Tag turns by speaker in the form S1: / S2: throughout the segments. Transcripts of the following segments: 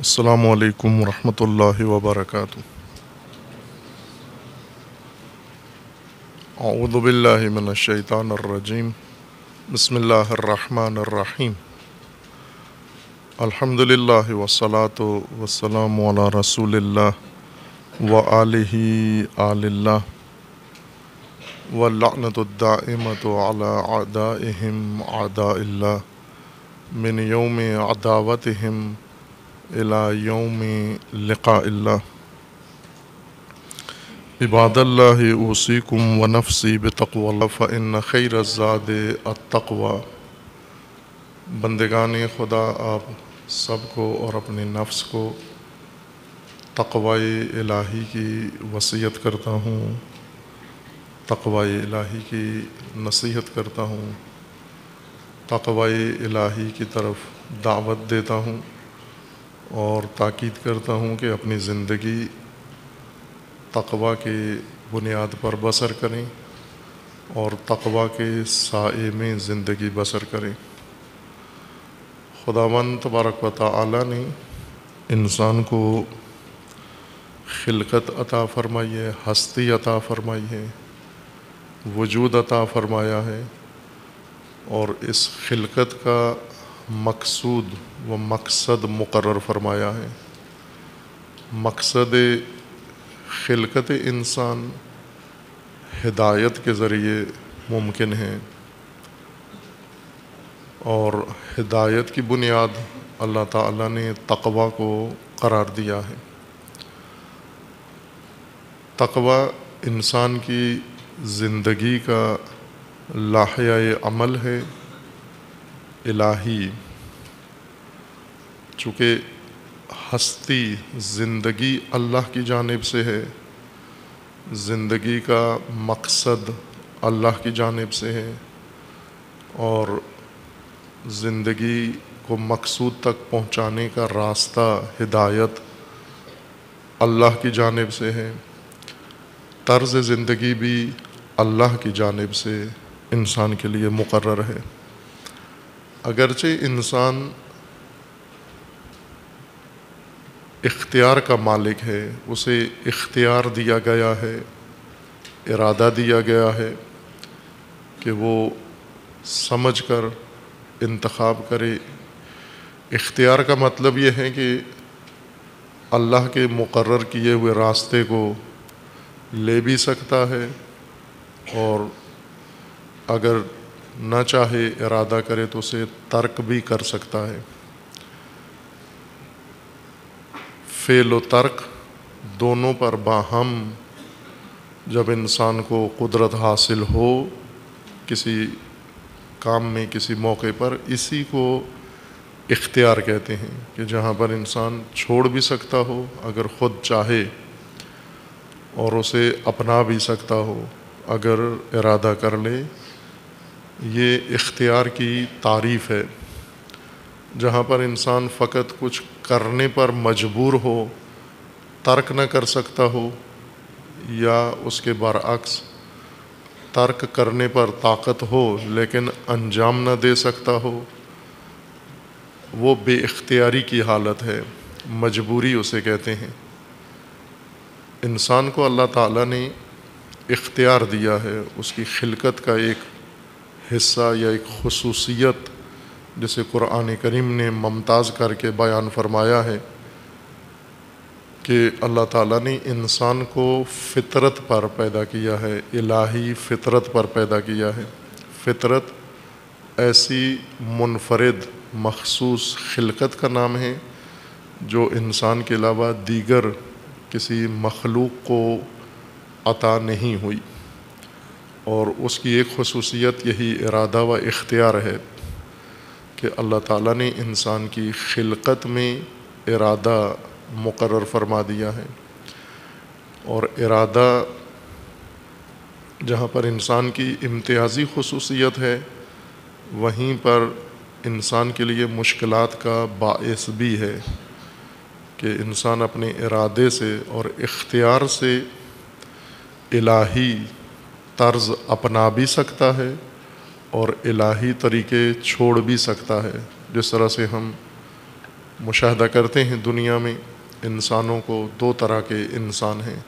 S1: السلام علیکم ورحمۃ اللہ وبرکاتہ۔ اعوذ باللہ من الشیطان الرجیم، بسم اللہ الرحمن الرحیم۔ الحمد للہ والصلاة والسلام علی رسول اللہ وآلہ آل اللہ واللعنۃ الدائمۃ علی اعدائہم اعداء اللہ من یوم عداوتہم الی یوم لقاء اللہ۔ عباد اللہ اوصیکم ونفسی بتقوی اللہ فإن خیر الزاد التقوی۔ بندگان خدا، آپ سب کو اور اپنے نفس کو تقوی الہی کی وصیت کرتا ہوں، تقوی الہی کی نصیحت کرتا ہوں، تقوی الہی کی طرف دعوت دیتا ہوں اور تاکید کرتا ہوں کہ اپنی زندگی تقوی کے بنیاد پر بسر کریں اور تقوی کے سائے میں زندگی بسر کریں۔ خداوند تبارک و تعالی نے انسان کو خلقت عطا فرمائی ہے، ہستی عطا فرمائی ہے، وجود عطا فرمایا ہے، اور اس خلقت کا مقصود و مقصد مقرر فرمایا ہے۔ مقصد خلقت انسان ہدایت کے ذریعے ممکن ہے، اور ہدایت کی بنیاد اللہ تعالیٰ نے تقوی کو قرار دیا ہے۔ تقوی انسان کی زندگی کا لائحہ عمل ہے الہی، چونکہ ہستی زندگی اللہ کی جانب سے ہے، زندگی کا مقصد اللہ کی جانب سے ہے، اور زندگی کو مقصود تک پہنچانے کا راستہ ہدایت اللہ کی جانب سے ہے۔ طرز زندگی بھی اللہ کی جانب سے انسان کے لیے مقرر ہے۔ اگرچہ انسان اختیار کا مالک ہے، اسے اختیار دیا گیا ہے، ارادہ دیا گیا ہے کہ وہ سمجھ کر انتخاب کرے۔ اختیار کا مطلب یہ ہے کہ اللہ کے مقرر کیے ہوئے راستے کو لے بھی سکتا ہے، اور اگر نہ چاہے ارادہ کرے تو اسے ترک بھی کر سکتا ہے۔ فعل و ترک دونوں پر باہم جب انسان کو قدرت حاصل ہو کسی کام میں، کسی موقع پر، اسی کو اختیار کہتے ہیں، کہ جہاں پر انسان چھوڑ بھی سکتا ہو اگر خود چاہے، اور اسے اپنا بھی سکتا ہو اگر ارادہ کر لے۔ یہ اختیار کی تعریف ہے۔ جہاں پر انسان فقط کچھ کرنے پر مجبور ہو، ترک نہ کر سکتا ہو، یا اس کے برعکس ترک کرنے پر طاقت ہو لیکن انجام نہ دے سکتا ہو، وہ بے اختیاری کی حالت ہے، مجبوری اسے کہتے ہیں۔ انسان کو اللہ تعالیٰ نے اختیار دیا ہے، اس کی خلقت کا ایک حصہ یا ایک خصوصیت جسے قرآن کریم نے ممتاز کر کے بیان فرمایا ہے کہ اللہ تعالیٰ نے انسان کو فطرت پر پیدا کیا ہے، الہی فطرت پر پیدا کیا ہے۔ فطرت ایسی منفرد مخصوص خلقت کا نام ہے جو انسان کے علاوہ دیگر کسی مخلوق کو عطا نہیں ہوئی، اور اس کی ایک خصوصیت یہی ارادہ و اختیار ہے کہ اللہ تعالیٰ نے انسان کی خلقت میں ارادہ مقرر فرما دیا ہے، اور ارادہ جہاں پر انسان کی امتیازی خصوصیت ہے، وہیں پر انسان کے لیے مشکلات کا باعث بھی ہے کہ انسان اپنے ارادے سے اور اختیار سے الہی طرز اپنا بھی سکتا ہے اور الہی طریقے چھوڑ بھی سکتا ہے۔ جس طرح سے ہم مشاہدہ کرتے ہیں دنیا میں انسانوں کو دو طرح کے انسان ہیں،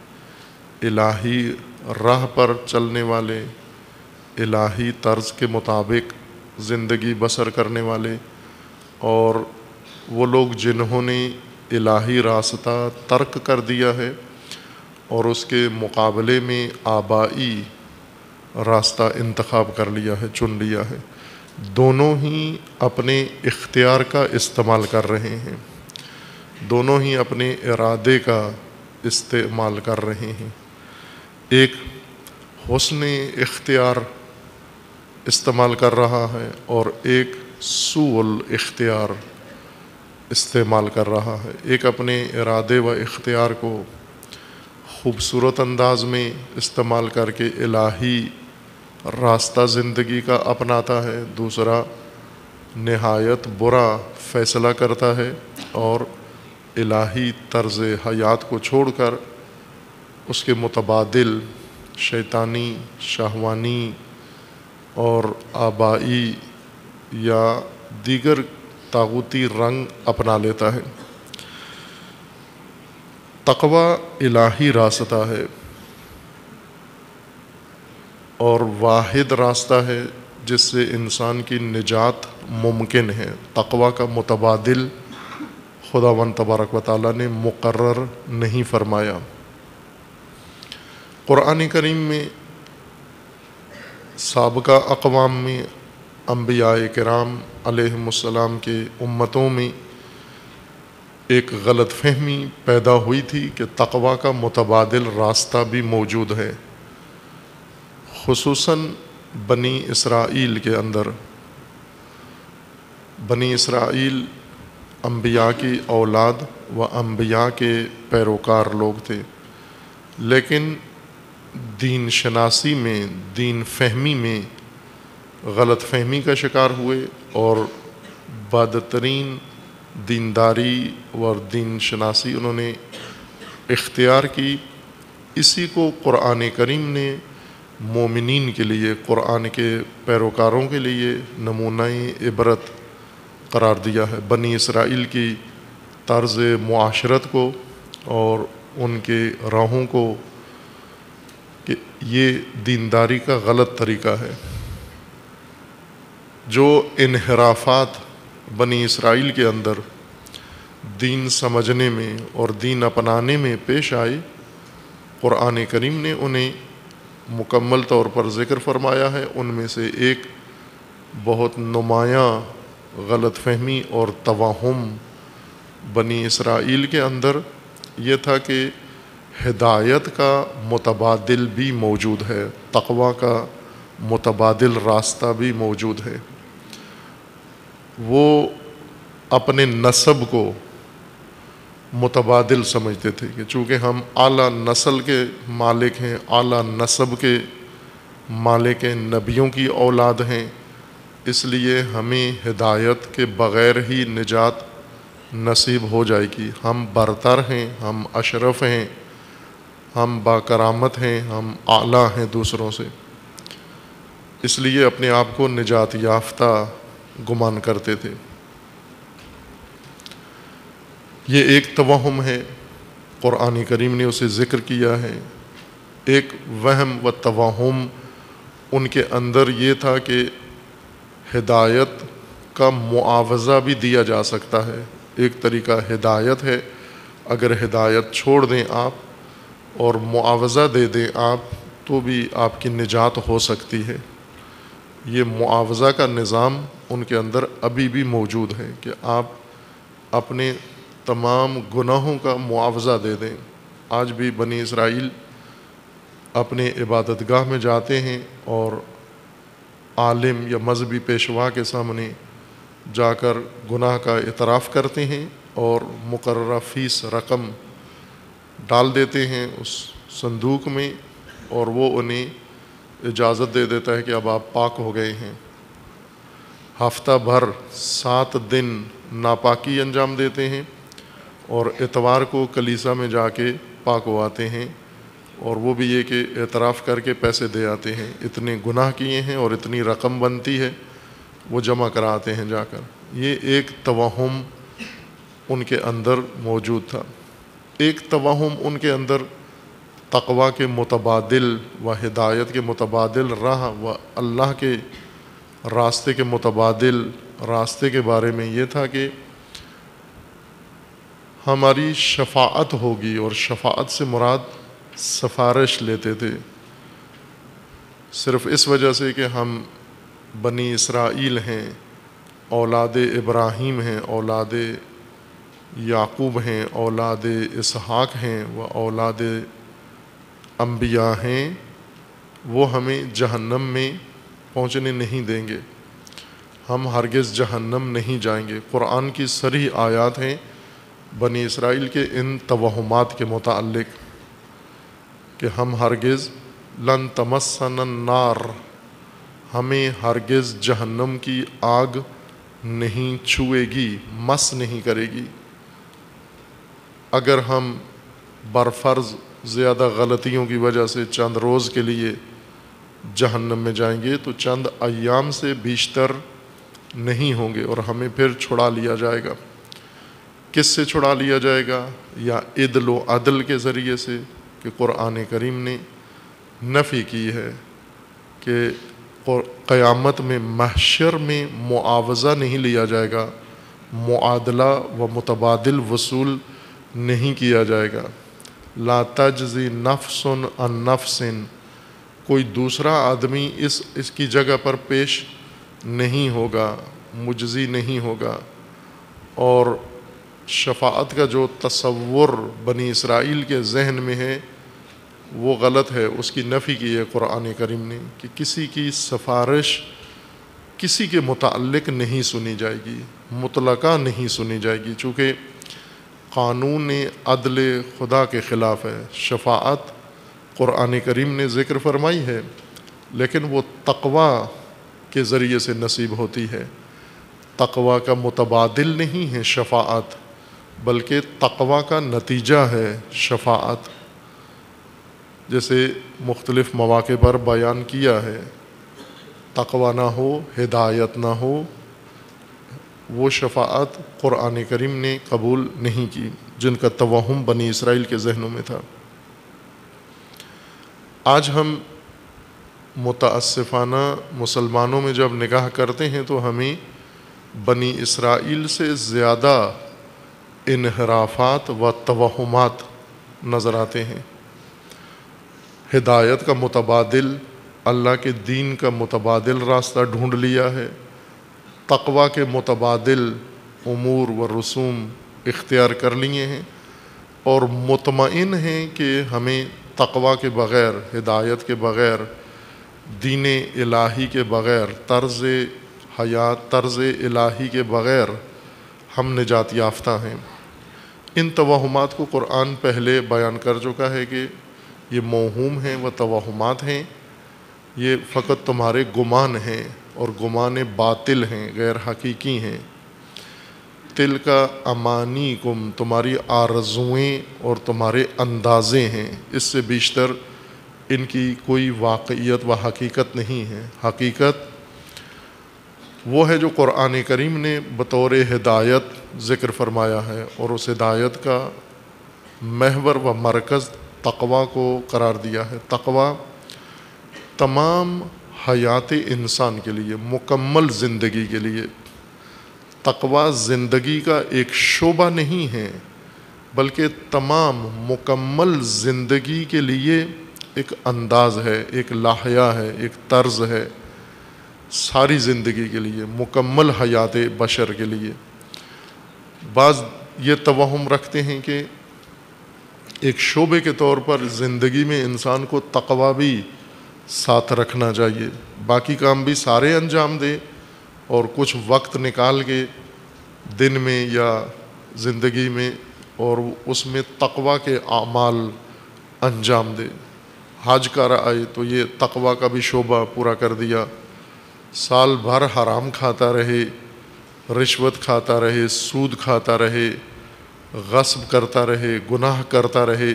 S1: الہی راہ پر چلنے والے، الہی طرز کے مطابق زندگی بسر کرنے والے، اور وہ لوگ جنہوں نے الہی راستہ ترک کر دیا ہے اور اس کے مقابلے میں آبائی راستہ انتخاب کر لیا ہے، چن لیا ہے۔ دونوں ہی اپنے اختیار کا استعمال کر رہے ہیں، دونوں ہی اپنے ارادے کا استعمال کر رہے ہیں۔ ایک حسن اختیار استعمال کر رہا ہے اور ایک سوء الاختیار استعمال کر رہا ہے۔ ایک اپنے ارادے و اختیار کو خوبصورت انداز میں استعمال کر کے الہی راستہ زندگی کا اپناتا ہے، دوسرا نہایت برا فیصلہ کرتا ہے اور الہی طرز حیات کو چھوڑ کر اس کے متبادل شیطانی، شہوانی اور آبائی یا دیگر طاغوتی رنگ اپنا لیتا ہے۔ تقوی الہی راستہ ہے اور واحد راستہ ہے جس سے انسان کی نجات ممکن ہے۔ تقوی کا متبادل خداوند تبارک و تعالیٰ نے مقرر نہیں فرمایا۔ قرآن کریم میں سابقہ اقوام میں انبیاء کرام علیہم السلام کے امتوں میں ایک غلط فہمی پیدا ہوئی تھی کہ تقوی کا متبادل راستہ بھی موجود ہے، خصوصاً بنی اسرائیل کے اندر۔ بنی اسرائیل انبیاء کی اولاد و انبیاء کے پیروکار لوگ تھے، لیکن دین شناسی میں، دین فہمی میں غلط فہمی کا شکار ہوئے اور بدترین دینداری اور دین شناسی انہوں نے اختیار کی۔ اسی کو قرآن کریم نے مومنین کے لیے، قرآن کے پیروکاروں کے لیے نمونہ عبرت قرار دیا ہے۔ بنی اسرائیل کی طرز معاشرت کو اور ان کے راہوں کو کہ یہ دینداری کا غلط طریقہ ہے۔ جو انحرافات بنی اسرائیل کے اندر دین سمجھنے میں اور دین اپنانے میں پیش آئے، قرآن کریم نے انہیں مکمل طور پر ذکر فرمایا ہے۔ ان میں سے ایک بہت نمایاں غلط فہمی اور توہم بنی اسرائیل کے اندر یہ تھا کہ ہدایت کا متبادل بھی موجود ہے، تقوی کا متبادل راستہ بھی موجود ہے۔ وہ اپنے نسب کو متبادل سمجھتے تھے کہ چونکہ ہم اعلیٰ نسل کے مالک ہیں، اعلیٰ نسب کے مالک ہیں، نبیوں کی اولاد ہیں، اس لیے ہمیں ہدایت کے بغیر ہی نجات نصیب ہو جائے گی۔ ہم برتر ہیں، ہم اشرف ہیں، ہم باکرامت ہیں، ہم اعلیٰ ہیں دوسروں سے، اس لیے اپنے آپ کو نجات یافتہ گمان کرتے تھے۔ یہ ایک توہم ہے، قرآن کریم نے اسے ذکر کیا ہے۔ ایک وہم و توہم ان کے اندر یہ تھا کہ ہدایت کا معاوضہ بھی دیا جا سکتا ہے۔ ایک طریقہ ہدایت ہے، اگر ہدایت چھوڑ دیں آپ اور معاوضہ دے دیں آپ تو بھی آپ کی نجات ہو سکتی ہے۔ یہ معاوضہ کا نظام ان کے اندر ابھی بھی موجود ہے کہ آپ اپنے تمام گناہوں کا معاوضہ دے دیں۔ آج بھی بنی اسرائیل اپنے عبادت گاہ میں جاتے ہیں اور عالم یا مذہبی پیشوا کے سامنے جا کر گناہ کا اعتراف کرتے ہیں اور مقررہ فیس رقم ڈال دیتے ہیں اس صندوق میں، اور وہ انہیں اجازت دے دیتا ہے کہ اب آپ پاک ہو گئے ہیں۔ ہفتہ بھر 7 دن ناپاکی انجام دیتے ہیں اور اتوار کو کلیسا میں جا کے پاک ہو آتے ہیں، اور وہ بھی یہ کہ اعتراف کر کے پیسے دے آتے ہیں، اتنے گناہ کیے ہیں اور اتنی رقم بنتی ہے وہ جمع کراتے ہیں جا کر۔ یہ ایک توہم ان کے اندر موجود تھا۔ ایک توہم ان کے اندر تقوی کے متبادل و ہدایت کے متبادل راہ و اللہ کے راستے کے متبادل راستے کے بارے میں یہ تھا کہ ہماری شفاعت ہوگی، اور شفاعت سے مراد سفارش لیتے تھے، صرف اس وجہ سے کہ ہم بنی اسرائیل ہیں، اولاد ابراہیم ہیں، اولاد یعقوب ہیں، اولاد اسحاق ہیں و اولاد انبیاء ہیں، وہ ہمیں جہنم میں پہنچنے نہیں دیں گے، ہم ہرگز جہنم نہیں جائیں گے۔ قرآن کی صریح آیات ہیں بنی اسرائیل کے ان توہمات کے متعلق کہ ہم ہرگز لن تمسنا النار، ہمیں ہرگز جہنم کی آگ نہیں چھوئے گی، مس نہیں کرے گی۔ اگر ہم برفرض زیادہ غلطیوں کی وجہ سے چند روز کے لیے جہنم میں جائیں گے تو چند ایام سے بیشتر نہیں ہوں گے، اور ہمیں پھر چھڑا لیا جائے گا۔ کس سے چھڑا لیا جائے گا؟ یا عدل و عدل کے ذریعے سے، کہ قرآن کریم نے نفی کی ہے کہ قیامت میں محشر میں معاوضہ نہیں لیا جائے گا، معادلہ و متبادل وصول نہیں کیا جائے گا۔ لا تجزی نفس عن نفس، کوئی دوسرا آدمی اس کی جگہ پر پیش نہیں ہوگا، مجزی نہیں ہوگا۔ اور شفاعت کا جو تصور بنی اسرائیل کے ذہن میں ہے وہ غلط ہے، اس کی نفی کی ہے قرآن کریم نے، کہ کسی کی سفارش کسی کے متعلق نہیں سنی جائے گی، مطلقہ نہیں سنی جائے گی، چونکہ قانون عدل خدا کے خلاف ہے۔ شفاعت قرآن کریم نے ذکر فرمائی ہے، لیکن وہ تقوی کے ذریعے سے نصیب ہوتی ہے، تقوی کا متبادل نہیں ہے شفاعت، بلکہ تقوی کا نتیجہ ہے شفاعت، جیسے مختلف مواقع پر بیان کیا ہے۔ تقوی نہ ہو، ہدایت نہ ہو، وہ شفاعت قرآن کریم نے قبول نہیں کی، جن کا توہم بنی اسرائیل کے ذہنوں میں تھا۔ آج ہم متاسفانہ مسلمانوں میں جب نگاہ کرتے ہیں تو ہمیں بنی اسرائیل سے زیادہ انحرافات و توہمات نظر آتے ہیں۔ ہدایت کا متبادل، اللہ کے دین کا متبادل راستہ ڈھونڈ لیا ہے، تقوی کے متبادل امور و رسوم اختیار کر لیے ہیں، اور مطمئن ہیں کہ ہمیں تقوی کے بغیر، ہدایت کے بغیر، دین الہی کے بغیر، طرز حیات طرز الہی کے بغیر ہم نجات یافتہ ہیں۔ ان توہمات کو قرآن پہلے بیان کر چکا ہے کہ یہ موہوم ہیں و توہمات ہیں، یہ فقط تمہارے گمان ہیں، اور گمان باطل ہیں، غیر حقیقی ہیں۔ تلک امانیکم، تمہاری آرزوئیں اور تمہارے اندازے ہیں، اس سے بیشتر ان کی کوئی واقعیت و حقیقت نہیں ہے۔ حقیقت وہ ہے جو قرآن کریم نے بطور ہدایت ذکر فرمایا ہے، اور اس ہدایت کا محور و مرکز تقوی کو قرار دیا ہے۔ تقوی تمام حیات انسان کے لیے، مکمل زندگی کے لیے، تقوی زندگی کا ایک شعبہ نہیں ہے، بلکہ تمام مکمل زندگی کے لیے ایک انداز ہے، ایک لائحہ ہے، ایک طرز ہے، ساری زندگی کے لیے، مکمل حیات بشر کے لیے۔ بعض یہ توہم رکھتے ہیں کہ ایک شعبے کے طور پر زندگی میں انسان کو تقوی بھی ساتھ رکھنا چاہیے، باقی کام بھی سارے انجام دے، اور کچھ وقت نکال کے دن میں یا زندگی میں اور اس میں تقوی کے اعمال انجام دے۔ حج کر آئے تو یہ تقوی کا بھی شعبہ پورا کر دیا، سال بھر حرام کھاتا رہے، رشوت کھاتا رہے، سود کھاتا رہے، غصب کرتا رہے، گناہ کرتا رہے،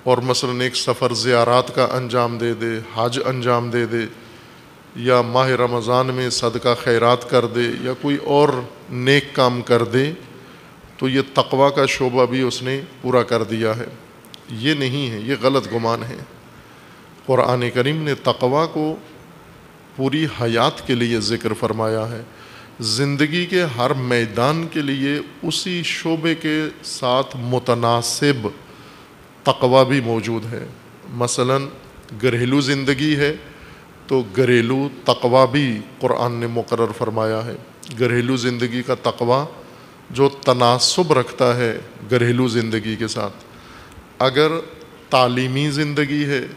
S1: اور مثلا ایک سفر زیارات کا انجام دے دے، حج انجام دے دے، یا ماہ رمضان میں صدقہ خیرات کر دے، یا کوئی اور نیک کام کر دے، تو یہ تقوی کا شعبہ بھی اس نے پورا کر دیا ہے۔ یہ نہیں ہے، یہ غلط گمان ہے۔ قرآن کریم نے تقوی کو پوری حیات کے لیے ذکر فرمایا ہے، زندگی کے ہر میدان کے لیے اسی شعبے کے ساتھ متناسب تقوی بھی موجود ہے۔ مثلا گھریلو زندگی ہے تو گھریلو تقوی بھی قرآن نے مقرر فرمایا ہے۔ گھریلو زندگی کا تقوی جو تناسب رکھتا ہے گھریلو زندگی کے ساتھ۔ اگر تعلیمی زندگی ہے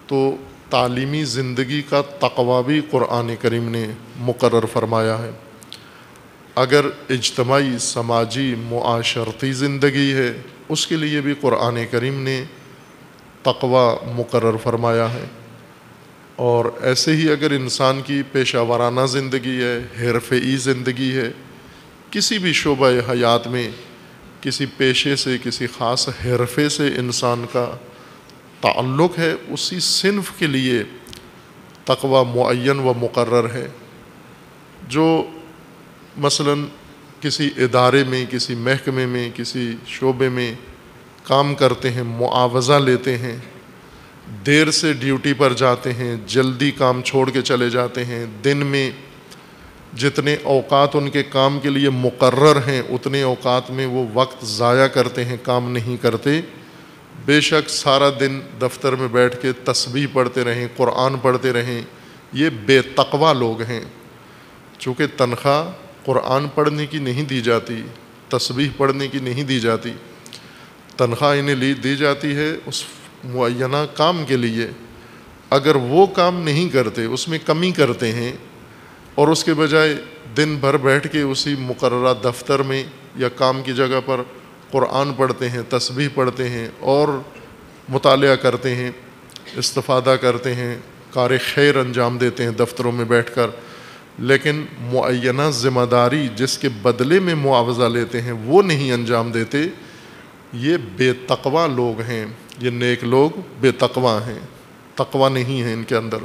S1: تو تعلیمی زندگی کا تقوی بھی قرآن کریم نے مقرر فرمایا ہے۔ اگر اجتماعی سماجی معاشرتی زندگی ہے اس کے لیے بھی قرآن کریم نے تقوی مقرر فرمایا ہے۔ اور ایسے ہی اگر انسان کی پیشہ ورانہ زندگی ہے، حرفی زندگی ہے، کسی بھی شعبہ حیات میں کسی پیشے سے کسی خاص حرفے سے انسان کا تعلق ہے، اسی صنف کے لیے تقوی معین و مقرر ہے۔ جو مثلا کسی ادارے میں، کسی محکمے میں، کسی شعبے میں کام کرتے ہیں، معاوضہ لیتے ہیں، دیر سے ڈیوٹی پر جاتے ہیں، جلدی کام چھوڑ کے چلے جاتے ہیں، دن میں جتنے اوقات ان کے کام کے لیے مقرر ہیں اتنے اوقات میں وہ وقت ضائع کرتے ہیں، کام نہیں کرتے، بے شک سارا دن دفتر میں بیٹھ کے تسبیح پڑھتے رہیں، قرآن پڑھتے رہیں، یہ بے تقوی لوگ ہیں۔ چونکہ تنخواہ قرآن پڑھنے کی نہیں دی جاتی، تسبیح پڑھنے کی نہیں دی جاتی، تنخواہ انہیں دی جاتی ہے اس معینہ کام کے لیے۔ اگر وہ کام نہیں کرتے، اس میں کمی کرتے ہیں اور اس کے بجائے دن بھر بیٹھ کے اسی مقررہ دفتر میں یا کام کی جگہ پر قرآن پڑھتے ہیں، تسبیح پڑھتے ہیں اور مطالعہ کرتے ہیں، استفادہ کرتے ہیں، کار خیر انجام دیتے ہیں دفتروں میں بیٹھ کر، لیکن معینہ ذمہ داری جس کے بدلے میں معاوضہ لیتے ہیں وہ نہیں انجام دیتے، یہ بے تقوی لوگ ہیں۔ یہ نیک لوگ بے تقوی ہیں، تقوی نہیں ہے ان کے اندر۔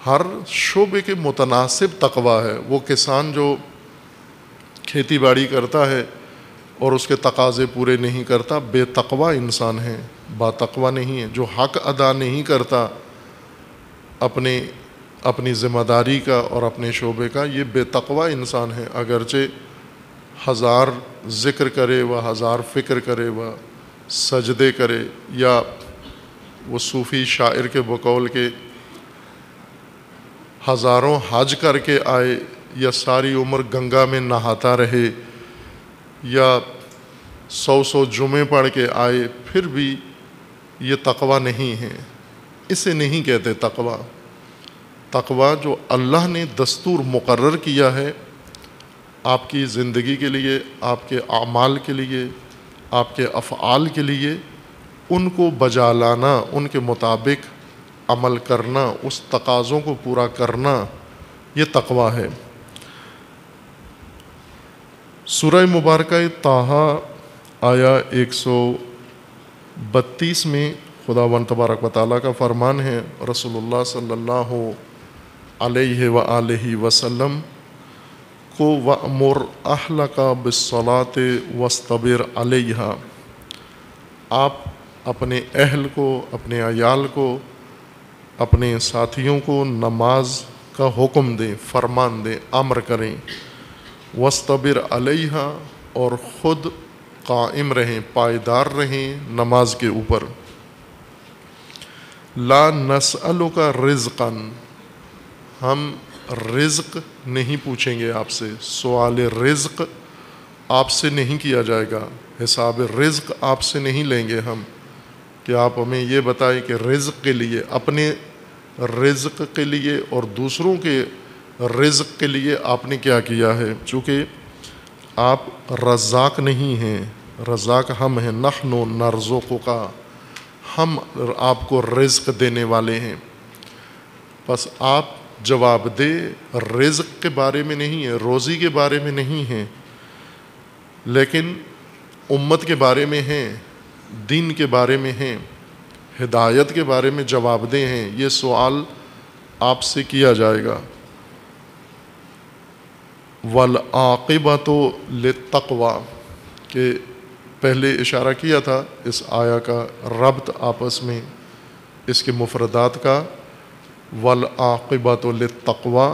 S1: ہر شعبے کے متناسب تقوی ہے۔ وہ کسان جو کھیتی باڑی کرتا ہے اور اس کے تقاضے پورے نہیں کرتا، بے تقوی انسان ہے، با تقوی نہیں ہے۔ جو حق ادا نہیں کرتا اپنی ذمہ داری کا اور اپنے شعبے کا، یہ بے تقوی انسان ہے۔ اگرچہ ہزار ذکر کرے و ہزار فکر کرے و سجدے کرے، یا وہ صوفی شاعر کے بقول کے ہزاروں حج کر کے آئے، یا ساری عمر گنگا میں نہاتا رہے، یا 100 جمعے پڑھ کے آئے، پھر بھی یہ تقوی نہیں ہے۔ اسے نہیں کہتے تقوی۔ تقوی جو اللہ نے دستور مقرر کیا ہے آپ کی زندگی کے لیے، آپ کے اعمال کے لیے، آپ کے افعال کے لیے، ان کو بجا لانا، ان کے مطابق عمل کرنا، اس تقاضوں کو پورا کرنا، یہ تقوی ہے۔ سورہ مبارکہ طٰہٰ آیا 132 میں خداوند تبارک و تعالیٰ کا فرمان ہے، رسول اللہ صلی اللہ علیہ وآلہ وسلم کو وَأْمُرْ أَهْلَكَ بِالصَّلَاةِ وَاصْطَبِرْ عَلَيْهَا، آپ اپنے اہل کو، اپنے عیال کو، اپنے ساتھیوں کو نماز کا حکم دیں، فرمان دیں، امر کریں، وَاصْطَبِرْ عَلَيْهَا، اور خود قائم رہیں، پائیدار رہیں نماز کے اوپر۔ لا نسألک رزقا، ہم رزق نہیں پوچھیں گے آپ سے، سوال رزق آپ سے نہیں کیا جائے گا، حساب رزق آپ سے نہیں لیں گے ہم کہ آپ ہمیں یہ بتائیں کہ رزق کے لیے، اپنے رزق کے لیے اور دوسروں کے رزق کے لیے آپ نے کیا کیا ہے، چونکہ آپ رزاق نہیں ہیں، رزاق ہم ہیں، نحن نرزقک، ہم آپ کو رزق دینے والے ہیں۔ بس آپ جواب دے رزق کے بارے میں نہیں ہے، روزی کے بارے میں نہیں ہے، لیکن امت کے بارے میں ہیں، دین کے بارے میں ہیں، ہدایت کے بارے میں جواب دہ ہیں۔ یہ سوال آپ سے کیا جائے گا۔ والعاقبۃ للتقوی، کہ پہلے اشارہ کیا تھا اس آیا کا ربط آپس میں اس کے مفردات کا، والعاقبۃ للتقوی،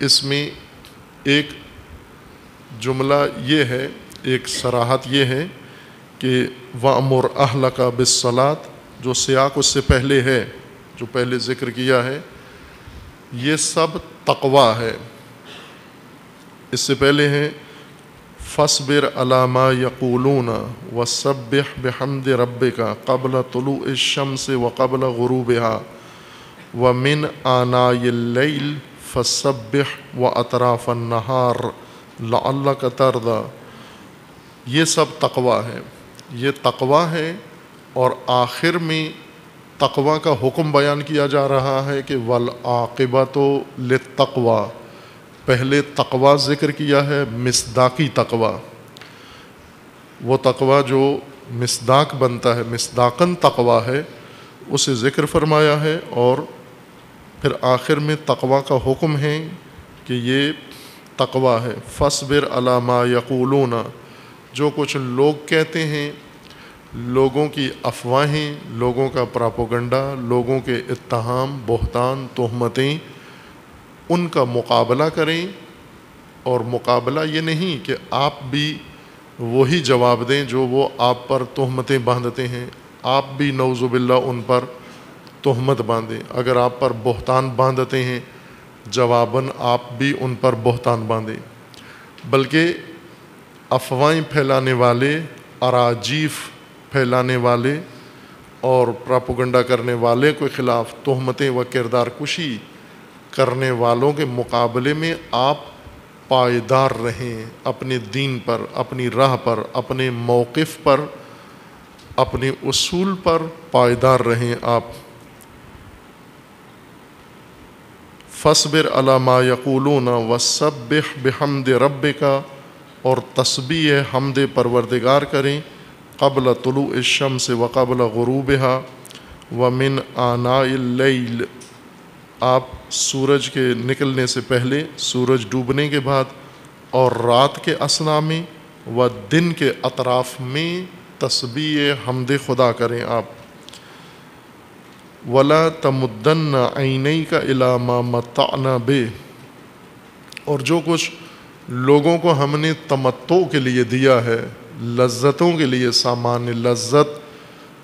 S1: اس میں ایک جملہ یہ ہے، ایک صراحت یہ ہے کہ وَأْمُرْ أَهْلَكَ بِالصَّلَاةِ، جو سیاق اس سے پہلے ہے، جو پہلے ذکر کیا ہے، یہ سب تقوی ہے۔ اس سے پہلے ہے فَاصْبِرْ عَلَىٰ مَا يَقُولُونَ وَسَبِّحْ بِحَمْدِ رَبِّكَ قَبْلَ طُلُوعِ الشَّمْسِ وَقَبْلَ غُرُوبِهَا وَمِنْ آنَاءِ اللَّيْلِ فَسَبِّحْ وَأَطْرَافَ النَّهَارِ لَعَلَّكَ تَرْضَىٰ۔ یہ سب تقوی ہے، یہ تقوی ہے۔ اور آخر میں تقوی کا حکم بیان کیا جا رہا ہے کہ والعاقبۃ للتقوی، پہلے تقوی ذکر کیا ہے، مصداقی تقوی، وہ تقوی جو مصداق بنتا ہے، مصداقاً تقوی ہے، اسے ذکر فرمایا ہے۔ اور پھر آخر میں تقوی کا حکم ہے کہ یہ تقوی ہے۔ فَاصْبِرْ عَلَىٰ مَا يَقُولُونَ، جو کچھ لوگ کہتے ہیں، لوگوں کی افواہیں، لوگوں کا پراپوگنڈا، لوگوں کے اتہام، بہتان، تہمتیں، ان کا مقابلہ کریں۔ اور مقابلہ یہ نہیں کہ آپ بھی وہی جواب دیں جو وہ آپ پر تہمتیں باندھتے ہیں، آپ بھی نعوذ باللہ ان پر تہمت باندھیں۔ اگر آپ پر بہتان باندھتے ہیں، جواباً آپ بھی ان پر بہتان باندھیں، بلکہ افواہیں پھیلانے والے، اراجیف پھیلانے والے اور پراپوگنڈا کرنے والے کے خلاف تہمتیں و کردار کشی کرنے والوں کے مقابلے میں آپ پائیدار رہیں، اپنے دین پر، اپنی راہ پر، اپنے موقف پر، اپنے اصول پر پائیدار رہیں آپ۔ فَاصْبِرْ عَلَىٰ مَا يَقُولُونَ وَسَبِّحْ بِحَمْدِ رَبِّكَ، اور تسبیح حمد پروردگار کریں، قبل طلوع الشمس وقبل غروبها ومن آناء اللیل، آپ سورج کے نکلنے سے پہلے، سورج ڈوبنے کے بعد، اور رات کے اثناء میں، و دن کے اطراف میں تسبیح حمد خدا کریں آپ۔ وَلَا تَمُدَّنَّ عَيْنَيْكَ إِلَىٰ مَا مَتَّعْنَا بِهِ، اور جو کچھ لوگوں کو ہم نے تمتع کے لیے دیا ہے، لذتوں کے لیے، سامان لذت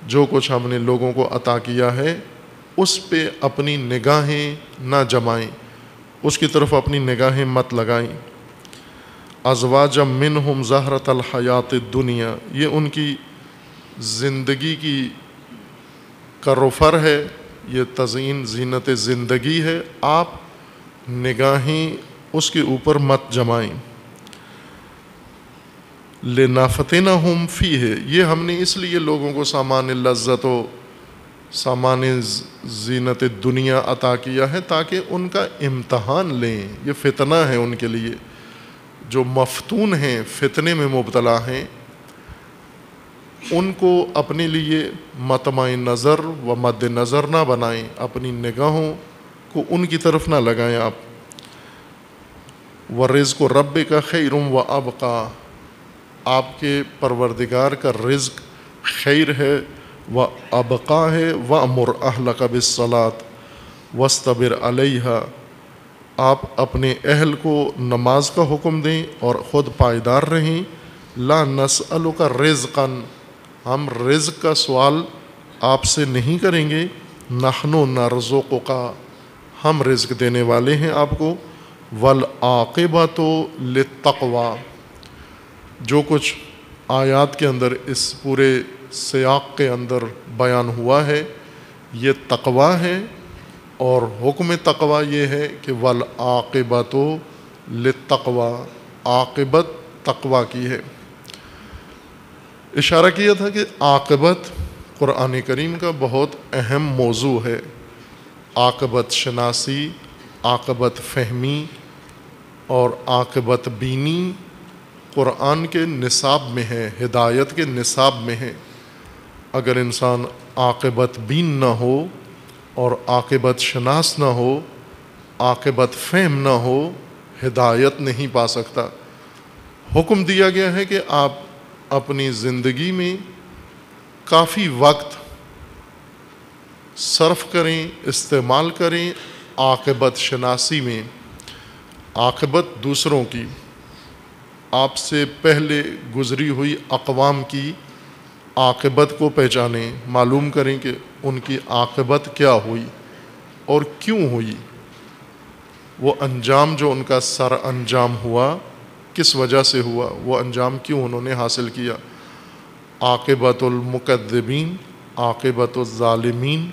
S1: جو کچھ ہم نے لوگوں کو عطا کیا ہے، اس پہ اپنی نگاہیں نہ جمائیں، اس کی طرف اپنی نگاہیں مت لگائیں۔ ازواجا منہم زہرۃ الحیات الدنیا، یہ ان کی زندگی کی کروفر ہے، یہ تزئین زینت زندگی ہے، آپ نگاہیں اس کے اوپر مت جمائیں۔ لِنَفْتِنَهُمْ فِيهِ، یہ ہم نے اس لیے لوگوں کو سامان لذت و سامان زینت دنیا عطا کیا ہے تاکہ ان کا امتحان لیں، یہ فتنہ ہے ان کے لیے۔ جو مفتون ہیں، فتنے میں مبتلا ہیں، ان کو اپنے لیے مطمع نظر و مد نظر نہ بنائیں، اپنی نگاہوں کو ان کی طرف نہ لگائیں آپ۔ وَرِزْقُ رَبِّكَ خَيْرٌ وَأَبْقَىٰ، آپ کے پروردگار کا رزق خیر ہے، وَأَبْقَىٰ ہے، وَأْمُرْ أَهْلَكَ بِالصَّلَاةِ وَاسْتَبِرْ عَلَيْهَا، آپ اپنے اہل کو نماز کا حکم دیں اور خود پائیدار رہیں۔ لا نسألک رزقا، ہم رزق کا سوال آپ سے نہیں کریں گے، نحن نرزقک، ہم رزق دینے والے ہیں آپ کو۔ والعاقبۃ للتقوی، جو کچھ آیات کے اندر اس پورے سیاق کے اندر بیان ہوا ہے یہ تقوی ہے، اور حکم تقوی یہ ہے کہ والعاقبۃ للتقوی، عاقبت تقوی کی ہے۔ اشارہ کیا تھا کہ عاقبت قرآن کریم کا بہت اہم موضوع ہے، عاقبت شناسی، عاقبت فہمی اور عاقبت بینی قرآن کے نصاب میں ہے، ہدایت کے نصاب میں ہے۔ اگر انسان عاقبت بین نہ ہو اور عاقبت شناس نہ ہو، عاقبت فہم نہ ہو، ہدایت نہیں پا سکتا۔ حکم دیا گیا ہے کہ آپ اپنی زندگی میں کافی وقت صرف کریں، استعمال کریں عاقبت شناسی میں، عاقبت دوسروں کی، آپ سے پہلے گزری ہوئی اقوام کی عاقبت کو پہچانیں، معلوم کریں کہ ان کی عاقبت کیا ہوئی اور کیوں ہوئی، وہ انجام جو ان کا سر انجام ہوا کس وجہ سے ہوا، وہ انجام کیوں انہوں نے حاصل کیا۔ عاقبت المکذبین، عاقبت الظالمین،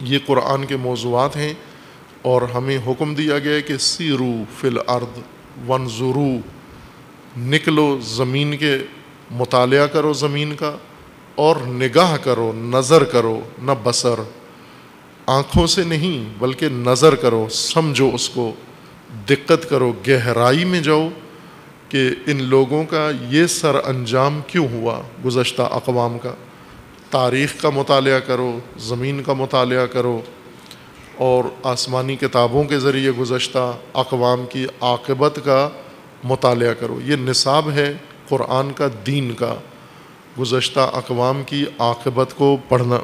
S1: یہ قرآن کے موضوعات ہیں، اور ہمیں حکم دیا گیا ہے کہ سیرو فی الارض وانظروا، نکلو زمین کے، مطالعہ کرو زمین کا، اور نگاہ کرو، نظر کرو، نہ بصر، آنکھوں سے نہیں بلکہ نظر کرو، سمجھو اس کو، دقت کرو، گہرائی میں جاؤ کہ ان لوگوں کا یہ سر انجام کیوں ہوا گزشتہ اقوام کا۔ تاریخ کا مطالعہ کرو، زمین کا مطالعہ کرو، اور آسمانی کتابوں کے ذریعے گزشتہ اقوام کی عاقبت کا مطالعہ کرو۔ یہ نصاب ہے قرآن کا، دین کا، گزشتہ اقوام کی عاقبت کو پڑھنا۔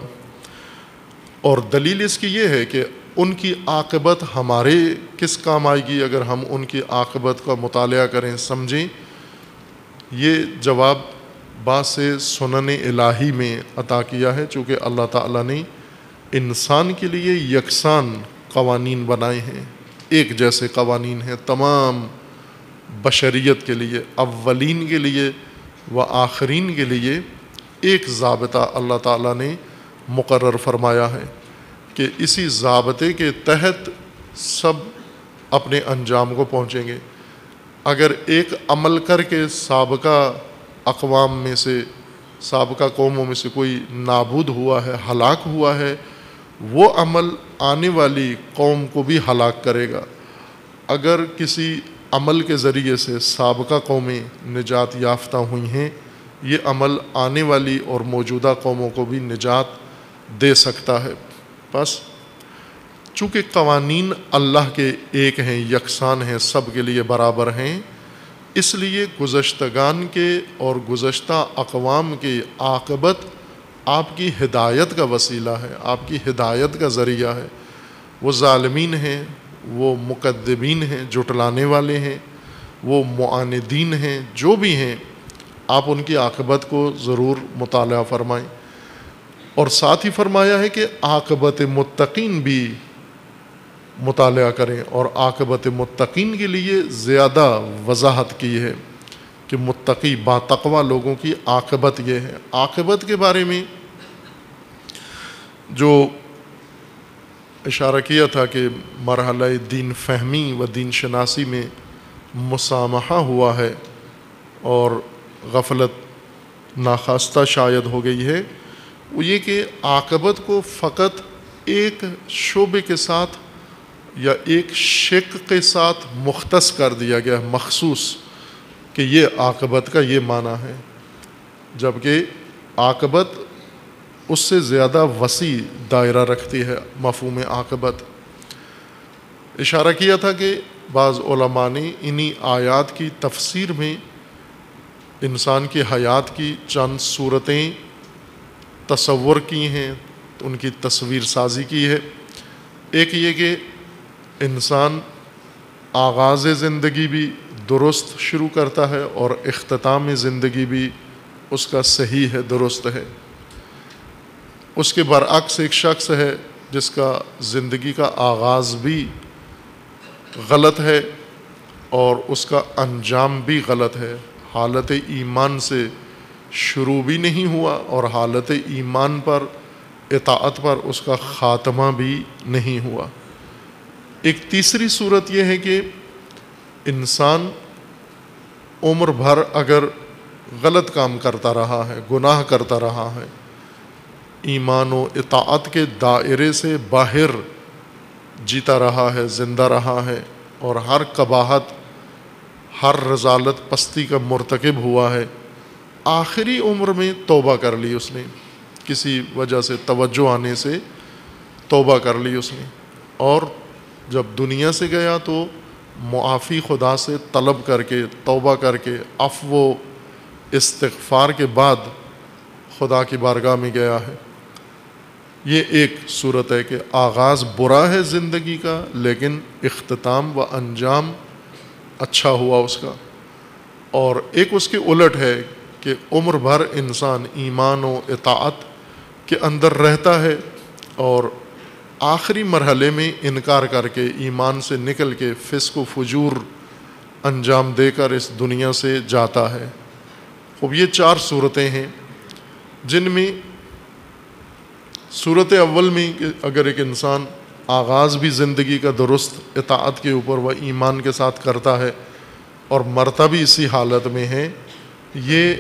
S1: اور دلیل اس کی یہ ہے کہ ان کی عاقبت ہمارے کس کام آئے گی اگر ہم ان کی عاقبت کا مطالعہ کریں، سمجھیں۔ یہ جواب بعض سے سنن الہی میں عطا کیا ہے، چونکہ اللہ تعالیٰ نے انسان کے لیے یکساں قوانین بنائے ہیں، ایک جیسے قوانین ہیں تمام بشریت کے لیے، اولین کے لیے و آخرین کے لیے ایک ضابطہ اللہ تعالیٰ نے مقرر فرمایا ہے کہ اسی ضابطے کے تحت سب اپنے انجام کو پہنچیں گے۔ اگر ایک عمل کر کے سابقہ اقوام میں سے، سابقہ قوموں میں سے کوئی نابود ہوا ہے، ہلاک ہوا ہے، وہ عمل آنے والی قوم کو بھی ہلاک کرے گا۔ اگر کسی عمل کے ذریعے سے سابقہ قومیں نجات یافتہ ہوئی ہیں، یہ عمل آنے والی اور موجودہ قوموں کو بھی نجات دے سکتا ہے۔ بس چونکہ قوانین اللہ کے ایک ہیں، یکساں ہیں، سب کے لیے برابر ہیں، اس لیے گزشتگان کے اور گزشتہ اقوام کی عاقبت آپ کی ہدایت کا وسیلہ ہے، آپ کی ہدایت کا ذریعہ ہے۔ وہ ظالمین ہیں، وہ مکذبین ہیں، جھٹلانے والے ہیں، وہ معاندین ہیں، جو بھی ہیں، آپ ان کی عاقبت کو ضرور مطالعہ فرمائیں۔ اور ساتھ ہی فرمایا ہے کہ عاقبت متقین بھی مطالعہ کریں، اور عاقبت متقین کے لیے زیادہ وضاحت کی ہے کہ متقی باتقوی لوگوں کی عاقبت یہ ہے۔ عاقبت کے بارے میں جو اشارہ کیا تھا کہ مرحلہ دین فہمی و دین شناسی میں مسامحہ ہوا ہے اور غفلت ناخواستہ شاید ہو گئی ہے، وہ یہ کہ عاقبت کو فقط ایک شعبے کے ساتھ یا ایک شق کے ساتھ مختص کر دیا گیا، مخصوص، کہ یہ عاقبت کا یہ معنی ہے، جبکہ عاقبت اس سے زیادہ وسیع دائرہ رکھتی ہے۔ مفہوم عاقبت اشارہ کیا تھا کہ بعض علماء نے انہی آیات کی تفسیر میں انسان کی حیات کی چند صورتیں تصور کی ہیں، ان کی تصویر سازی کی ہے۔ ایک یہ کہ انسان آغاز زندگی بھی درست شروع کرتا ہے اور اختتام زندگی بھی اس کا صحیح ہے، درست ہے۔ اس کے برعکس ایک شخص ہے جس کا زندگی کا آغاز بھی غلط ہے اور اس کا انجام بھی غلط ہے، حالت ایمان سے شروع بھی نہیں ہوا اور حالت ایمان پر، اطاعت پر اس کا خاتمہ بھی نہیں ہوا۔ ایک تیسری صورت یہ ہے کہ انسان عمر بھر اگر غلط کام کرتا رہا ہے، گناہ کرتا رہا ہے، ایمان و اطاعت کے دائرے سے باہر جیتا رہا ہے، زندہ رہا ہے، اور ہر قباحت، ہر رذالت، پستی کا مرتکب ہوا ہے، آخری عمر میں توبہ کر لی اس نے، کسی وجہ سے توجہ آنے سے توبہ کر لی اس نے، اور جب دنیا سے گیا تو معافی خدا سے طلب کر کے، توبہ کر کے، عفو و استغفار کے بعد خدا کی بارگاہ میں گیا ہے۔ یہ ایک صورت ہے کہ آغاز برا ہے زندگی کا، لیکن اختتام و انجام اچھا ہوا اس کا۔ اور ایک اس کے الٹ ہے کہ عمر بھر انسان ایمان و اطاعت کے اندر رہتا ہے اور آخری مرحلے میں انکار کر کے، ایمان سے نکل کے فسق و فجور انجام دے کر اس دنیا سے جاتا ہے۔ اب یہ 4 صورتیں ہیں جن میں صورت اول میں اگر ایک انسان آغاز بھی زندگی کا درست اطاعت کے اوپر و ایمان کے ساتھ کرتا ہے اور مرتا بھی اسی حالت میں ہے، یہ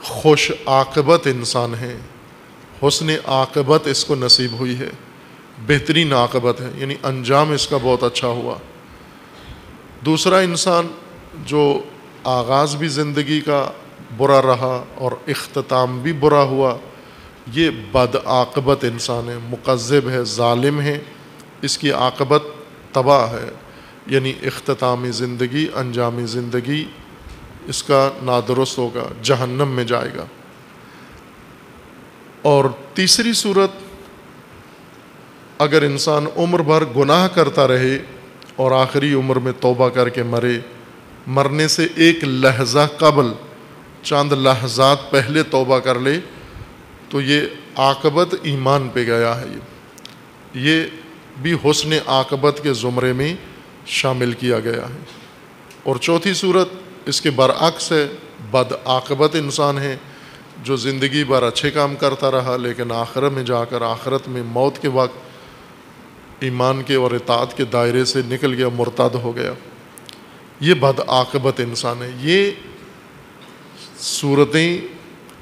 S1: خوش عاقبت انسان ہے، حسن عاقبت اس کو نصیب ہوئی ہے، بہترین عاقبت ہے، یعنی انجام اس کا بہت اچھا ہوا۔ دوسرا انسان جو آغاز بھی زندگی کا برا رہا اور اختتام بھی برا ہوا، یہ بد عاقبت انسان ہے، مکذب ہے، ظالم ہے، اس کی عاقبت تباہ ہے، یعنی اختتامی زندگی، انجامی زندگی اس کا نادرست ہوگا، جہنم میں جائے گا۔ اور تیسری صورت، اگر انسان عمر بھر گناہ کرتا رہے اور آخری عمر میں توبہ کر کے مرے، مرنے سے ایک لحظہ قبل، چند لحظات پہلے توبہ کر لے، تو یہ عاقبت ایمان پہ گیا ہے، یہ بھی حسن عاقبت کے زمرے میں شامل کیا گیا ہے۔ اور چوتھی صورت اس کے برعکس ہے، بد عاقبت انسان ہے جو زندگی بھر اچھے کام کرتا رہا لیکن آخرت میں جا کر، آخرت میں موت کے وقت ایمان کے اور اطاعت کے دائرے سے نکل گیا، مرتد ہو گیا، یہ بد عاقبت انسان ہے۔ یہ صورتیں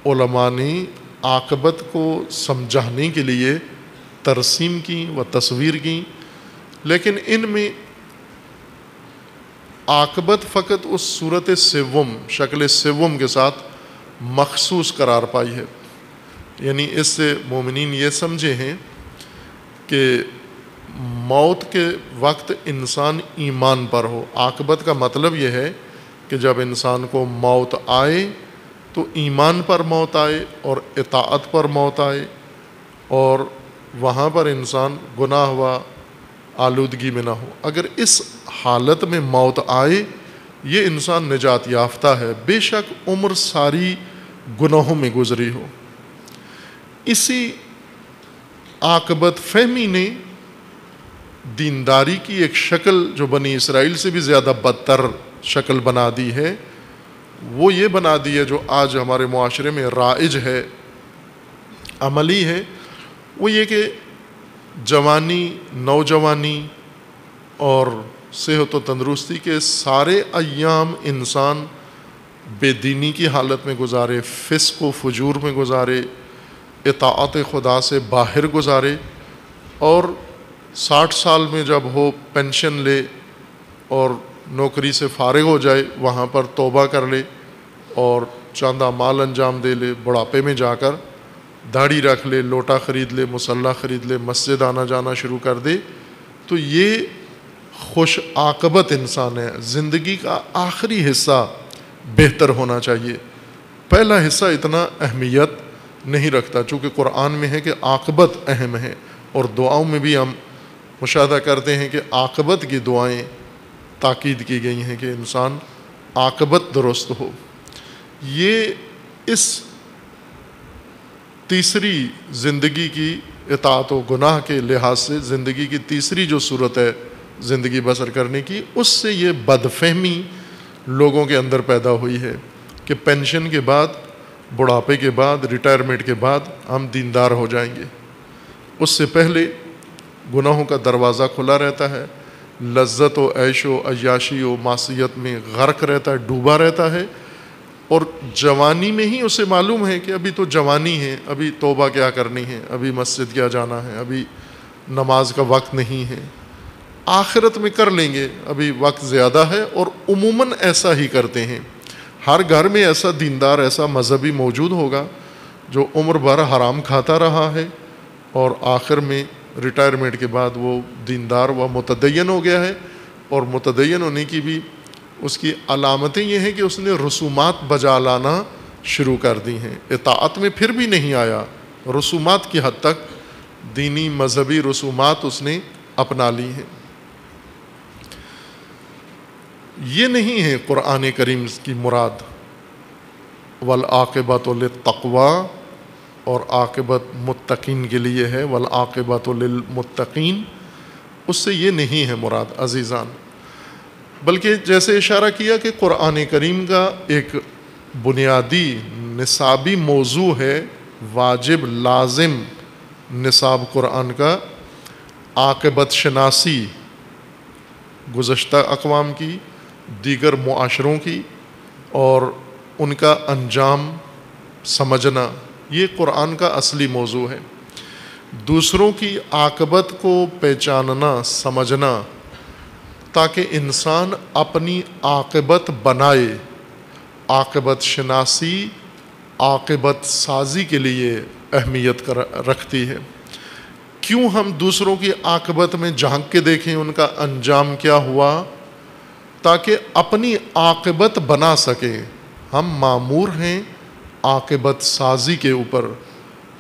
S1: علماء نے عاقبت کو سمجھانے کے لیے ترسیم کی و تصویر کی، لیکن ان میں عاقبت فقط اس صورت سوم، شکل سوم کے ساتھ مخصوص قرار پائی ہے، یعنی اس سے مومنین یہ سمجھے ہیں کہ موت کے وقت انسان ایمان پر ہو۔ عاقبت کا مطلب یہ ہے کہ جب انسان کو موت آئے تو ایمان پر موت آئے اور اطاعت پر موت آئے، اور وہاں پر انسان گناہ و آلودگی میں نہ ہو۔ اگر اس حالت میں موت آئے، یہ انسان نجات یافتہ ہے، بے شک عمر ساری گناہوں میں گزری ہو۔ اسی عاقبت فہمی نے دینداری کی ایک شکل جو بنی اسرائیل سے بھی زیادہ بدتر شکل بنا دی ہے، وہ یہ بنا دی ہے جو آج ہمارے معاشرے میں رائج ہے، عملی ہے، وہ یہ کہ جوانی، نوجوانی اور صحت و تندرستی کے سارے ایام انسان بے دینی کی حالت میں گزارے، فسق و فجور میں گزارے، اطاعت خدا سے باہر گزارے، اور 60 سال میں جب ہو پینشن لے اور نوکری سے فارغ ہو جائے، وہاں پر توبہ کر لے اور چند اعمال انجام دے لے، بڑھاپے میں جا کر داڑھی رکھ لے، لوٹا خرید لے، مصلی خرید لے، مسجد آنا جانا شروع کر دے، تو یہ خوش عاقبت انسان ہے۔ زندگی کا آخری حصہ بہتر ہونا چاہیے، پہلا حصہ اتنا اہمیت نہیں رکھتا، چونکہ قرآن میں ہے کہ عاقبت اہم ہے، اور دعاؤں میں بھی ہم مشاہدہ کرتے ہیں کہ عاقبت کی دعائیں تاکید کی گئی ہیں کہ انسان عاقبت درست ہو۔ یہ اس تیسری زندگی کی اطاعت و گناہ کے لحاظ سے زندگی کی تیسری جو صورت ہے زندگی بسر کرنے کی، اس سے یہ بد فہمی لوگوں کے اندر پیدا ہوئی ہے کہ پینشن کے بعد، بڑھاپے کے بعد، ریٹائرمنٹ کے بعد ہم دیندار ہو جائیں گے۔ اس سے پہلے گناہوں کا دروازہ کھلا رہتا ہے، لذت و عیش و عیاشی و معصیت میں غرق رہتا ہے، ڈوبا رہتا ہے، اور جوانی میں ہی اسے معلوم ہے کہ ابھی تو جوانی ہے، ابھی توبہ کیا کرنی ہے، ابھی مسجد کیا جانا ہے، ابھی نماز کا وقت نہیں ہے، آخرت میں کر لیں گے، ابھی وقت زیادہ ہے، اور عموماً ایسا ہی کرتے ہیں۔ ہر گھر میں ایسا دیندار، ایسا مذہبی موجود ہوگا جو عمر بھر حرام کھاتا رہا ہے اور آخر میں ریٹائرمنٹ کے بعد وہ دیندار و متدین ہو گیا ہے، اور متدین ہونے کی بھی اس کی علامتیں یہ ہیں کہ اس نے رسومات بجا لانا شروع کر دی ہیں. اطاعت میں پھر بھی نہیں آیا, رسومات کی حد تک دینی مذہبی رسومات اس نے اپنا لی ہیں. یہ نہیں ہے قرآن کریم کی مراد. والعاقبۃ للتقویٰ, اور عاقبت متقین کے لیے ہے. والعاقبۃ للمتقین, اس سے یہ نہیں ہے مراد عزیزان. بلکہ جیسے اشارہ کیا کہ قرآن کریم کا ایک بنیادی نصابی موضوع ہے, واجب لازم نصاب قرآن کا عاقبت شناسی, گزشتہ اقوام کی, دیگر معاشروں کی, اور ان کا انجام سمجھنا, یہ قرآن کا اصلی موضوع ہے. دوسروں کی عاقبت کو پہچاننا, سمجھنا, تاکہ انسان اپنی عاقبت بنائے. عاقبت شناسی عاقبت سازی کے لیے اہمیت رکھتی ہے. کیوں ہم دوسروں کی عاقبت میں جھانک کے دیکھیں ان کا انجام کیا ہوا, تاکہ اپنی عاقبت بنا سکیں. ہم مامور ہیں عاقبت سازی کے اوپر.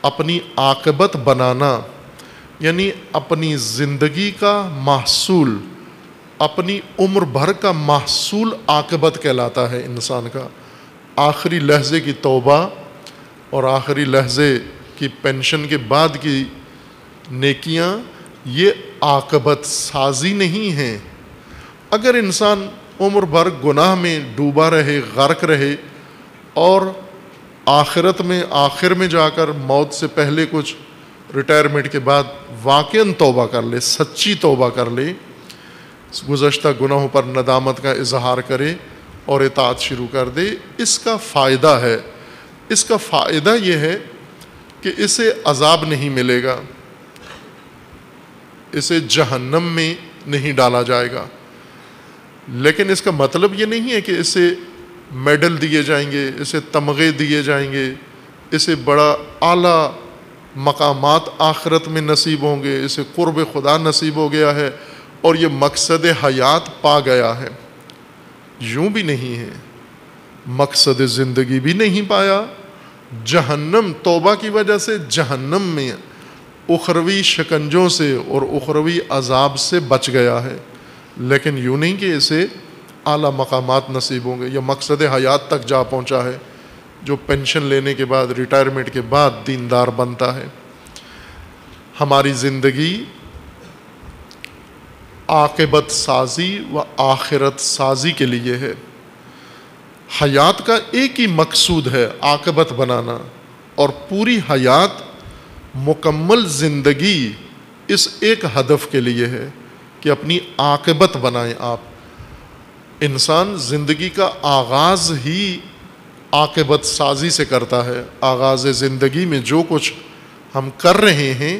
S1: اپنی عاقبت بنانا یعنی اپنی زندگی کا محصول, اپنی عمر بھر کا محصول عاقبت کہلاتا ہے انسان کا. آخری لحظے کی توبہ اور آخری لحظے کی پینشن کے بعد کی نیکیاں, یہ عاقبت سازی نہیں ہیں. اگر انسان عمر بھر گناہ میں ڈوبا رہے, غرق رہے, اور آخرت میں آخر میں جا کر موت سے پہلے کچھ ریٹائرمنٹ کے بعد واقعاً توبہ کر لے, سچی توبہ کر لے, گزشتہ گناہوں پر ندامت کا اظہار کرے اور اطاعت شروع کر دے, اس کا فائدہ ہے. اس کا فائدہ یہ ہے کہ اسے عذاب نہیں ملے گا, اسے جہنم میں نہیں ڈالا جائے گا. لیکن اس کا مطلب یہ نہیں ہے کہ اسے میڈل دیے جائیں گے, اسے تمغے دیے جائیں گے, اسے بڑا اعلیٰ مقامات آخرت میں نصیب ہوں گے, اسے قرب خدا نصیب ہو گیا ہے اور یہ مقصد حیات پا گیا ہے. یوں بھی نہیں ہے, مقصد زندگی بھی نہیں پایا. جہنم, توبہ کی وجہ سے جہنم میں اخروی شکنجوں سے اور اخروی عذاب سے بچ گیا ہے. لیکن یوں نہیں کہ اسے اعلیٰ مقامات نصیب ہوں گے. یہ مقصد حیات تک جا پہنچا ہے, جو پینشن لینے کے بعد, ریٹائرمنٹ کے بعد دیندار بنتا ہے. ہماری زندگی عاقبت سازی و آخرت سازی کے لیے ہے. حیات کا ایک ہی مقصود ہے, عاقبت بنانا, اور پوری حیات مکمل زندگی اس ایک ہدف کے لیے ہے کہ اپنی عاقبت بنائیں آپ. انسان زندگی کا آغاز ہی عاقبت سازی سے کرتا ہے. آغاز زندگی میں جو کچھ ہم کر رہے ہیں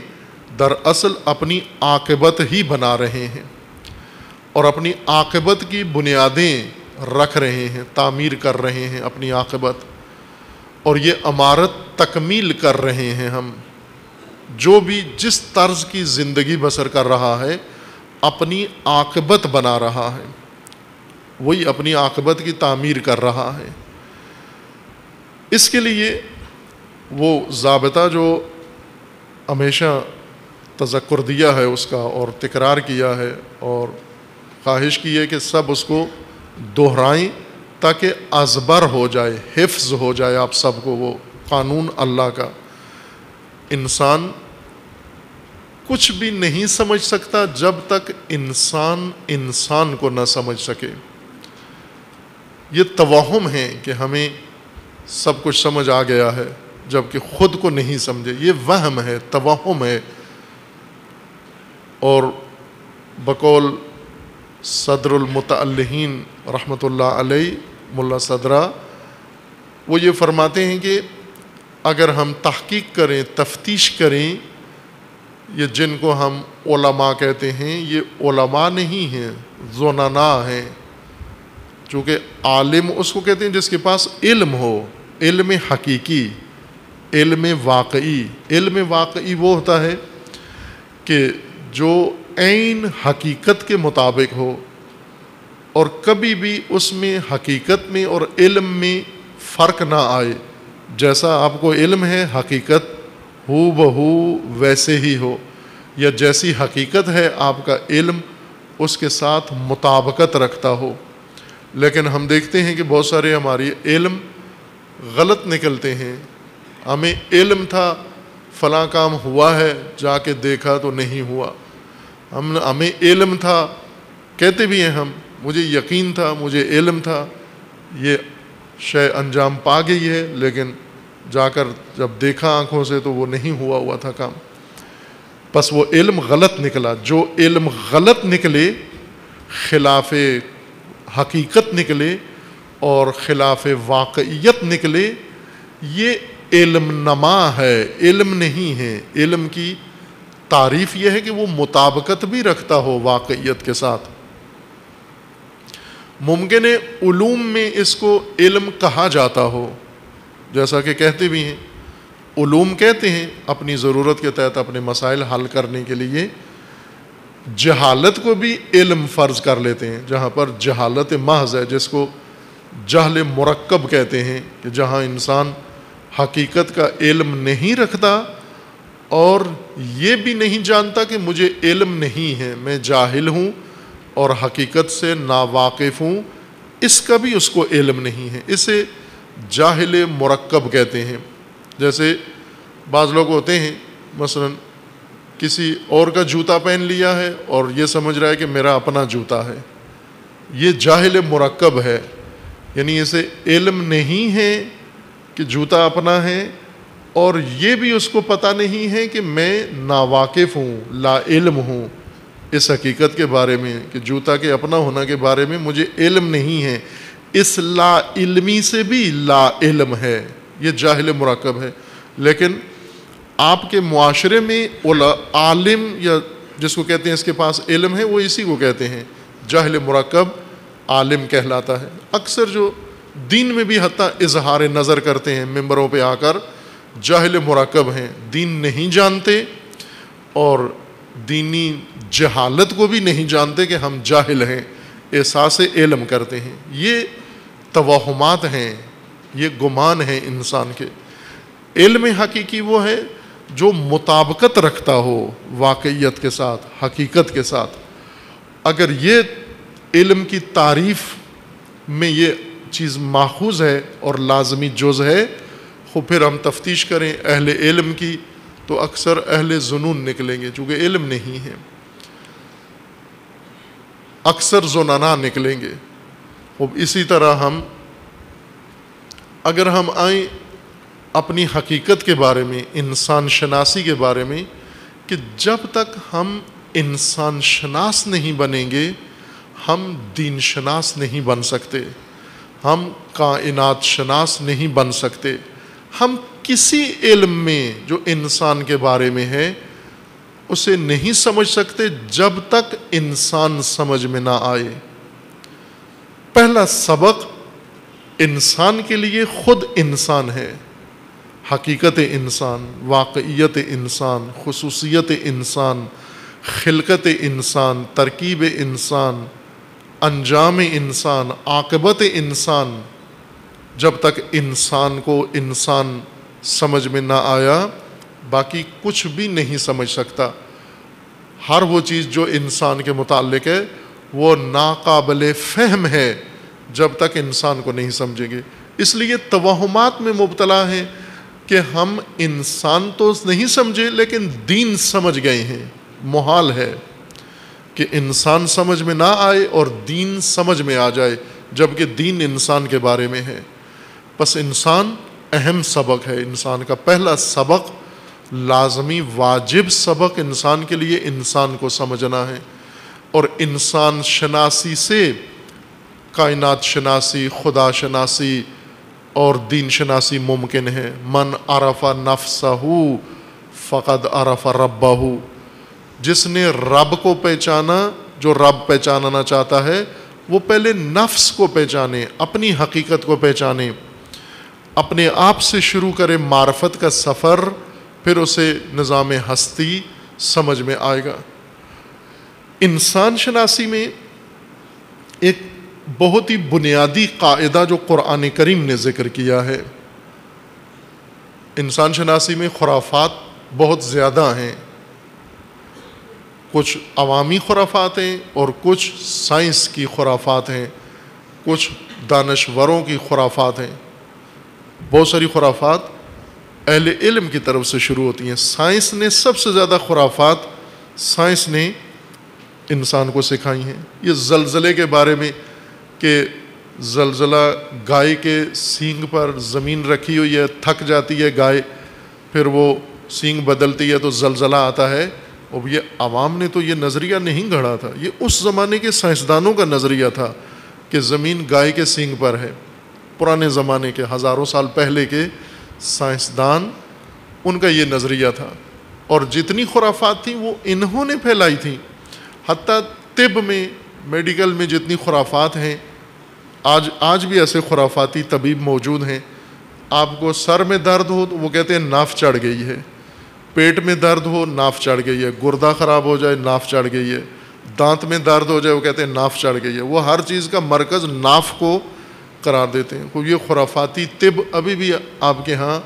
S1: دراصل اپنی عاقبت ہی بنا رہے ہیں, اور اپنی عاقبت کی بنیادیں رکھ رہے ہیں, تعمیر کر رہے ہیں اپنی عاقبت, اور یہ عمارت تکمیل کر رہے ہیں ہم. جو بھی جس طرز کی زندگی بسر کر رہا ہے اپنی عاقبت بنا رہا ہے, وہی اپنی عاقبت کی تعمیر کر رہا ہے. اس کے لیے وہ ضابطہ جو ہمیشہ تذکر دیا ہے اس کا اور تکرار کیا ہے اور خواہش کی ہے کہ سب اس کو دہرائیں تاکہ ازبر ہو جائے, حفظ ہو جائے آپ سب کو. وہ قانون اللہ کا, انسان کچھ بھی نہیں سمجھ سکتا جب تک انسان انسان کو نہ سمجھ سکے. یہ توہم ہے کہ ہمیں سب کچھ سمجھ آ گیا ہے جبکہ خود کو نہیں سمجھے. یہ وہم ہے, توہم ہے. اور بقول صدر المتعلہین رحمۃ اللہ علیہ, ملا صدرہ, وہ یہ فرماتے ہیں کہ اگر ہم تحقیق کریں, تفتیش کریں, یہ جن کو ہم علماء کہتے ہیں یہ علماء نہیں ہیں, زننا ہیں. چونکہ عالم اس کو کہتے ہیں جس کے پاس علم ہو, علم حقیقی, علم واقعی. علم واقعی وہ ہوتا ہے کہ جو عین حقیقت کے مطابق ہو, اور کبھی بھی اس میں حقیقت میں اور علم میں فرق نہ آئے. جیسا آپ کو علم ہے حقیقت ہو بہو ویسے ہی ہو، یا جیسی حقیقت ہے آپ کا علم اس کے ساتھ مطابقت رکھتا ہو. لیکن ہم دیکھتے ہیں کہ بہت سارے ہماری علم غلط نکلتے ہیں. ہمیں علم تھا فلاں کام ہوا ہے، جا کے دیکھا تو نہیں ہوا. ہمیں علم تھا، کہتے بھی ہیں ہم مجھے یقین تھا، مجھے علم تھا، یہ شے انجام پا گئی ہے، لیکن جا کر جب دیکھا آنکھوں سے تو وہ نہیں ہوا تھا کام. بس وہ علم غلط نکلا. جو علم غلط نکلے، خلاف حقیقت نکلے اور خلاف واقعیت نکلے، یہ علم نما ہے، علم نہیں ہے. علم کی تعریف یہ ہے کہ وہ مطابقت بھی رکھتا ہو واقعیت کے ساتھ. ممکن ہے علوم میں اس کو علم کہا جاتا ہو، جیسا کہ کہتے بھی ہیں، علوم کہتے ہیں اپنی ضرورت کے تحت اپنے مسائل حل کرنے کے لیے. جہالت کو بھی علم فرض کر لیتے ہیں، جہاں پر جہالت محض ہے، جس کو جہل مرکب کہتے ہیں، کہ جہاں انسان حقیقت کا علم نہیں رکھتا اور یہ بھی نہیں جانتا کہ مجھے علم نہیں ہے، میں جاہل ہوں اور حقیقت سے ناواقف ہوں، اس کا بھی اس کو علم نہیں ہے. اسے جاہل مرکب کہتے ہیں. جیسے بعض لوگ ہوتے ہیں مثلا کسی اور کا جوتا پہن لیا ہے اور یہ سمجھ رہا ہے کہ میرا اپنا جوتا ہے، یہ جاہل مرکب ہے. یعنی اسے علم نہیں ہے کہ جوتا اپنا ہے، اور یہ بھی اس کو پتہ نہیں ہے کہ میں ناواقف ہوں، لا علم ہوں اس حقیقت کے بارے میں، کہ جوتا کے اپنا ہونا کے بارے میں مجھے علم نہیں ہے. اس لا علمی سے بھی لا علم ہے، یہ جاہل مرکب ہے. لیکن آپ کے معاشرے میں عالم، یا جس کو کہتے ہیں اس کے پاس علم ہے، وہ اسی کو کہتے ہیں جاہل مرکب عالم کہلاتا ہے. اکثر جو دین میں بھی حتیٰ اظہار نظر کرتے ہیں ممبروں پہ آ کر، جاہل مرکب ہیں، دین نہیں جانتے اور دینی جہالت کو بھی نہیں جانتے کہ ہم جاہل ہیں، احساس علم کرتے ہیں. یہ توہمات ہیں، یہ گمان ہیں انسان کے. علم حقیقی وہ ہے جو مطابقت رکھتا ہو واقعیت کے ساتھ، حقیقت کے ساتھ. اگر یہ علم کی تعریف میں یہ چیز ماخوذ ہے اور لازمی جز ہے، تو پھر ہم تفتیش کریں اہل علم کی تو اکثر اہل ظنون نکلیں گے، چونکہ علم نہیں ہے. اکثر زنانا نکلیں گے. اسی طرح اگر ہم آئیں اپنی حقیقت کے بارے میں، انسان شناسی کے بارے میں، کہ جب تک ہم انسان شناس نہیں بنیں گے ہم دین شناس نہیں بن سکتے، ہم کائنات شناس نہیں بن سکتے. ہم کسی علم میں جو انسان کے بارے میں ہے اسے نہیں سمجھ سکتے جب تک انسان سمجھ میں نہ آئے. پہلا سبق انسان کے لیے خود انسان ہے، حقیقت انسان، واقعیت انسان، خصوصیت انسان، خلقت انسان، ترکیب انسان، انجام انسان، عاقبت انسان. جب تک انسان کو انسان سمجھ میں نہ آیا باقی کچھ بھی نہیں سمجھ سکتا. ہر وہ چیز جو انسان کے متعلق ہے وہ ناقابل فہم ہے جب تک انسان کو نہیں سمجھیں گے. اس لیے توہمات میں مبتلا ہیں کہ ہم انسان تو نہیں سمجھے لیکن دین سمجھ گئے ہیں. محال ہے کہ انسان سمجھ میں نہ آئے اور دین سمجھ میں آ جائے، جبکہ دین انسان کے بارے میں ہے. بس انسان اہم سبق ہے. انسان کا پہلا سبق، لازمی واجب سبق انسان کے لیے انسان کو سمجھنا ہے. اور انسان شناسی سے کائنات شناسی، خدا شناسی اور دین شناسی ممکن ہے. من عرف نفسہ فقد عرف ربہ. جس نے رب کو پہچانا، جو رب پہچاننا چاہتا ہے وہ پہلے نفس کو پہچانے، اپنی حقیقت کو پہچانے، اپنے آپ سے شروع کرے معرفت کا سفر، پھر اسے نظام ہستی سمجھ میں آئے گا. انسان شناسی میں ایک بہت ہی بنیادی قاعدہ جو قرآن کریم نے ذکر کیا ہے. انسان شناسی میں خرافات بہت زیادہ ہیں. کچھ عوامی خرافات ہیں اور کچھ سائنس کی خرافات ہیں, کچھ دانشوروں کی خرافات ہیں. بہت ساری خرافات اہل علم کی طرف سے شروع ہوتی ہیں. سائنس نے سب سے زیادہ خرافات سائنس نے انسان کو سکھائی ہیں. یہ زلزلے کے بارے میں کہ زلزلہ گائے کے سینگ پر زمین رکھی ہوئی ہے, تھک جاتی ہے گائے, پھر وہ سینگ بدلتی ہے تو زلزلہ آتا ہے. اب یہ عوام نے تو یہ نظریہ نہیں گھڑا تھا, یہ اس زمانے کے سائنسدانوں کا نظریہ تھا کہ زمین گائے کے سینگ پر ہے. پرانے زمانے کے ہزاروں سال پہلے کے سائنسدان, ان کا یہ نظریہ تھا. اور جتنی خرافات تھیں وہ انہوں نے پھیلائی تھیں. حتیٰ طب میں, میڈیکل میں جتنی خرافات ہیں, آج بھی ایسے خرافاتی طبیب موجود ہیں. آپ کو سر میں درد ہو تو وہ کہتے ہیں ناف چڑھ گئی ہے, پیٹ میں درد ہو ناف چڑھ گئی ہے, گردہ خراب ہو جائے ناف چڑھ گئی ہے, دانت میں درد ہو جائے وہ کہتے ہیں ناف چڑھ گئی ہے. وہ ہر چیز کا مرکز ناف کو قرار دیتے ہیں. یہ خرافاتی طب ابھی بھی آپ کے ہاں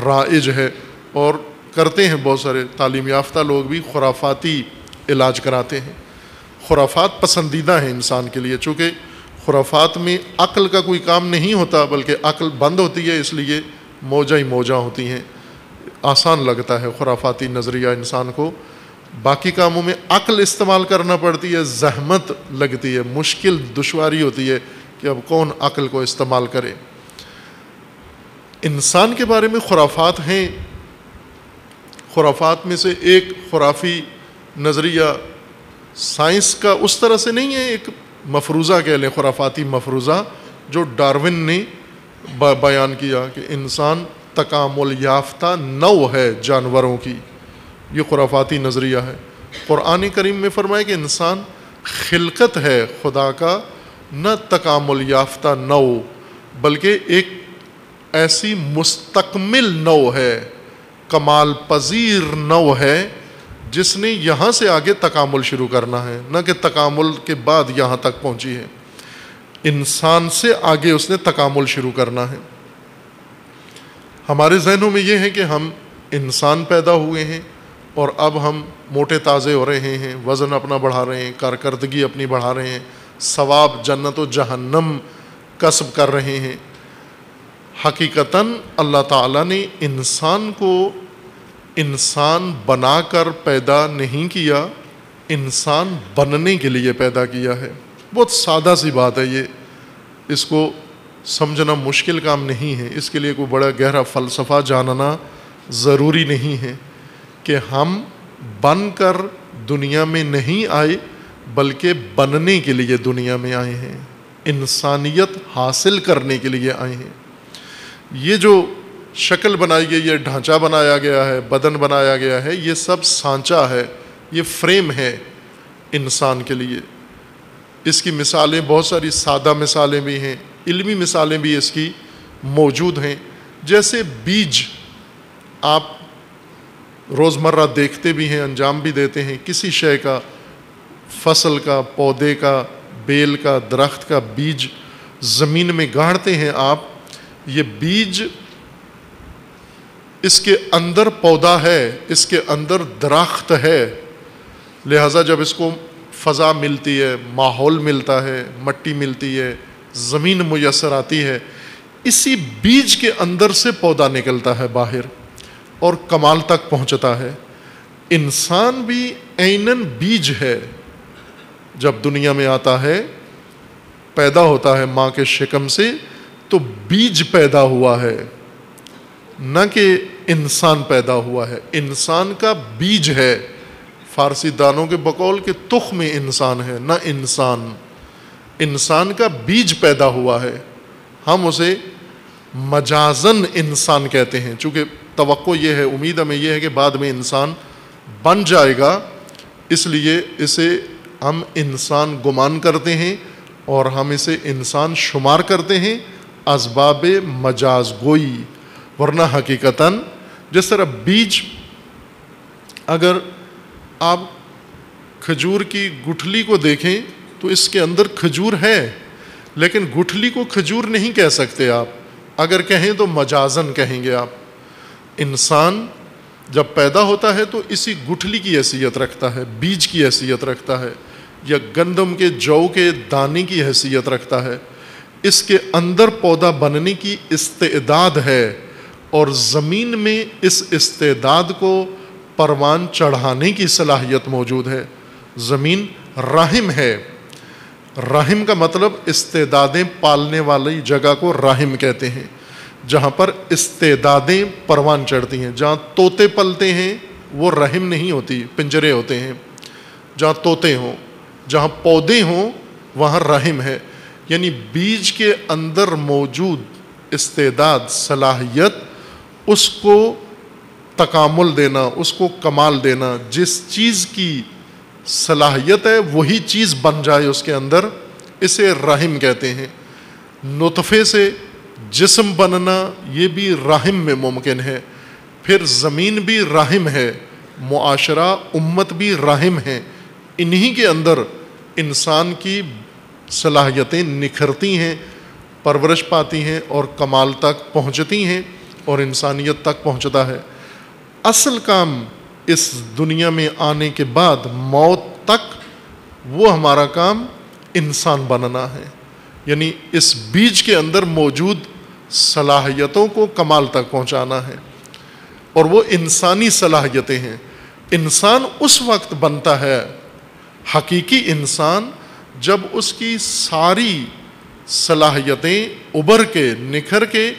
S1: رائج ہے, اور کرتے ہیں بہت سارے تعلیم یافتہ لوگ بھی خرافاتی علاج کراتے ہیں. خرافات پسندیدہ ہیں انسان کے لیے, چونکہ خرافات میں عقل کا کوئی کام نہیں ہوتا بلکہ عقل بند ہوتی ہے, اس لیے موجہ ہی موجہ ہوتی ہیں. آسان لگتا ہے خرافاتی نظریہ انسان کو. باقی کاموں میں عقل استعمال کرنا پڑتی ہے, زحمت لگتی ہے, مشکل دشواری ہوتی ہے کہ اب کون عقل کو استعمال کرے. انسان کے بارے میں خرافات ہیں. خرافات میں سے ایک خرافی نظریہ سائنس کا اس طرح سے نہیں ہے, ایک مفروضہ کہہ لیں, خرافاتی مفروضہ جو ڈارون نے بیان کیا کہ انسان تکامل یافتہ نوع ہے جانوروں کی. یہ خرافاتی نظریہ ہے. قرآن کریم میں فرمایا کہ انسان خلقت ہے خدا کا, نہ تکامل یافتہ نوع, بلکہ ایک ایسی مستکمل نوع ہے, کمال پذیر نوع ہے جس نے یہاں سے آگے تکامل شروع کرنا ہے, نہ کہ تکامل کے بعد یہاں تک پہنچی ہے. انسان سے آگے اس نے تکامل شروع کرنا ہے. ہمارے ذہنوں میں یہ ہے کہ ہم انسان پیدا ہوئے ہیں اور اب ہم موٹے تازے ہو رہے ہیں, وزن اپنا بڑھا رہے ہیں, کارکردگی اپنی بڑھا رہے ہیں, ثواب جنت و جہنم کسب کر رہے ہیں. حقیقتاً اللہ تعالیٰ نے انسان کو انسان بنا کر پیدا نہیں کیا, انسان بننے کے لیے پیدا کیا ہے. بہت سادہ سی بات ہے یہ, اس کو سمجھنا مشکل کام نہیں ہے. اس کے لیے کوئی بڑا گہرا فلسفہ جاننا ضروری نہیں ہے کہ ہم بن کر دنیا میں نہیں آئے بلکہ بننے کے لیے دنیا میں آئے ہیں, انسانیت حاصل کرنے کے لیے آئے ہیں. یہ جو شکل بنائی گئی ہے, ڈھانچہ بنایا گیا ہے, بدن بنایا گیا ہے, یہ سب سانچہ ہے, یہ فریم ہے انسان کے لیے. اس کی مثالیں بہت ساری سادہ مثالیں بھی ہیں, علمی مثالیں بھی اس کی موجود ہیں. جیسے بیج آپ روزمرہ دیکھتے بھی ہیں, انجام بھی دیتے ہیں. کسی شے کا, فصل کا, پودے کا, بیل کا, درخت کا بیج زمین میں گاڑتے ہیں آپ. یہ بیج, اس کے اندر پودا ہے, اس کے اندر درخت ہے. لہٰذا جب اس کو فضا ملتی ہے, ماحول ملتا ہے, مٹی ملتی ہے, زمین میسر آتی ہے, اسی بیج کے اندر سے پودا نکلتا ہے باہر اور کمال تک پہنچتا ہے. انسان بھی عیناً بیج ہے. جب دنیا میں آتا ہے, پیدا ہوتا ہے ماں کے شکم سے, تو بیج پیدا ہوا ہے, نہ کہ انسان پیدا ہوا ہے. انسان کا بیج ہے. فارسی دانوں کے بقول کہ تخم انسان ہے, نہ انسان. انسان کا بیج پیدا ہوا ہے. ہم اسے مجازن انسان کہتے ہیں, چونکہ توقع یہ ہے, امید ہمیں یہ ہے کہ بعد میں انسان بن جائے گا, اس لیے اسے ہم انسان گمان کرتے ہیں اور ہم اسے انسان شمار کرتے ہیں اسباب مجاز گوئی. ورنہ حقیقتاً جس طرح بیج, اگر آپ کھجور کی گٹھلی کو دیکھیں تو اس کے اندر کھجور ہے, لیکن گٹھلی کو کھجور نہیں کہہ سکتے آپ، اگر کہیں تو مجازن کہیں گے آپ۔ انسان جب پیدا ہوتا ہے تو اسی گٹھلی کی حیثیت رکھتا ہے، بیج کی حیثیت رکھتا ہے، یا گندم کے جو کے دانے کی حیثیت رکھتا ہے۔ اس کے اندر پودا بننے کی استعداد ہے، اور زمین میں اس استعداد کو پروان چڑھانے کی صلاحیت موجود ہے۔ زمین رحم ہے، رحم کا مطلب استعدادیں پالنے والی جگہ کو رحم کہتے ہیں، جہاں پر استعدادیں پروان چڑھتی ہیں۔ جہاں طوطے پلتے ہیں وہ رحم نہیں ہوتی، پنجرے ہوتے ہیں۔ جہاں طوطے ہوں، جہاں پودے ہوں، وہاں رحم ہے۔ یعنی بیج کے اندر موجود استعداد، صلاحیت، اس کو تکامل دینا، اس کو کمال دینا، جس چیز کی صلاحیت ہے وہی چیز بن جائے اس کے اندر، اسے رحم کہتے ہیں۔ نطفے سے جسم بننا یہ بھی رحم میں ممکن ہے۔ پھر زمین بھی رحم ہے، معاشرہ، امت بھی رحم ہے۔ انہی کے اندر انسان کی صلاحیتیں نکھرتی ہیں، پرورش پاتی ہیں اور کمال تک پہنچتی ہیں، اور انسانیت تک پہنچتا ہے۔ اصل کام اس دنیا میں آنے کے بعد موت تک وہ ہمارا کام انسان بننا ہے، یعنی اس بیج کے اندر موجود صلاحیتوں کو کمال تک پہنچانا ہے، اور وہ انسانی صلاحیتیں ہیں۔ انسان اس وقت بنتا ہے حقیقی انسان جب اس کی ساری صلاحیتیں ابھر کے، نکھر کے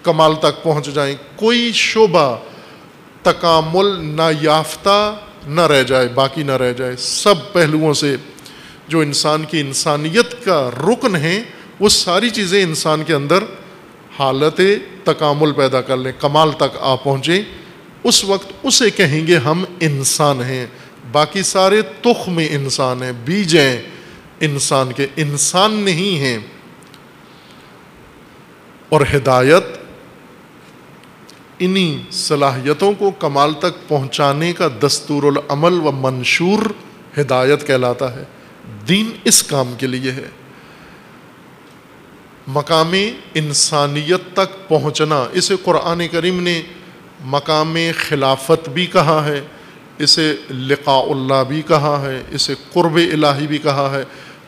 S1: کمال تک پہنچ جائیں، کوئی شعبہ تکامل نہ یافتہ نہ رہ جائے، باقی نہ رہ جائے۔ سب پہلوؤں سے جو انسان کی انسانیت کا رکن ہے وہ ساری چیزیں انسان کے اندر حالت تکامل پیدا کر لیں، کمال تک آ پہنچیں، اس وقت اسے کہیں گے ہم انسان ہیں۔ باقی سارے تخم انسان ہیں، بیج ہیں انسان کے، انسان نہیں ہیں۔ اور ہدایت انہی صلاحیتوں کو کمال تک پہنچانے کا دستور العمل و منشور ہدایت کہلاتا ہے۔ دین اس کام کے لیے ہے۔ مقام انسانیت تک پہنچنا، اسے قرآن کریم نے مقام خلافت بھی کہا ہے، اسے لقاء اللہ بھی کہا ہے، اسے قرب الہی بھی کہا ہے،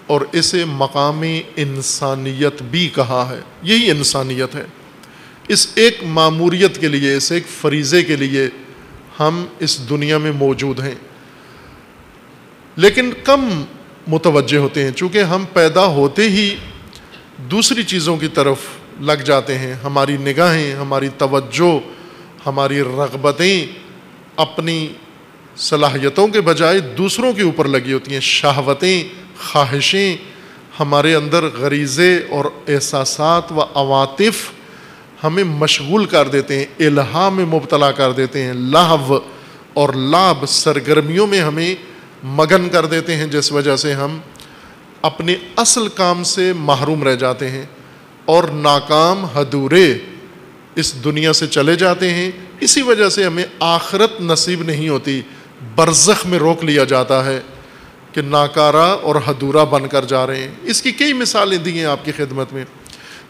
S1: اور اسے مقام انسانیت بھی کہا ہے۔ یہی انسانیت ہے۔ اس ایک ماموریت کے لیے، اس ایک فریضے کے لیے ہم اس دنیا میں موجود ہیں، لیکن کم متوجہ ہوتے ہیں، چونکہ ہم پیدا ہوتے ہی دوسری چیزوں کی طرف لگ جاتے ہیں۔ ہماری نگاہیں، ہماری توجہ، ہماری رغبتیں اپنی صلاحیتوں کے بجائے دوسروں کے اوپر لگی ہوتی ہیں۔ شہوتیں، خواہشیں ہمارے اندر، غریزے اور احساسات و عواطف ہمیں مشغول کر دیتے ہیں، الہا میں مبتلا کر دیتے ہیں، لہو اور لعب، سرگرمیوں میں ہمیں مگن کر دیتے ہیں، جس وجہ سے ہم اپنے اصل کام سے محروم رہ جاتے ہیں اور ناکام، ادھورے اس دنیا سے چلے جاتے ہیں۔ اسی وجہ سے ہمیں آخرت نصیب نہیں ہوتی، برزخ میں روک لیا جاتا ہے کہ ناکارہ اور ادھورا بن کر جا رہے ہیں۔ اس کی کئی مثالیں دی ہیں آپ کی خدمت میں،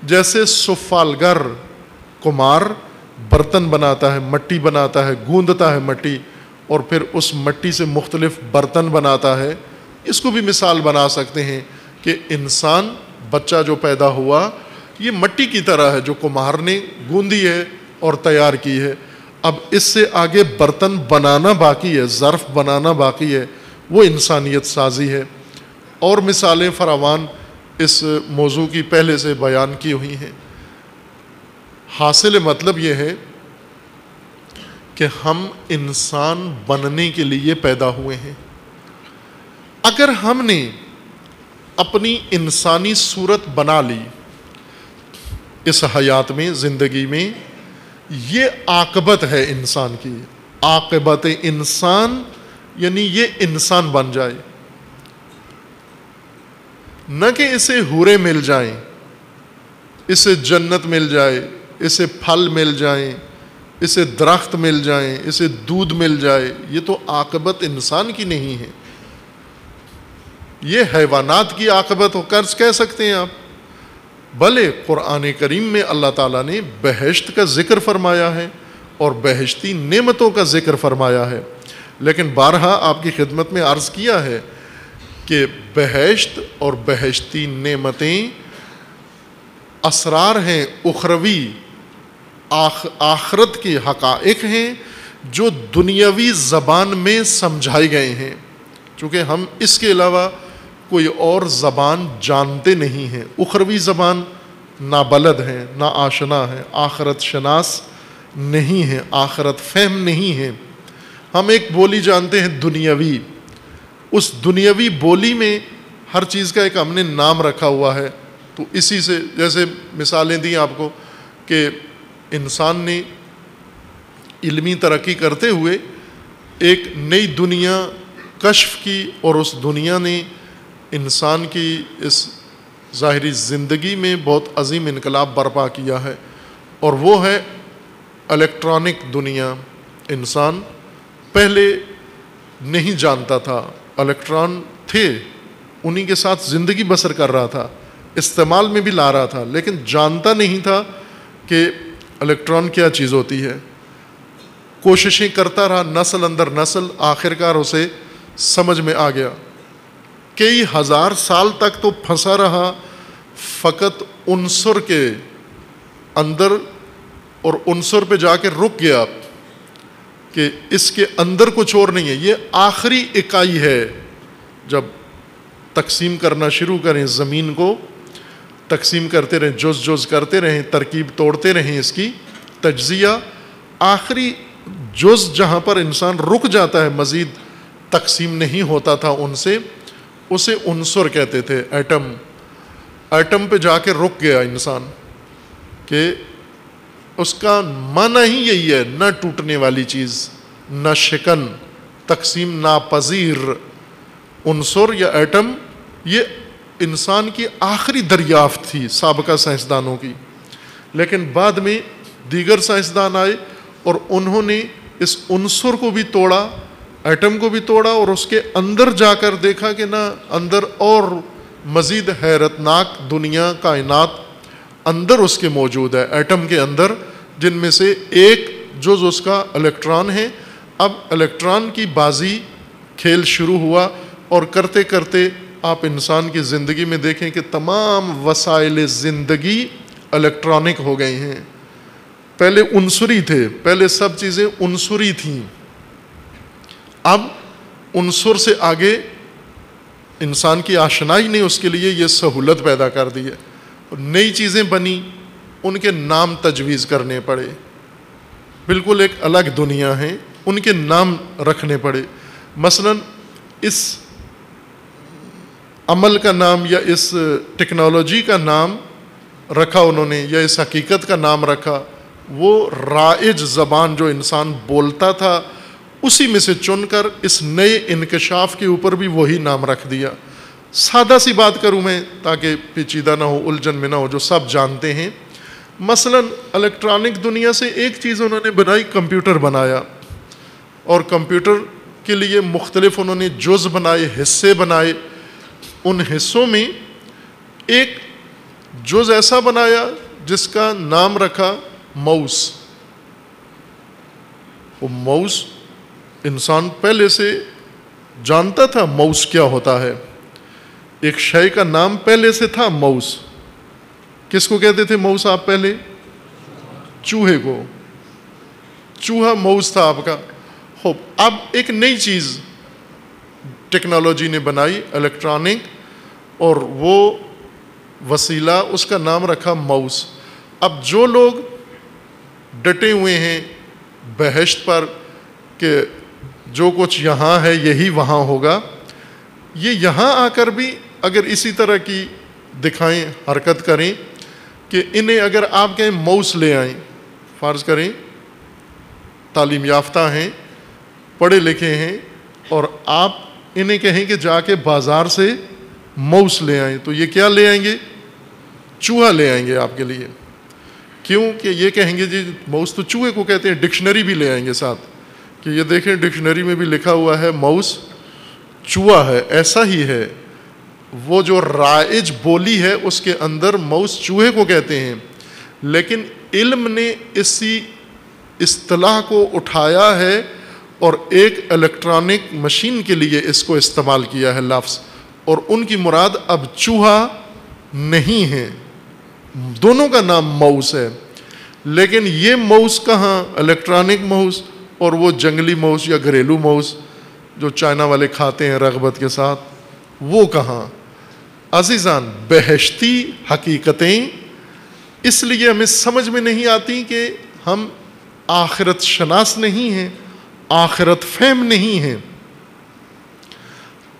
S1: جیسے سفالگر، کمار برتن بناتا ہے، مٹی بناتا ہے، گوندتا ہے مٹی، اور پھر اس مٹی سے مختلف برتن بناتا ہے۔ اس کو بھی مثال بنا سکتے ہیں کہ انسان، بچہ جو پیدا ہوا، یہ مٹی کی طرح ہے جو کمار نے گوندی ہے اور تیار کی ہے۔ اب اس سے آگے برتن بنانا باقی ہے، ظرف بنانا باقی ہے، وہ انسانیت سازی ہے۔ اور مثالیں فراوان اس موضوع کی پہلے سے بیان کی ہوئی ہیں۔ حاصل مطلب یہ ہے کہ ہم انسان بننے کے لیے پیدا ہوئے ہیں۔ اگر ہم نے اپنی انسانی صورت بنا لی اس حیات میں، زندگی میں، یہ عاقبت ہے انسان کی، عاقبت انسان، یعنی یہ انسان بن جائے، نہ کہ اسے حوریں مل جائیں، اسے جنت مل جائے، اسے پھل مل جائیں، اسے درخت مل جائیں، اسے دودھ مل جائے۔ یہ تو عاقبت انسان کی نہیں ہے، یہ حیوانات کی عاقبت ہو کر کہہ سکتے ہیں آپ، بھلے قرآن کریم میں اللہ تعالیٰ نے بہشت کا ذکر فرمایا ہے اور بہشتی نعمتوں کا ذکر فرمایا ہے، لیکن بارہا آپ کی خدمت میں عرض کیا ہے کہ بہشت اور بہشتی نعمتیں اسرار ہیں، اخروی آخرت کے حقائق ہیں جو دنیاوی زبان میں سمجھائے گئے ہیں، چونکہ ہم اس کے علاوہ کوئی اور زبان جانتے نہیں ہیں، اخروی زبان نابلد ہیں، نا آشنا ہیں، آخرت شناس نہیں ہیں، آخرت فہم نہیں ہیں۔ ہم ایک بولی جانتے ہیں دنیاوی، اس دنیاوی بولی میں ہر چیز کا ایک ہم نے نام رکھا ہوا ہے، تو اسی سے جیسے مثالیں دیں آپ کو کہ انسان نے علمی ترقی کرتے ہوئے ایک نئی دنیا کشف کی، اور اس دنیا نے انسان کی اس ظاہری زندگی میں بہت عظیم انقلاب برپا کیا ہے، اور وہ ہے الیکٹرانک دنیا۔ انسان پہلے نہیں جانتا تھا، الیکٹران تھے، انہی کے ساتھ زندگی بسر کر رہا تھا، استعمال میں بھی لا رہا تھا، لیکن جانتا نہیں تھا کہ الیکٹران کیا چیز ہوتی ہے۔ کوششیں کرتا رہا نسل اندر نسل، آخرکار اسے سمجھ میں آ گیا۔ کئی ہزار سال تک تو پھنسا رہا فقط عنصر کے اندر، اور عنصر پہ جا کے رک گیا کہ اس کے اندر کچھ اور نہیں ہے، یہ آخری اکائی ہے۔ جب تقسیم کرنا شروع کریں، زمین کو تقسیم کرتے رہیں، جز جز کرتے رہیں، ترکیب توڑتے رہیں، اس کی تجزیہ، آخری جز جہاں پر انسان رک جاتا ہے، مزید تقسیم نہیں ہوتا تھا ان سے، اسے عنصر کہتے تھے، ایٹم۔ ایٹم پہ جا کے رک گیا انسان، کہ اس کا معنی ہی یہی ہے، نہ ٹوٹنے والی چیز، نہ شکن، تقسیم ناپذیر۔ عنصر یا ایٹم یہ انسان کی آخری دریافت تھی سابقہ سائنسدانوں کی، لیکن بعد میں دیگر سائنسدان آئے اور انہوں نے اس عنصر کو بھی توڑا، ایٹم کو بھی توڑا، اور اس کے اندر جا کر دیکھا کہ نہ، اندر اور مزید حیرتناک دنیا، کائنات اندر اس کے موجود ہے، ایٹم کے اندر، جن میں سے ایک جز اس کا الیکٹران ہے۔ اب الیکٹران کی بازی کھیل شروع ہوا، اور کرتے کرتے آپ انسان کی زندگی میں دیکھیں کہ تمام وسائل زندگی الیکٹرانک ہو گئے ہیں۔ پہلے عنصری تھے، پہلے سب چیزیں عنصری تھیں، اب عنصر سے آگے انسان کی آشنائی نے اس کے لیے یہ سہولت پیدا کر دی ہے، نئی چیزیں بنی، ان کے نام تجویز کرنے پڑے، بالکل ایک الگ دنیا ہے، ان کے نام رکھنے پڑے۔ مثلا اس عمل کا نام یا اس ٹیکنالوجی کا نام رکھا انہوں نے، یا اس حقیقت کا نام رکھا، وہ رائج زبان جو انسان بولتا تھا اسی میں سے چن کر اس نئے انکشاف کے اوپر بھی وہی نام رکھ دیا۔ سادہ سی بات کروں میں تاکہ پیچیدہ نہ ہو، الجھن میں نہ ہو، جو سب جانتے ہیں۔ مثلا الیکٹرانک دنیا سے ایک چیز انہوں نے بنائی، کمپیوٹر بنایا، اور کمپیوٹر کے لیے مختلف انہوں نے جز بنائے، حصے بنائے۔ ان حصوں میں ایک جز ایسا بنایا جس کا نام رکھا ماؤس۔ وہ ماؤس انسان پہلے سے جانتا تھا ماؤس کیا ہوتا ہے، ایک شے کا نام پہلے سے تھا ماؤس۔ کس کو کہتے تھے ماؤس آپ پہلے؟ چوہے کو، چوہا ماؤس تھا آپ کا۔ اب ایک نئی چیز ٹیکنالوجی نے بنائی، الیکٹرانک، اور وہ وسیلہ، اس کا نام رکھا ماؤس۔ اب جو لوگ ڈٹے ہوئے ہیں بہشت پر کہ جو کچھ یہاں ہے یہی وہاں ہوگا، یہ یہاں آ کر بھی اگر اسی طرح کی دکھائیں، حرکت کریں کہ انہیں اگر آپ کہیں ماؤس لے آئیں، فرض کریں تعلیم یافتہ ہیں، پڑھے لکھے ہیں، اور آپ انہیں کہیں کہ جا کے بازار سے ماؤس لے آئیں، تو یہ کیا لے آئیں گے؟ چوہا لے آئیں گے آپ کے لیے۔ کیوں کہ یہ کہیں گے جی ماؤس تو چوہے کو کہتے ہیں، ڈکشنری بھی لے آئیں گے ساتھ کہ یہ دیکھیں ڈکشنری میں بھی لکھا ہوا ہے ماؤس چوہا ہے، ایسا ہی ہے۔ وہ جو رائج بولی ہے اس کے اندر ماؤس چوہے کو کہتے ہیں، لیکن علم نے اسی اصطلاح کو اٹھایا ہے اور ایک الیکٹرانک مشین کے لیے اس کو استعمال کیا ہے لفظ، اور ان کی مراد اب چوہا نہیں ہے، دونوں کا نام ماؤس ہے۔ لیکن یہ ماؤس کہاں، الیکٹرانک ماؤس، اور وہ جنگلی ماؤس یا گھریلو ماؤس جو چائنا والے کھاتے ہیں رغبت کے ساتھ، وہ کہاں؟ عزیزان، بہشتی حقیقتیں اس لیے ہمیں سمجھ میں نہیں آتی کہ ہم آخرت شناس نہیں ہیں، آخرت فہم نہیں ہیں۔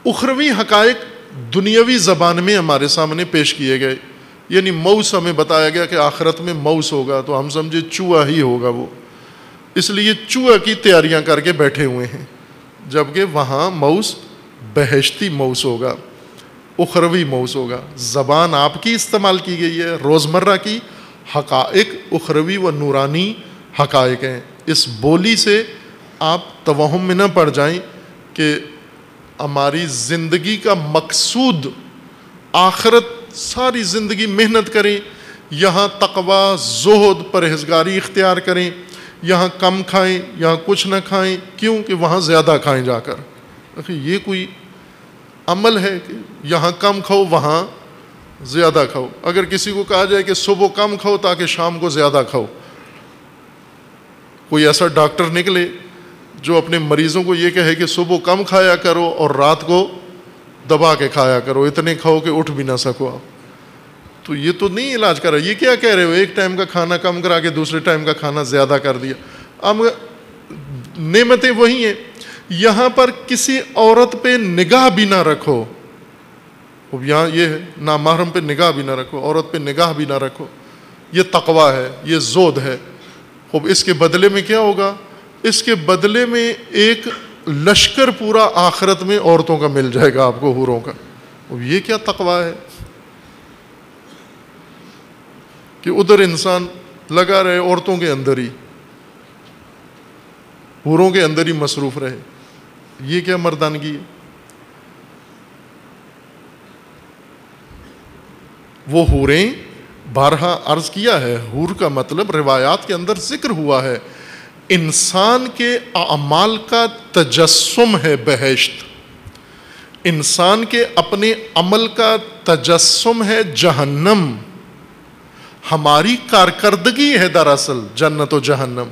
S1: اخروی حقائق دنیاوی زبان میں ہمارے سامنے پیش کیے گئے، یعنی موس ہمیں بتایا گیا کہ آخرت میں موس ہوگا، تو ہم سمجھے چوہا ہی ہوگا وہ، اس لیے چوہا کی تیاریاں کر کے بیٹھے ہوئے ہیں، جبکہ وہاں موس بہشتی موس ہوگا، اخروی موس ہوگا۔ زبان آپ کی استعمال کی گئی ہے، روزمرہ کی حقائق اخروی و نورانی حقائق ہیں۔ اس بولی سے آپ توہم میں نہ پڑ جائیں کہ ہماری زندگی کا مقصود آخرت، ساری زندگی محنت کریں، یہاں تقوی، زہد، پرہیزگاری اختیار کریں، یہاں کم کھائیں، یہاں کچھ نہ کھائیں، کیوں کہ وہاں زیادہ کھائیں جا کر۔ یہ کوئی عمل ہے کہ یہاں کم کھاؤ وہاں زیادہ کھاؤ؟ اگر کسی کو کہا جائے کہ صبح کم کھاؤ تاکہ شام کو زیادہ کھاؤ، کوئی ایسا ڈاکٹر نکلے جو اپنے مریضوں کو یہ کہے کہ صبح کم کھایا کرو اور رات کو دبا کے کھایا کرو، اتنے کھاؤ کہ اٹھ بھی نہ سکو آپ، تو یہ تو نہیں علاج کر رہا۔ یہ کیا کہہ رہے ہو، ایک ٹائم کا کھانا کم کرا کے دوسرے ٹائم کا کھانا زیادہ کر دیا۔ اب نعمتیں وہی ہیں، یہاں پر کسی عورت پہ نگاہ بھی نہ رکھو، اب یہاں یہ ہے نامحرم پہ نگاہ بھی نہ رکھو، عورت پہ نگاہ بھی نہ رکھو، یہ تقویٰ ہے، یہ زہد ہے۔ اب اس کے بدلے میں کیا ہوگا؟ اس کے بدلے میں ایک لشکر پورا آخرت میں عورتوں کا مل جائے گا آپ کو، حوروں کا۔ اب یہ کیا تقویٰ ہے کہ ادھر انسان لگا رہے عورتوں کے اندر ہی، حوروں کے اندر ہی مصروف رہے؟ یہ کیا مردانگی ہے؟ وہ حوریں، بارہا عرض کیا ہے، حور کا مطلب روایات کے اندر ذکر ہوا ہے، انسان کے اعمال کا تجسم ہے بہشت، انسان کے اپنے عمل کا تجسم ہے جہنم، ہماری کارکردگی ہے دراصل جنت و جہنم،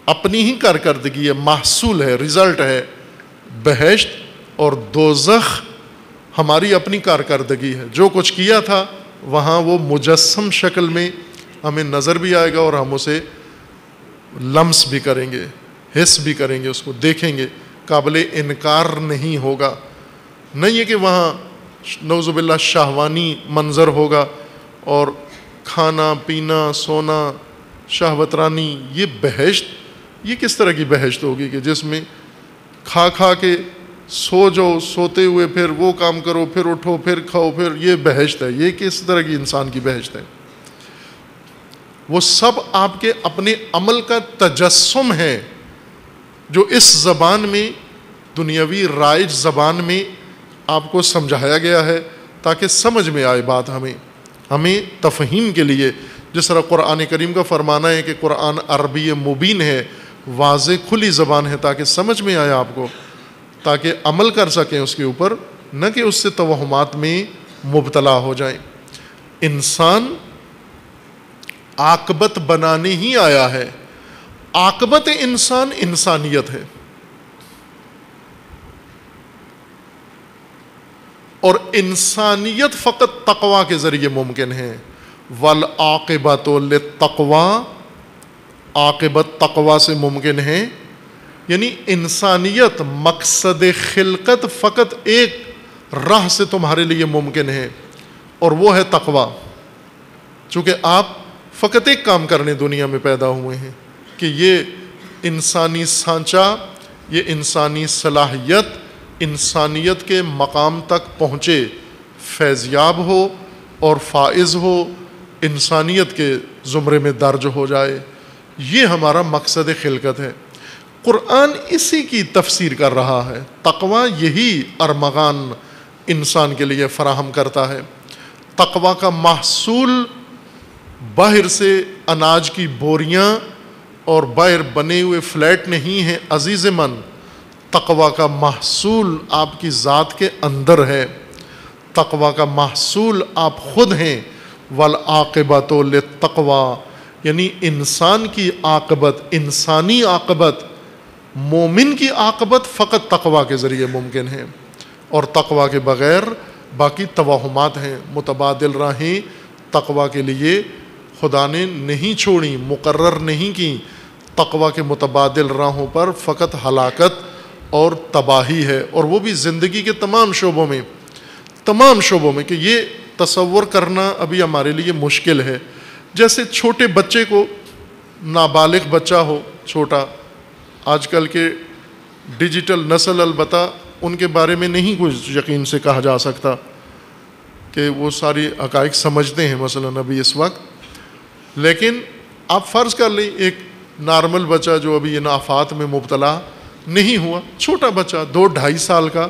S1: اپنی ہی کارکردگی ہے، محصول ہے، رزلٹ ہے بہشت، اور دوزخ ہماری اپنی کارکردگی ہے، جو کچھ کیا تھا وہاں وہ مجسم شکل میں ہمیں نظر بھی آئے گا اور ہم اسے لمس بھی کریں گے، حس بھی کریں گے، اس کو دیکھیں گے، قابل انکار نہیں ہوگا۔ نہیں ہے کہ وہاں نعوذ باللہ شہوانی منظر ہوگا اور کھانا پینا سونا شہوت رانی، یہ بہشت، یہ کس طرح کی بہشت ہوگی کہ جس میں کھا کھا کے سو جاؤ، سوتے ہوئے پھر وہ کام کرو، پھر اٹھو، پھر کھاؤ، پھر یہ بہشت ہے؟ یہ کس طرح کی انسان کی بہشت ہے؟ وہ سب آپ کے اپنے عمل کا تجسم ہے، جو اس زبان میں، دنیاوی رائج زبان میں آپ کو سمجھایا گیا ہے تاکہ سمجھ میں آئے بات ہمیں تفہیم کے لیے۔ جس طرح قرآن کریم کا فرمانا ہے کہ قرآن عربی مبین ہے، واضح کھلی زبان ہے، تاکہ سمجھ میں آئے آپ کو، تاکہ عمل کر سکیں اس کے اوپر، نہ کہ اس سے توہمات میں مبتلا ہو جائیں۔ انسان عاقبت بنانے ہی آیا ہے، عاقبت انسان انسانیت ہے، اور انسانیت فقط تقوی کے ذریعے ممکن ہے۔ والعاقبۃ للتقوی، عاقبت تقوی سے ممکن ہے، یعنی انسانیت، مقصد خلقت فقط ایک راہ سے تمہارے لیے ممکن ہے، اور وہ ہے تقوی۔ چونکہ آپ فقط ایک کام کرنے دنیا میں پیدا ہوئے ہیں کہ یہ انسانی سانچہ، یہ انسانی صلاحیت انسانیت کے مقام تک پہنچے، فیضیاب ہو اور فائز ہو، انسانیت کے زمرے میں درج ہو جائے، یہ ہمارا مقصد خلقت ہے۔ قرآن اسی کی تفسیر کر رہا ہے. تقوی یہی ارمغان انسان کے لیے فراہم کرتا ہے. تقوی کا محصول باہر سے اناج کی بوریاں اور باہر بنے ہوئے فلیٹ نہیں ہیں عزیز من. تقوی کا محصول آپ کی ذات کے اندر ہے. تقوی کا محصول آپ خود ہیں. والعاقبۃ للتقوی، یعنی انسان کی عاقبت، انسانی عاقبت، مومن کی عاقبت فقط تقوی کے ذریعے ممکن ہے. اور تقوی کے بغیر باقی توہمات ہیں. متبادل راہیں تقوی کے لیے خدا نے نہیں چھوڑی، مقرر نہیں کی. تقوی کے متبادل راہوں پر فقط ہلاکت اور تباہی ہے، اور وہ بھی زندگی کے تمام شعبوں میں کہ یہ تصور کرنا ابھی ہمارے لیے مشکل ہے. جیسے چھوٹے بچے کو، نابالغ بچہ ہو چھوٹا، آج کل کے ڈیجیٹل نسل البتہ ان کے بارے میں نہیں کچھ یقین سے کہا جا سکتا کہ وہ ساری حقائق سمجھتے ہیں مثلا ابھی اس وقت. لیکن آپ فرض کر لیں ایک نارمل بچہ جو ابھی ان آفات میں مبتلا نہیں ہوا، چھوٹا بچہ 2-2.5 سال کا،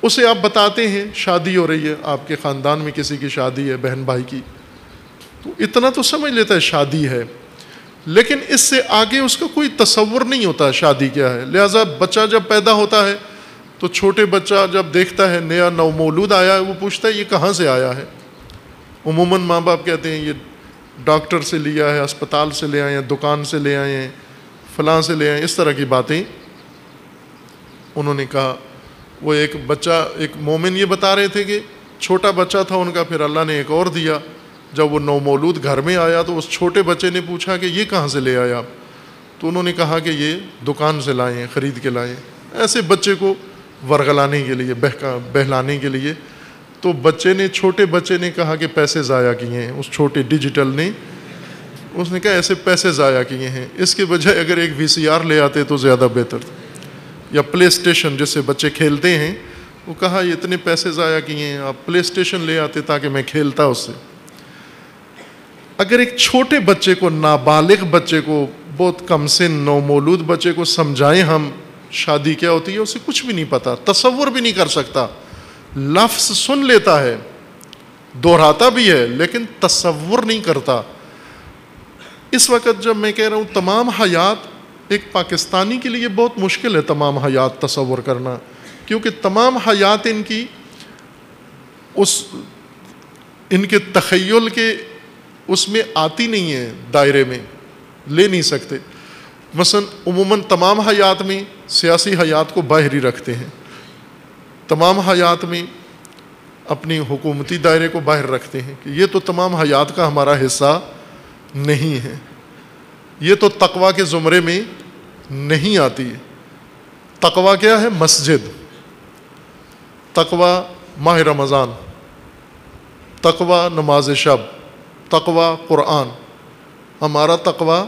S1: اسے آپ بتاتے ہیں شادی ہو رہی ہے، آپ کے خاندان میں کسی کی شادی ہے، بہن بھائی کی، تو اتنا تو سمجھ لیتا ہے شادی ہے، لیکن اس سے آگے اس کا کوئی تصور نہیں ہوتا شادی کیا ہے. لہٰذا بچہ جب پیدا ہوتا ہے تو چھوٹے بچہ جب دیکھتا ہے نیا نومولود آیا ہے، وہ پوچھتا ہے یہ کہاں سے آیا ہے. عموماً ماں باپ کہتے ہیں یہ ڈاکٹر سے لیا ہے، اسپتال سے لے آئے ہیں، دکان سے لے آئے ہیں، فلاں سے لے آئے ہیں، اس طرح کی باتیں انہوں نے کہا. وہ ایک بچہ، ایک مومن یہ بتا رہے تھے کہ چھوٹا بچہ تھا ان کا، پھر اللہ نے ایک اور دیا. جب وہ نومولود گھر میں آیا تو اس چھوٹے بچے نے پوچھا کہ یہ کہاں سے لے آیا، تو انہوں نے کہا کہ یہ دکان سے لائے ہیں، خرید کے لائے ہیں. ایسے بچے کو ورغلانے کے لیے، بہلانے کے لیے. تو چھوٹے بچے نے کہا کہ پیسے ضائع کیے ہیں. اس چھوٹے ڈیجیٹل نے، اس نے کہا ایسے پیسے ضائع کیے ہیں، اس کے بجائے اگر ایک VCR لے آتے تو زیادہ بہتر تھا، یا پلے اسٹیشن جس سے بچے کھیلتے ہیں. وہ کہا یہ اتنے پیسے ضائع کیے ہیں، آپ پلے اسٹیشن لے آتے تاکہ میں کھیلتا اس سے. اگر ایک چھوٹے بچے کو، نابالغ بچے کو، بہت کم سن نومولود بچے کو سمجھائیں ہم شادی کیا ہوتی ہے، اسے کچھ بھی نہیں پتا، تصور بھی نہیں کر سکتا. لفظ سن لیتا ہے، دہراتا بھی ہے، لیکن تصور نہیں کرتا. اس وقت جب میں کہہ رہا ہوں تمام حیات، ایک پاکستانی کے لیے بہت مشکل ہے تمام حیات تصور کرنا، کیونکہ تمام حیات ان کے تخیل کے اس میں آتی نہیں ہے، دائرے میں لے نہیں سکتے. مثلا عموماً تمام حیات میں سیاسی حیات کو باہر ہی رکھتے ہیں، تمام حیات میں اپنی حکومتی دائرے کو باہر رکھتے ہیں کہ یہ تو تمام حیات کا ہمارا حصہ نہیں ہے، یہ تو تقوی کے زمرے میں نہیں آتی. تقوی کیا ہے؟ مسجد، تقوی ماہ رمضان، تقوی نماز شب، تقوی قرآن. ہمارا تقوی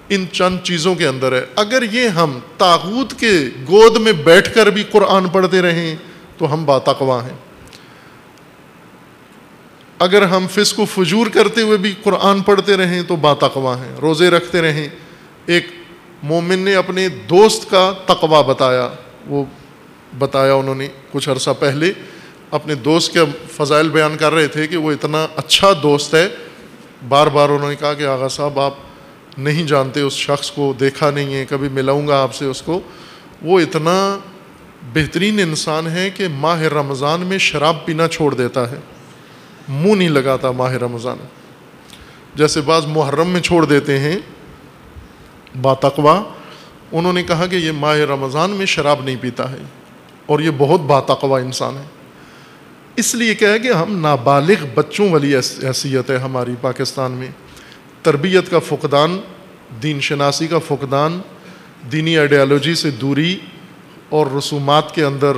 S1: ان چند چیزوں کے اندر ہے. اگر یہ ہم طاغوت کے گود میں بیٹھ کر بھی قرآن پڑھتے رہیں تو ہم با تقوی ہیں. اگر ہم فسق و فجور کرتے ہوئے بھی قرآن پڑھتے رہیں تو با تقوی ہیں. روزے رکھتے رہیں. ایک مومن نے اپنے دوست کا تقوی بتایا، وہ بتایا انہوں نے کچھ عرصہ پہلے، اپنے دوست کے فضائل بیان کر رہے تھے کہ وہ اتنا اچھا دوست ہے. بار بار انہوں نے کہا کہ آغا صاحب آپ نہیں جانتے اس شخص کو، دیکھا نہیں ہے، کبھی ملاؤں گا آپ سے اس کو. وہ اتنا بہترین انسان ہے کہ ماہ رمضان میں شراب پینا چھوڑ دیتا ہے، منہ نہیں لگاتا ماہ رمضان. جیسے بعض محرم میں چھوڑ دیتے ہیں با تقوی، انہوں نے کہا کہ یہ ماہ رمضان میں شراب نہیں پیتا ہے، اور یہ بہت با تقوی انسان ہے. اس لیے کیا ہے کہ ہم نابالغ بچوں والی حیثیت ہے ہماری پاکستان میں. تربیت کا فقدان، دین شناسی کا فقدان، دینی آئیڈیالوجی سے دوری اور رسومات کے اندر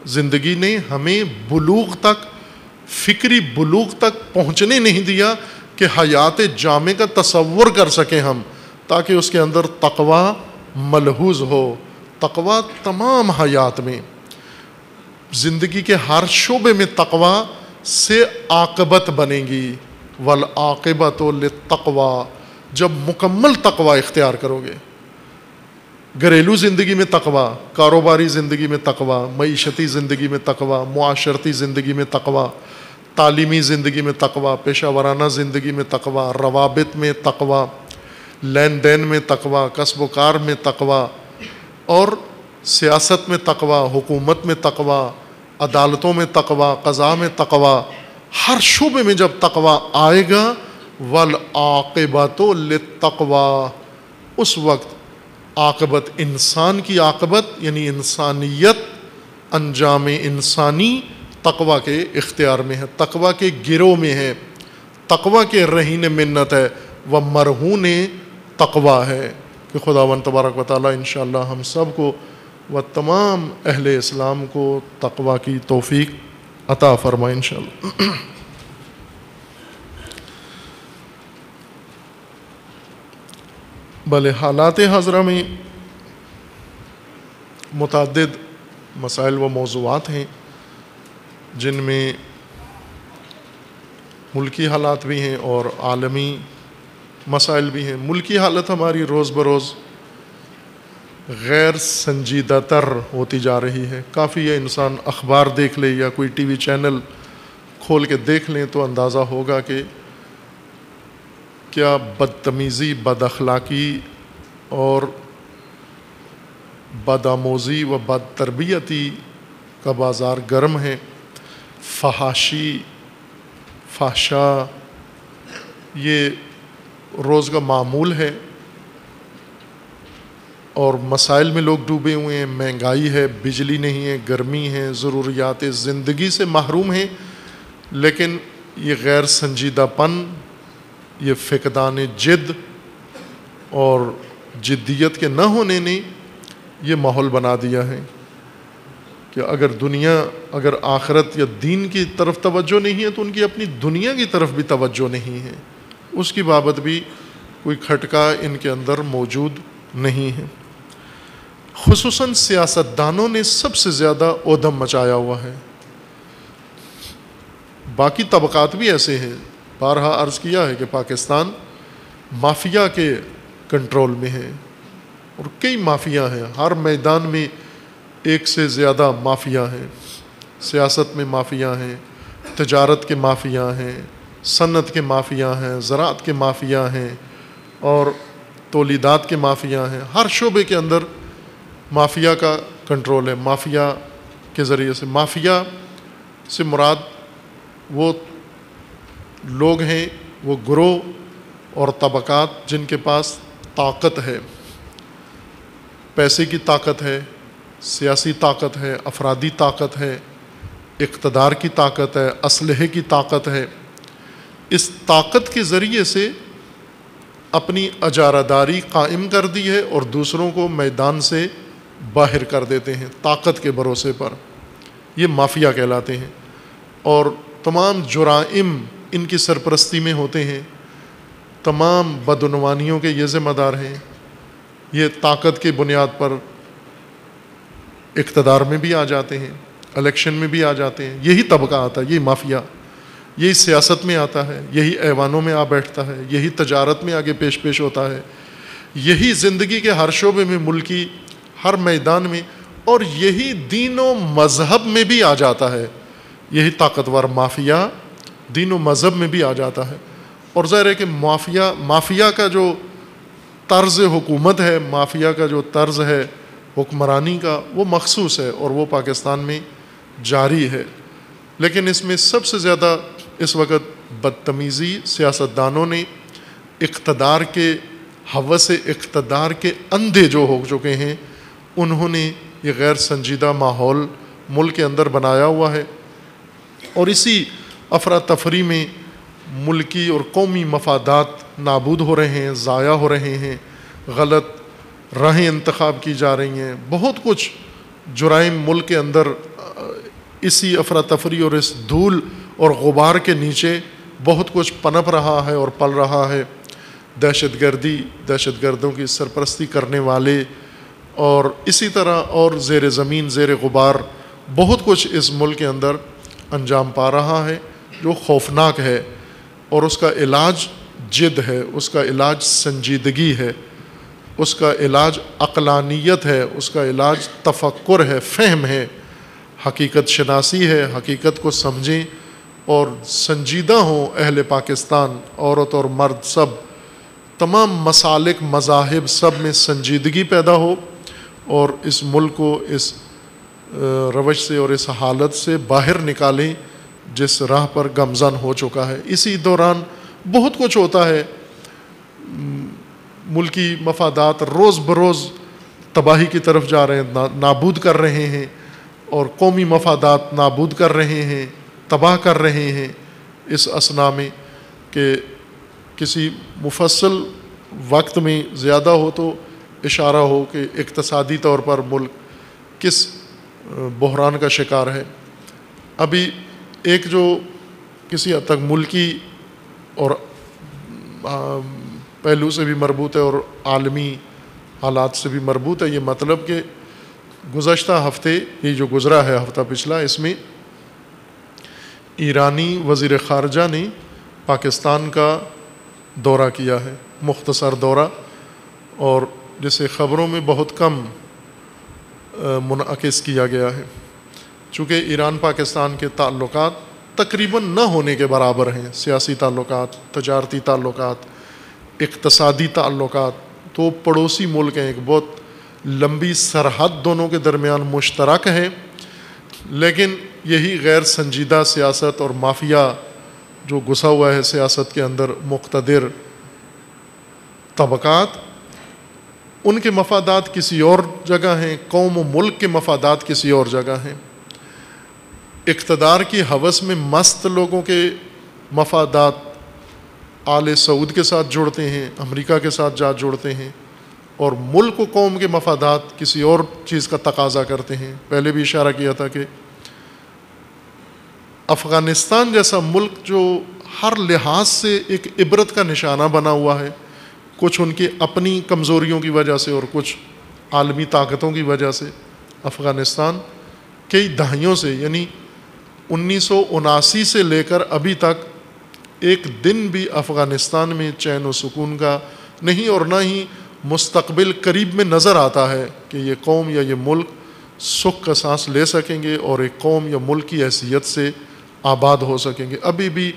S1: زندگی نے ہمیں بلوغ تک، فکری بلوغ تک پہنچنے نہیں دیا کہ حیات جامع کا تصور کر سکیں ہم، تاکہ اس کے اندر تقوی ملحوظ ہو. تقوی تمام حیات میں، زندگی کے ہر شعبے میں تقوی سے عاقبت بنے گی. والعاقبۃ للتقوی، جب مکمل تقوی اختیار کرو گے. گھریلو زندگی میں تقوی، کاروباری زندگی میں تقوی، معیشتی زندگی میں تقوی، معاشرتی زندگی میں تقوی، تعلیمی زندگی میں تقوی، پیشہ ورانہ زندگی میں تقوی، روابط میں تقوی، لین دین میں تقوی، کسب و کار میں تقوی، اور سیاست میں تقوی، حکومت میں تقوی، عدالتوں میں تقوی، قضاء میں تقوی، ہر شعبے میں جب تقوی آئے گا، والعاقبۃ للتقوی، اس وقت عاقبت، انسان کی عاقبت یعنی انسانیت، انجام انسانی تقوی کے اختیار میں ہے، تقوی کے گروہ میں ہے، تقوی کے رہین منت ہے، وہ مرہون تقوی ہے۔ کہ خداوند تبارک و تعالیٰ انشاءاللہ ہم سب کو و تمام اہل اسلام کو تقوی کی توفیق عطا فرمائے انشاءاللہ۔ بھلے حالات حاضرہ میں متعدد مسائل و موضوعات ہیں جن میں ملکی حالات بھی ہیں اور عالمی مسائل بھی ہیں۔ ملکی حالت ہماری روز بروز غیر سنجیدہ تر ہوتی جا رہی ہے۔ کافی ہے انسان اخبار دیکھ لے یا کوئی ٹی وی چینل کھول کے دیکھ لیں تو اندازہ ہوگا کہ کیا بدتمیزی، بد اخلاقی اور بدآموزی و بد تربیتی کا بازار گرم ہے۔ فحاشی، فحشا یہ روز کا معمول ہے اور مسائل میں لوگ ڈوبے ہوئے ہیں۔ مہنگائی ہے، بجلی نہیں ہے، گرمی ہے، ضروریات زندگی سے محروم ہیں، لیکن یہ غیر سنجیدہ پن، یہ فقدان جد اور جدیت کے نہ ہونے نے یہ ماحول بنا دیا ہے کہ اگر آخرت یا دین کی طرف توجہ نہیں ہے تو ان کی اپنی دنیا کی طرف بھی توجہ نہیں ہے، اس کی بابت بھی کوئی کھٹکا ان کے اندر موجود نہیں ہے۔ خصوصاً سیاستدانوں نے سب سے زیادہ اودم مچایا ہوا ہے۔ باقی طبقات بھی ایسے ہیں، بارہا عرض کیا ہے کہ پاکستان مافیا کے کنٹرول میں ہے اور کئی مافیا ہیں، ہر میدان میں ایک سے زیادہ مافیا ہیں۔ سیاست میں مافیا ہیں، تجارت کے مافیا ہیں، صنعت کے مافیا ہیں، زراعت کے مافیا ہیں اور تولیدات کے مافیا ہیں۔ ہر شعبے کے اندر مافیا کا کنٹرول ہے۔ مافیا کے ذریعے سے، مافیا سے مراد وہ لوگ ہیں، وہ گروہ اور طبقات جن کے پاس طاقت ہے، پیسے کی طاقت ہے، سیاسی طاقت ہے، افرادی طاقت ہے، اقتدار کی طاقت ہے، اسلحے کی طاقت ہے۔ اس طاقت کے ذریعے سے اپنی اجارہ داری قائم کر دی ہے اور دوسروں کو میدان سے باہر کر دیتے ہیں طاقت کے بھروسے پر۔ یہ مافیا کہلاتے ہیں اور تمام جرائم ان کی سرپرستی میں ہوتے ہیں، تمام بدعنوانیوں کے یہ ذمہ دار ہیں۔ یہ طاقت کی بنیاد پر اقتدار میں بھی آ جاتے ہیں، الیکشن میں بھی آ جاتے ہیں۔ یہی طبقہ آتا ہے، یہی مافیا، یہی سیاست میں آتا ہے، یہی ایوانوں میں آ بیٹھتا ہے، یہی تجارت میں آگے پیش ہوتا ہے، یہی زندگی کے ہر شعبے میں، ملکی ہر میدان میں، اور یہی دین و مذہب میں بھی آ جاتا ہے۔ یہی طاقتور مافیا دین و مذہب میں بھی آ جاتا ہے۔ اور ظاہر ہے کہ مافیا کا جو طرز حکومت ہے، مافیا کا جو طرز ہے حکمرانی کا، وہ مخصوص ہے اور وہ پاکستان میں جاری ہے۔ لیکن اس میں سب سے زیادہ اس وقت بدتمیزی سیاستدانوں نے اقتدار کے ہوس اقتدار کے اندھے جو ہو چکے ہیں، انہوں نے یہ غیر سنجیدہ ماحول ملک کے اندر بنایا ہوا ہے اور اسی افراتفری میں ملکی اور قومی مفادات نابود ہو رہے ہیں، ضائع ہو رہے ہیں، غلط راہیں انتخاب کی جا رہی ہیں۔ بہت کچھ جرائم ملک کے اندر اسی افراتفری اور اس دھول اور غبار کے نیچے بہت کچھ پنپ رہا ہے اور پل رہا ہے۔ دہشت گردوں کی سرپرستی کرنے والے اور اسی طرح اور زیر زمین، زیر غبار بہت کچھ اس ملک کے اندر انجام پا رہا ہے جو خوفناک ہے، اور اس کا علاج جد ہے، اس کا علاج سنجیدگی ہے۔ اس کا علاج عقلانیت ہے، اس کا علاج تفکر ہے، فہم ہے، حقیقت شناسی ہے، حقیقت کو سمجھیں اور سنجیدہ ہوں اہل پاکستان، عورت اور مرد سب، تمام مسالک مذاہب سب میں سنجیدگی پیدا ہو اور اس ملک کو اس روش سے اور اس حالت سے باہر نکالیں جس راہ پر گامزن ہو چکا ہے۔ اسی دوران بہت کچھ ہوتا ہے، ملکی مفادات روز بروز تباہی کی طرف جا رہے ہیں، نابود کر رہے ہیں، اور قومی مفادات نابود کر رہے ہیں، تباہ کر رہے ہیں اس اثنا میں کہ کسی مفصل وقت میں زیادہ ہو تو اشارہ ہو کہ اقتصادی طور پر ملک کس بحران کا شکار ہے۔ ابھی ایک جو کسی حد تک ملکی اور پہلو سے بھی مربوط ہے اور عالمی حالات سے بھی مربوط ہے، یہ مطلب کہ گزشتہ ہفتے یہ جو گزرا ہے ہفتہ پچھلا، اس میں ایرانی وزیر خارجہ نے پاکستان کا دورہ کیا ہے، مختصر دورہ، اور جسے خبروں میں بہت کم منعکس کیا گیا ہے، چونکہ ایران پاکستان کے تعلقات تقریباً نہ ہونے کے برابر ہیں، سیاسی تعلقات، تجارتی تعلقات، اقتصادی تعلقات، تو پڑوسی ملک ہیں، ایک بہت لمبی سرحد دونوں کے درمیان مشترک ہے، لیکن یہی غیر سنجیدہ سیاست اور مافیا جو گھسا ہوا ہے سیاست کے اندر، مقتدر طبقات، ان کے مفادات کسی اور جگہ ہیں، قوم و ملک کے مفادات کسی اور جگہ ہیں، اقتدار کی ہوس میں مست لوگوں کے مفادات آل سعود کے ساتھ جڑتے ہیں، امریکہ کے ساتھ جا جڑتے ہیں، اور ملک و قوم کے مفادات کسی اور چیز کا تقاضا کرتے ہیں۔ پہلے بھی اشارہ کیا تھا کہ افغانستان جیسا ملک جو ہر لحاظ سے ایک عبرت کا نشانہ بنا ہوا ہے، کچھ ان کی اپنی کمزوریوں کی وجہ سے اور کچھ عالمی طاقتوں کی وجہ سے، افغانستان کئی دہائیوں سے، یعنی 1979 سے لے کر ابھی تک ایک دن بھی افغانستان میں چین و سکون کا نہیں، اور نہ ہی مستقبل قریب میں نظر آتا ہے کہ یہ قوم یا یہ ملک سکھ کا سانس لے سکیں گے اور ایک قوم یا ملک کی حیثیت سے آباد ہو سکیں گے۔ ابھی بھی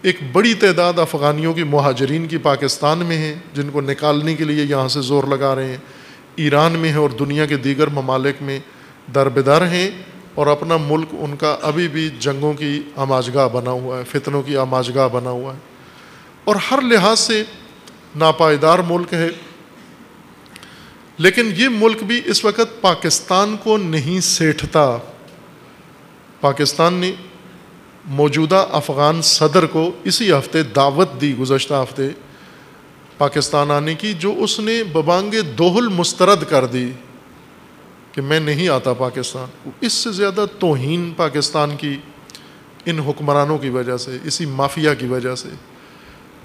S1: ایک بڑی تعداد افغانیوں کی مہاجرین کی پاکستان میں ہیں، جن کو نکالنے کے لیے یہاں سے زور لگا رہے ہیں، ایران میں ہیں اور دنیا کے دیگر ممالک میں دربدر ہیں، اور اپنا ملک ان کا ابھی بھی جنگوں کی آماجگاہ بنا ہوا ہے، فتنوں کی آماجگاہ بنا ہوا ہے، اور ہر لحاظ سے ناپائیدار ملک ہے۔ لیکن یہ ملک بھی اس وقت پاکستان کو نہیں سیٹھتا۔ پاکستان نے موجودہ افغان صدر کو اسی ہفتے دعوت دی، گزشتہ ہفتے پاکستان آنے کی، جو اس نے ببانگ دوہل مسترد کر دی کہ میں نہیں آتا پاکستان۔ اس سے زیادہ توہین پاکستان کی ان حکمرانوں کی وجہ سے، اسی مافیا کی وجہ سے،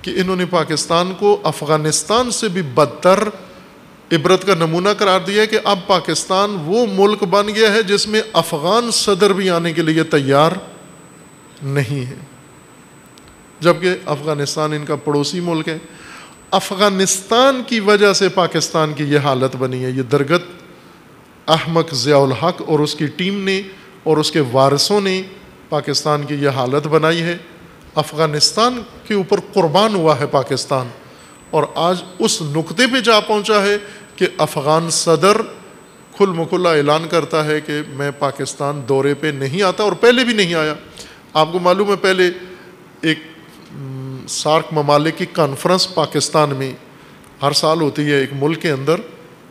S1: کہ انہوں نے پاکستان کو افغانستان سے بھی بدتر عبرت کا نمونہ قرار دیا ہے کہ اب پاکستان وہ ملک بن گیا ہے جس میں افغان صدر بھی آنے کے لیے تیار نہیں ہے، جبکہ افغانستان ان کا پڑوسی ملک ہے۔ افغانستان کی وجہ سے پاکستان کی یہ حالت بنی ہے۔ یہ درگت احمق ضیاء الحق اور اس کی ٹیم نے اور اس کے وارثوں نے پاکستان کی یہ حالت بنائی ہے۔ افغانستان کے اوپر قربان ہوا ہے پاکستان، اور آج اس نقطے پہ جا پہنچا ہے کہ افغان صدر کھل مکھلا اعلان کرتا ہے کہ میں پاکستان دورے پہ نہیں آتا، اور پہلے بھی نہیں آیا۔ آپ کو معلوم ہے پہلے ایک سارک ممالک کی کانفرنس پاکستان میں ہر سال ہوتی ہے ایک ملک کے اندر،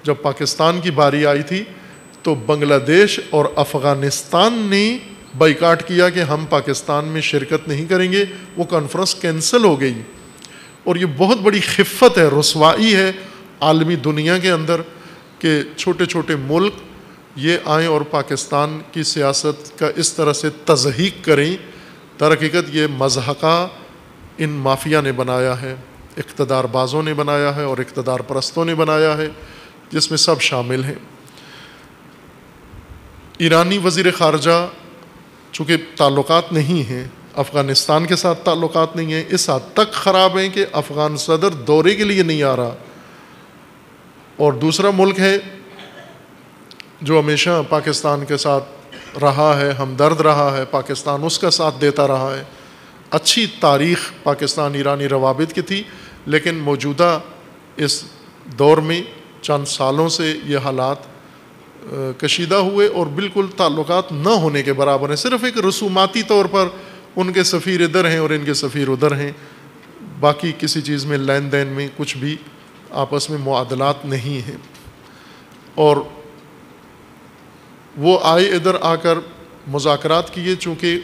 S1: جب پاکستان کی باری آئی تھی تو بنگلہ دیش اور افغانستان نے بائیکاٹ کیا کہ ہم پاکستان میں شرکت نہیں کریں گے، وہ کانفرنس کینسل ہو گئی۔ اور یہ بہت بڑی خفت ہے، رسوائی ہے عالمی دنیا کے اندر کہ چھوٹے چھوٹے ملک یہ آئیں اور پاکستان کی سیاست کا اس طرح سے تضحیق کریں۔ در حقیقت یہ مضحکہ ان مافیا نے بنایا ہے، اقتدار بازوں نے بنایا ہے اور اقتدار پرستوں نے بنایا ہے، جس میں سب شامل ہیں۔ ایرانی وزیر خارجہ چونکہ تعلقات نہیں ہیں، افغانستان کے ساتھ تعلقات نہیں ہیں، اس حد تک خراب ہیں کہ افغان صدر دورے کے لیے نہیں آ رہا، اور دوسرا ملک ہے جو ہمیشہ پاکستان کے ساتھ رہا ہے، ہمدرد رہا ہے، پاکستان اس کا ساتھ دیتا رہا ہے. اچھی تاریخ پاکستان ایرانی روابط کی تھی، لیکن موجودہ اس دور میں چند سالوں سے یہ حالات کشیدہ ہوئے اور بالکل تعلقات نہ ہونے کے برابر ہیں. صرف ایک رسوماتی طور پر ان کے سفیر ادھر ہیں اور ان کے سفیر ادھر ہیں، باقی کسی چیز میں لین دین میں کچھ بھی آپس میں معادلات نہیں ہیں. اور وہ آئے ادھر آ کر مذاکرات کیے، چونکہ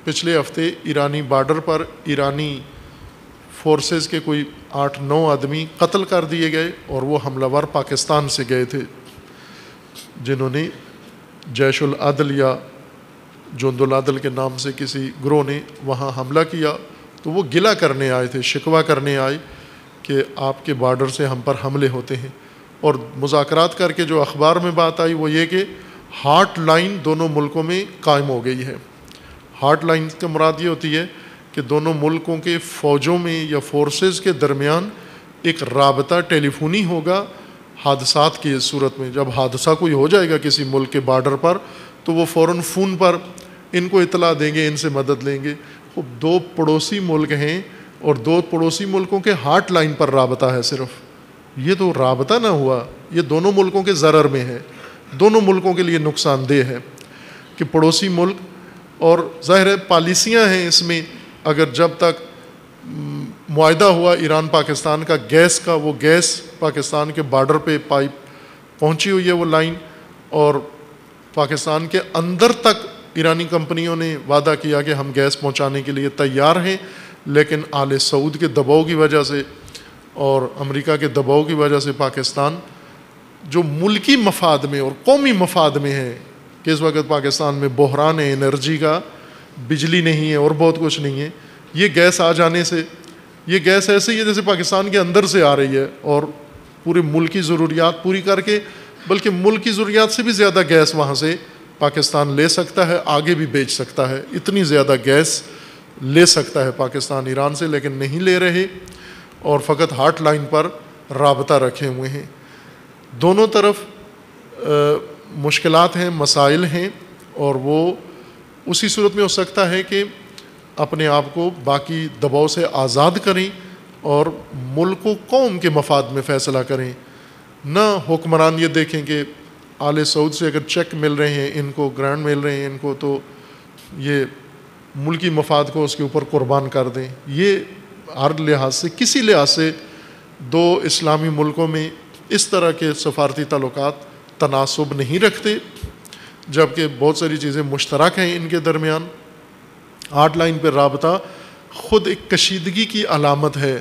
S1: پچھلے ہفتے ایرانی بارڈر پر ایرانی فورسز کے کوئی 8-9 آدمی قتل کر دیے گئے، اور وہ حملہ ور پاکستان سے گئے تھے جنہوں نے جیش العدل یا جند العدل کے نام سے کسی گروہ نے وہاں حملہ کیا. تو وہ گلہ کرنے آئے تھے، شکوہ کرنے آئے کہ آپ کے بارڈر سے ہم پر حملے ہوتے ہیں. اور مذاکرات کر کے جو اخبار میں بات آئی وہ یہ کہ ہاٹ لائن دونوں ملکوں میں قائم ہو گئی ہے. ہاٹ لائن کا مراد یہ ہوتی ہے کہ دونوں ملکوں کے فوجوں میں یا فورسز کے درمیان ایک رابطہ ٹیلی فونی ہوگا حادثات کی صورت میں. جب حادثہ کوئی ہو جائے گا کسی ملک کے بارڈر پر تو وہ فوراً فون پر ان کو اطلاع دیں گے، ان سے مدد لیں گے. دو پڑوسی ملک ہیں اور دو پڑوسی ملکوں کے ہاٹ لائن پر رابطہ ہے صرف. یہ تو رابطہ نہ ہوا، یہ دونوں ملکوں کے ضرر میں ہے، دونوں ملکوں کے لیے نقصان دہ ہے کہ پڑوسی ملک. اور ظاہر ہے پالیسیاں ہیں اس میں. اگر جب تک معاہدہ ہوا ایران پاکستان کا گیس کا، وہ گیس پاکستان کے بارڈر پہ پائپ پہنچی ہوئی ہے وہ لائن، اور پاکستان کے اندر تک ایرانی کمپنیوں نے وعدہ کیا کہ ہم گیس پہنچانے کے لیے تیار ہیں، لیکن آل سعود کے دباؤ کی وجہ سے اور امریکہ کے دباؤ کی وجہ سے پاکستان جو ملکی مفاد میں اور قومی مفاد میں ہے کہ اس وقت پاکستان میں بحران ہے انرجی کا، بجلی نہیں ہے اور بہت کچھ نہیں ہے. یہ گیس آ جانے سے، یہ گیس ایسے ہی ہے جیسے پاکستان کے اندر سے آ رہی ہے اور پورے ملک کی ضروریات پوری کر کے، بلکہ ملک کی ضروریات سے بھی زیادہ گیس وہاں سے پاکستان لے سکتا ہے، آگے بھی بیچ سکتا ہے. اتنی زیادہ گیس لے سکتا ہے پاکستان ایران سے، لیکن نہیں لے رہے اور فقط ہاٹ لائن پر رابطہ رکھے ہوئے ہیں. دونوں طرف مشکلات ہیں، مسائل ہیں، اور وہ اسی صورت میں ہو سکتا ہے کہ اپنے آپ کو باقی دباؤ سے آزاد کریں اور ملک و قوم کے مفاد میں فیصلہ کریں. نہ حکمران یہ دیکھیں کہ آل سعود سے اگر چیک مل رہے ہیں، ان کو گرانٹ مل رہے ہیں ان کو، تو یہ ملکی مفاد کو اس کے اوپر قربان کر دیں. یہ ہر لحاظ سے، کسی لحاظ سے دو اسلامی ملکوں میں اس طرح کے سفارتی تعلقات تناسب نہیں رکھتے، جبکہ بہت ساری چیزیں مشترک ہیں ان کے درمیان. ہاٹ لائن پہ رابطہ خود ایک کشیدگی کی علامت ہے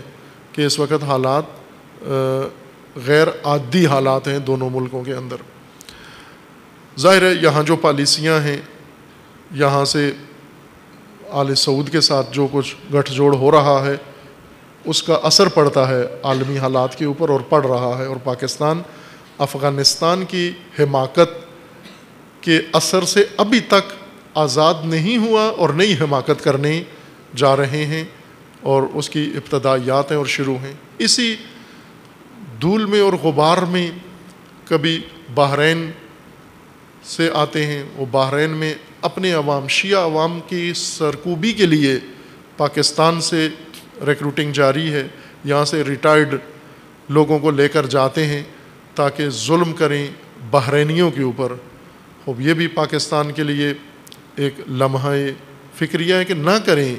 S1: کہ اس وقت حالات غیر عادی حالات ہیں دونوں ملکوں کے اندر. ظاہر ہے یہاں جو پالیسیاں ہیں، یہاں سے آل سعود کے ساتھ جو کچھ گٹھ جوڑ ہو رہا ہے اس کا اثر پڑتا ہے عالمی حالات کے اوپر اور پڑ رہا ہے. اور پاکستان افغانستان کی حماقت کے اثر سے ابھی تک آزاد نہیں ہوا اور نئی حماقت کرنے جا رہے ہیں، اور اس کی ابتدائیات ہیں اور شروع ہیں. اسی دھول میں اور غبار میں کبھی بحرین سے آتے ہیں. وہ بحرین میں اپنے عوام، شیعہ عوام کی سرکوبی کے لیے پاکستان سے ریکروٹنگ جاری ہے. یہاں سے ریٹائرڈ لوگوں کو لے کر جاتے ہیں تاکہ ظلم کریں بحرینیوں کے اوپر. اب یہ بھی پاکستان کے لیے ایک لمحہ فکریہ ہے کہ نہ کریں،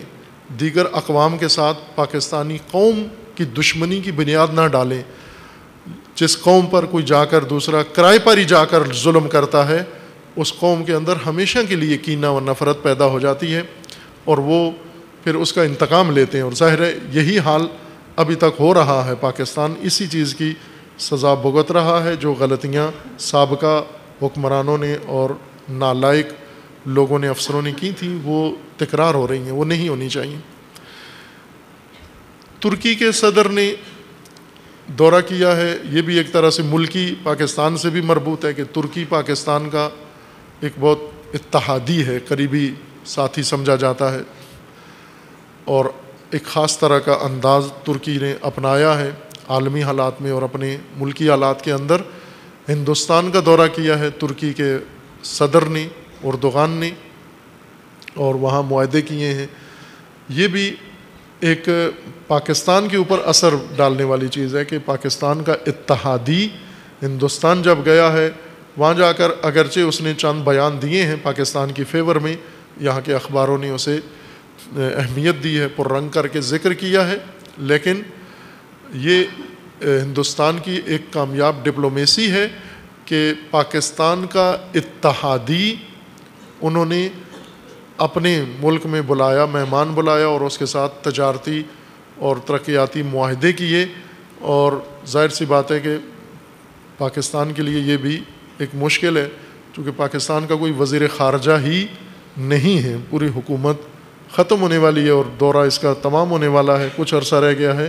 S1: دیگر اقوام کے ساتھ پاکستانی قوم کی دشمنی کی بنیاد نہ ڈالیں. جس قوم پر کوئی جا کر دوسرا کرائے پر ہی جا کر ظلم کرتا ہے، اس قوم کے اندر ہمیشہ کے لیے کینہ و نفرت پیدا ہو جاتی ہے اور وہ پھر اس کا انتقام لیتے ہیں. اور ظاہر ہے یہی حال ابھی تک ہو رہا ہے. پاکستان اسی چیز کی سزا بھگت رہا ہے جو غلطیاں سابقہ حکمرانوں نے اور نالائق لوگوں نے، افسروں نے کی تھیں، وہ تکرار ہو رہی ہیں، وہ نہیں ہونی چاہیے. ترکی کے صدر نے دورہ کیا ہے. یہ بھی ایک طرح سے ملکی پاکستان سے بھی مربوط ہے کہ ترکی پاکستان کا ایک بہت اتحادی ہے، قریبی ساتھی سمجھا جاتا ہے، اور ایک خاص طرح کا انداز ترکی نے اپنایا ہے عالمی حالات میں اور اپنے ملکی حالات کے اندر ہندوستان کا دورہ کیا ہے ترکی کے صدر نے اردوغان نے، اور وہاں معاہدے کیے ہیں۔ یہ بھی ایک پاکستان کے اوپر اثر ڈالنے والی چیز ہے کہ پاکستان کا اتحادی ہندوستان جب گیا ہے، وہاں جا کر اگرچہ اس نے چند بیان دیے ہیں پاکستان کی فیور میں، یہاں کے اخباروں نے اسے اہمیت دی ہے، پررنگ کر کے ذکر کیا ہے، لیکن یہ ہندوستان کی ایک کامیاب ڈپلومیسی ہے کہ پاکستان کا اتحادی انہوں نے اپنے ملک میں بلایا، مہمان بلایا، اور اس کے ساتھ تجارتی اور ترقیاتی معاہدے کیے۔ اور ظاہر سی بات ہے کہ پاکستان کے لیے یہ بھی ایک مشکل ہے، چونکہ پاکستان کا کوئی وزیر خارجہ ہی نہیں ہے، پوری حکومت ختم ہونے والی ہے اور دورہ اس کا تمام ہونے والا ہے، کچھ عرصہ رہ گیا ہے،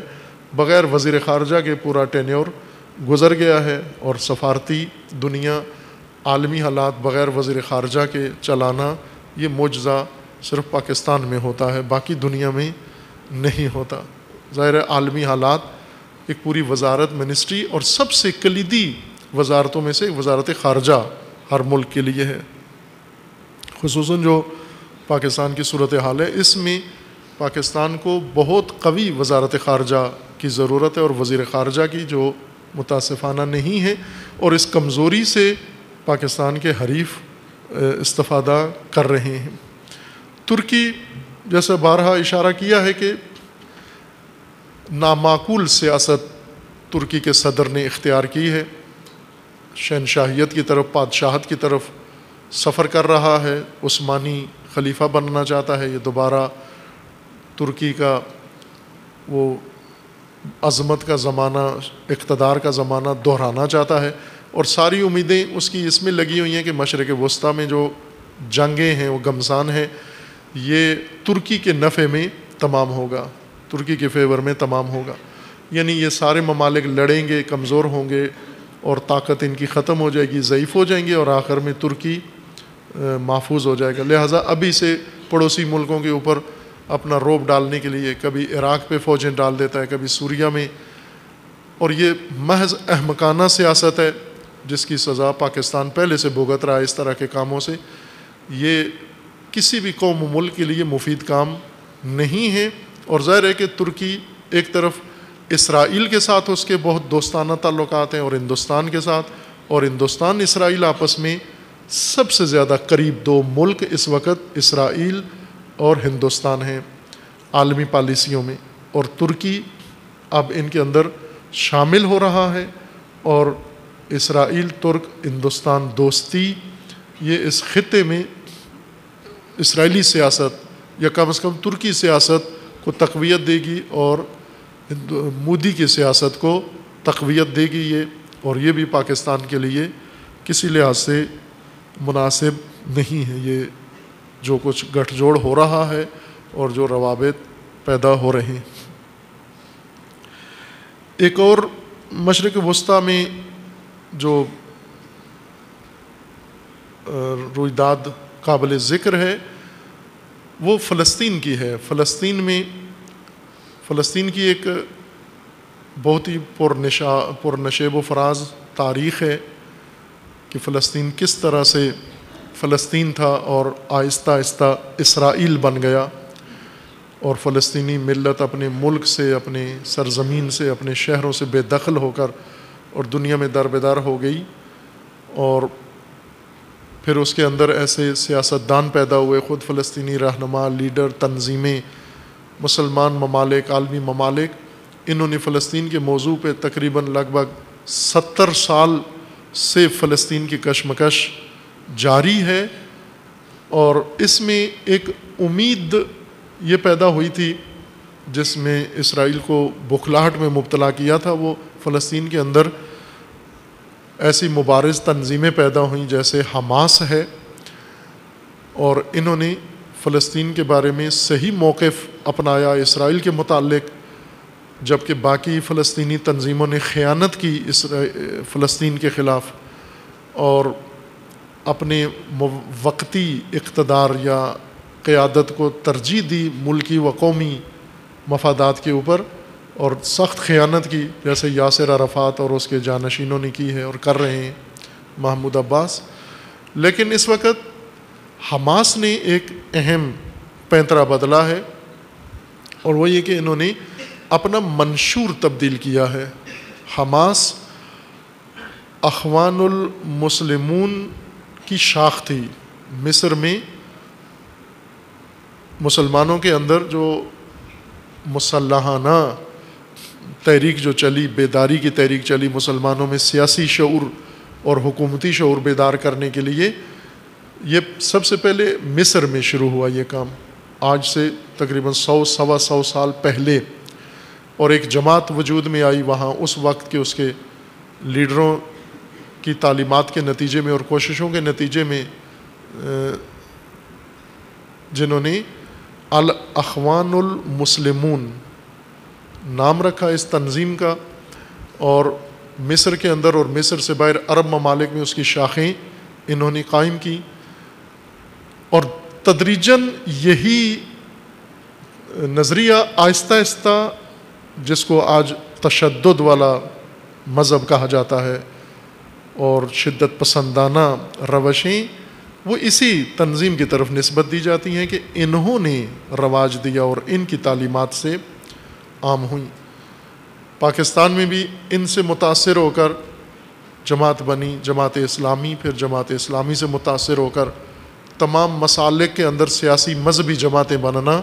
S1: بغیر وزیر خارجہ کے پورا ٹینیور گزر گیا ہے، اور سفارتی دنیا، عالمی حالات بغیر وزیر خارجہ کے چلانا یہ معجزہ صرف پاکستان میں ہوتا ہے، باقی دنیا میں نہیں ہوتا۔ ظاہر عالمی حالات ایک پوری وزارت، منسٹری، اور سب سے کلیدی وزارتوں میں سے وزارت خارجہ ہر ملک کے لیے ہے، خصوصاً جو پاکستان کی صورتحال ہے، اس میں پاکستان کو بہت قوی وزارت خارجہ کی ضرورت ہے، اور وزیر خارجہ کی جو متاسفانہ نہیں ہے، اور اس کمزوری سے پاکستان کے حریف استفادہ کر رہے ہیں۔ ترکی جیسے بارہا اشارہ کیا ہے کہ نامعقول سیاست ترکی کے صدر نے اختیار کی ہے، شہنشاہیت کی طرف، بادشاہت کی طرف سفر کر رہا ہے، عثمانی خلیفہ بننا چاہتا ہے، یہ دوبارہ ترکی کا وہ عظمت کا زمانہ، اقتدار کا زمانہ دہرانا چاہتا ہے، اور ساری امیدیں اس کی اس میں لگی ہوئی ہیں کہ مشرق وسطیٰ میں جو جنگیں ہیں، وہ گھمسان ہیں، یہ ترکی کے نفع میں تمام ہوگا، ترکی کے فیور میں تمام ہوگا، یعنی یہ سارے ممالک لڑیں گے، کمزور ہوں گے، اور طاقت ان کی ختم ہو جائے گی، ضعیف ہو جائیں گے، اور آخر میں ترکی محفوظ ہو جائے گا۔ لہٰذا ابھی سے پڑوسی ملکوں کے اوپر اپنا روب ڈالنے کے لیے کبھی عراق پہ فوجیں ڈال دیتا ہے، کبھی سوریہ میں، اور یہ محض احمقانہ سیاست ہے جس کی سزا پاکستان پہلے سے بھگت رہا ہے اس طرح کے کاموں سے۔ یہ کسی بھی قوم و ملک کے لیے مفید کام نہیں ہے، اور ظاہر ہے کہ ترکی ایک طرف اسرائیل کے ساتھ اس کے بہت دوستانہ تعلقات ہیں، اور ہندوستان کے ساتھ، اور ہندوستان اسرائیل آپس میں سب سے زیادہ قریب دو ملک اس وقت اسرائیل اور ہندوستان ہیں عالمی پالیسیوں میں، اور ترکی اب ان کے اندر شامل ہو رہا ہے، اور اسرائیل ترک ہندوستان دوستی یہ اس خطے میں اسرائیلی سیاست یا کم از کم ترکی سیاست کو تقویت دے گی، اور مودی کی سیاست کو تقویت دے گی یہ، اور یہ بھی پاکستان کے لیے کسی لحاظ سے مناسب نہیں ہے، یہ جو کچھ گٹھ جوڑ ہو رہا ہے اور جو روابط پیدا ہو رہے ہیں۔ ایک اور مشرق وسطیٰ میں جو رویداد قابل ذکر ہے وہ فلسطین کی ہے۔ فلسطین کی ایک بہت ہی پرنشیب و فراز تاریخ ہے کہ فلسطین کس طرح سے فلسطین تھا اور آہستہ آہستہ اسرائیل بن گیا، اور فلسطینی ملت اپنے ملک سے، اپنے سرزمین سے، اپنے شہروں سے بے دخل ہو کر اور دنیا میں دربدر ہو گئی، اور پھر اس کے اندر ایسے سیاستدان پیدا ہوئے، خود فلسطینی رہنما، لیڈر، تنظیمیں، مسلمان ممالک، عالمی ممالک، انہوں نے فلسطین کے موضوع پہ تقریباً لگ بھگ 70 سال سے فلسطین کی کشمکش جاری ہے، اور اس میں ایک امید یہ پیدا ہوئی تھی جس میں اسرائیل کو بخلاہٹ میں مبتلا کیا تھا، وہ فلسطین کے اندر ایسی مبارز تنظیمیں پیدا ہوئیں جیسے حماس ہے، اور انہوں نے فلسطین کے بارے میں صحیح موقف اپنایا اسرائیل کے متعلق، جبکہ باقی فلسطینی تنظیموں نے خیانت کی فلسطین کے خلاف، اور اپنے وقتی اقتدار یا قیادت کو ترجیح دی ملکی و قومی مفادات کے اوپر، اور سخت خیانت کی، جیسے یاسر عرفات اور اس کے جانشینوں نے کی ہے اور کر رہے ہیں، محمود عباس. لیکن اس وقت حماس نے ایک اہم پینترا بدلا ہے، اور وہ یہ کہ انہوں نے اپنا منشور تبدیل کیا ہے. حماس اخوان المسلمون کی شاخ تھی. مصر میں مسلمانوں کے اندر جو مسلحانہ تحریک جو چلی، بیداری کی تحریک چلی مسلمانوں میں، سیاسی شعور اور حکومتی شعور بیدار کرنے کے لیے، یہ سب سے پہلے مصر میں شروع ہوا یہ کام، آج سے تقریباً 100-125 سال پہلے. اور ایک جماعت وجود میں آئی وہاں اس وقت کے اس کے لیڈروں کی تعلیمات کے نتیجے میں اور کوششوں کے نتیجے میں، جنہوں نے الاخوان المسلمون نام رکھا اس تنظیم کا، اور مصر کے اندر اور مصر سے باہر عرب ممالک میں اس کی شاخیں انہوں نے قائم کی. اور تدریجاً یہی نظریہ آہستہ آہستہ، جس کو آج تشدد والا مذہب کہا جاتا ہے اور شدت پسندانہ روشیں، وہ اسی تنظیم کی طرف نسبت دی جاتی ہیں کہ انہوں نے رواج دیا اور ان کی تعلیمات سے عام ہوئیں. پاکستان میں بھی ان سے متاثر ہو کر جماعت بنی، جماعت اسلامی. پھر جماعت اسلامی سے متاثر ہو کر تمام مسالک کے اندر سیاسی مذہبی جماعتیں بننا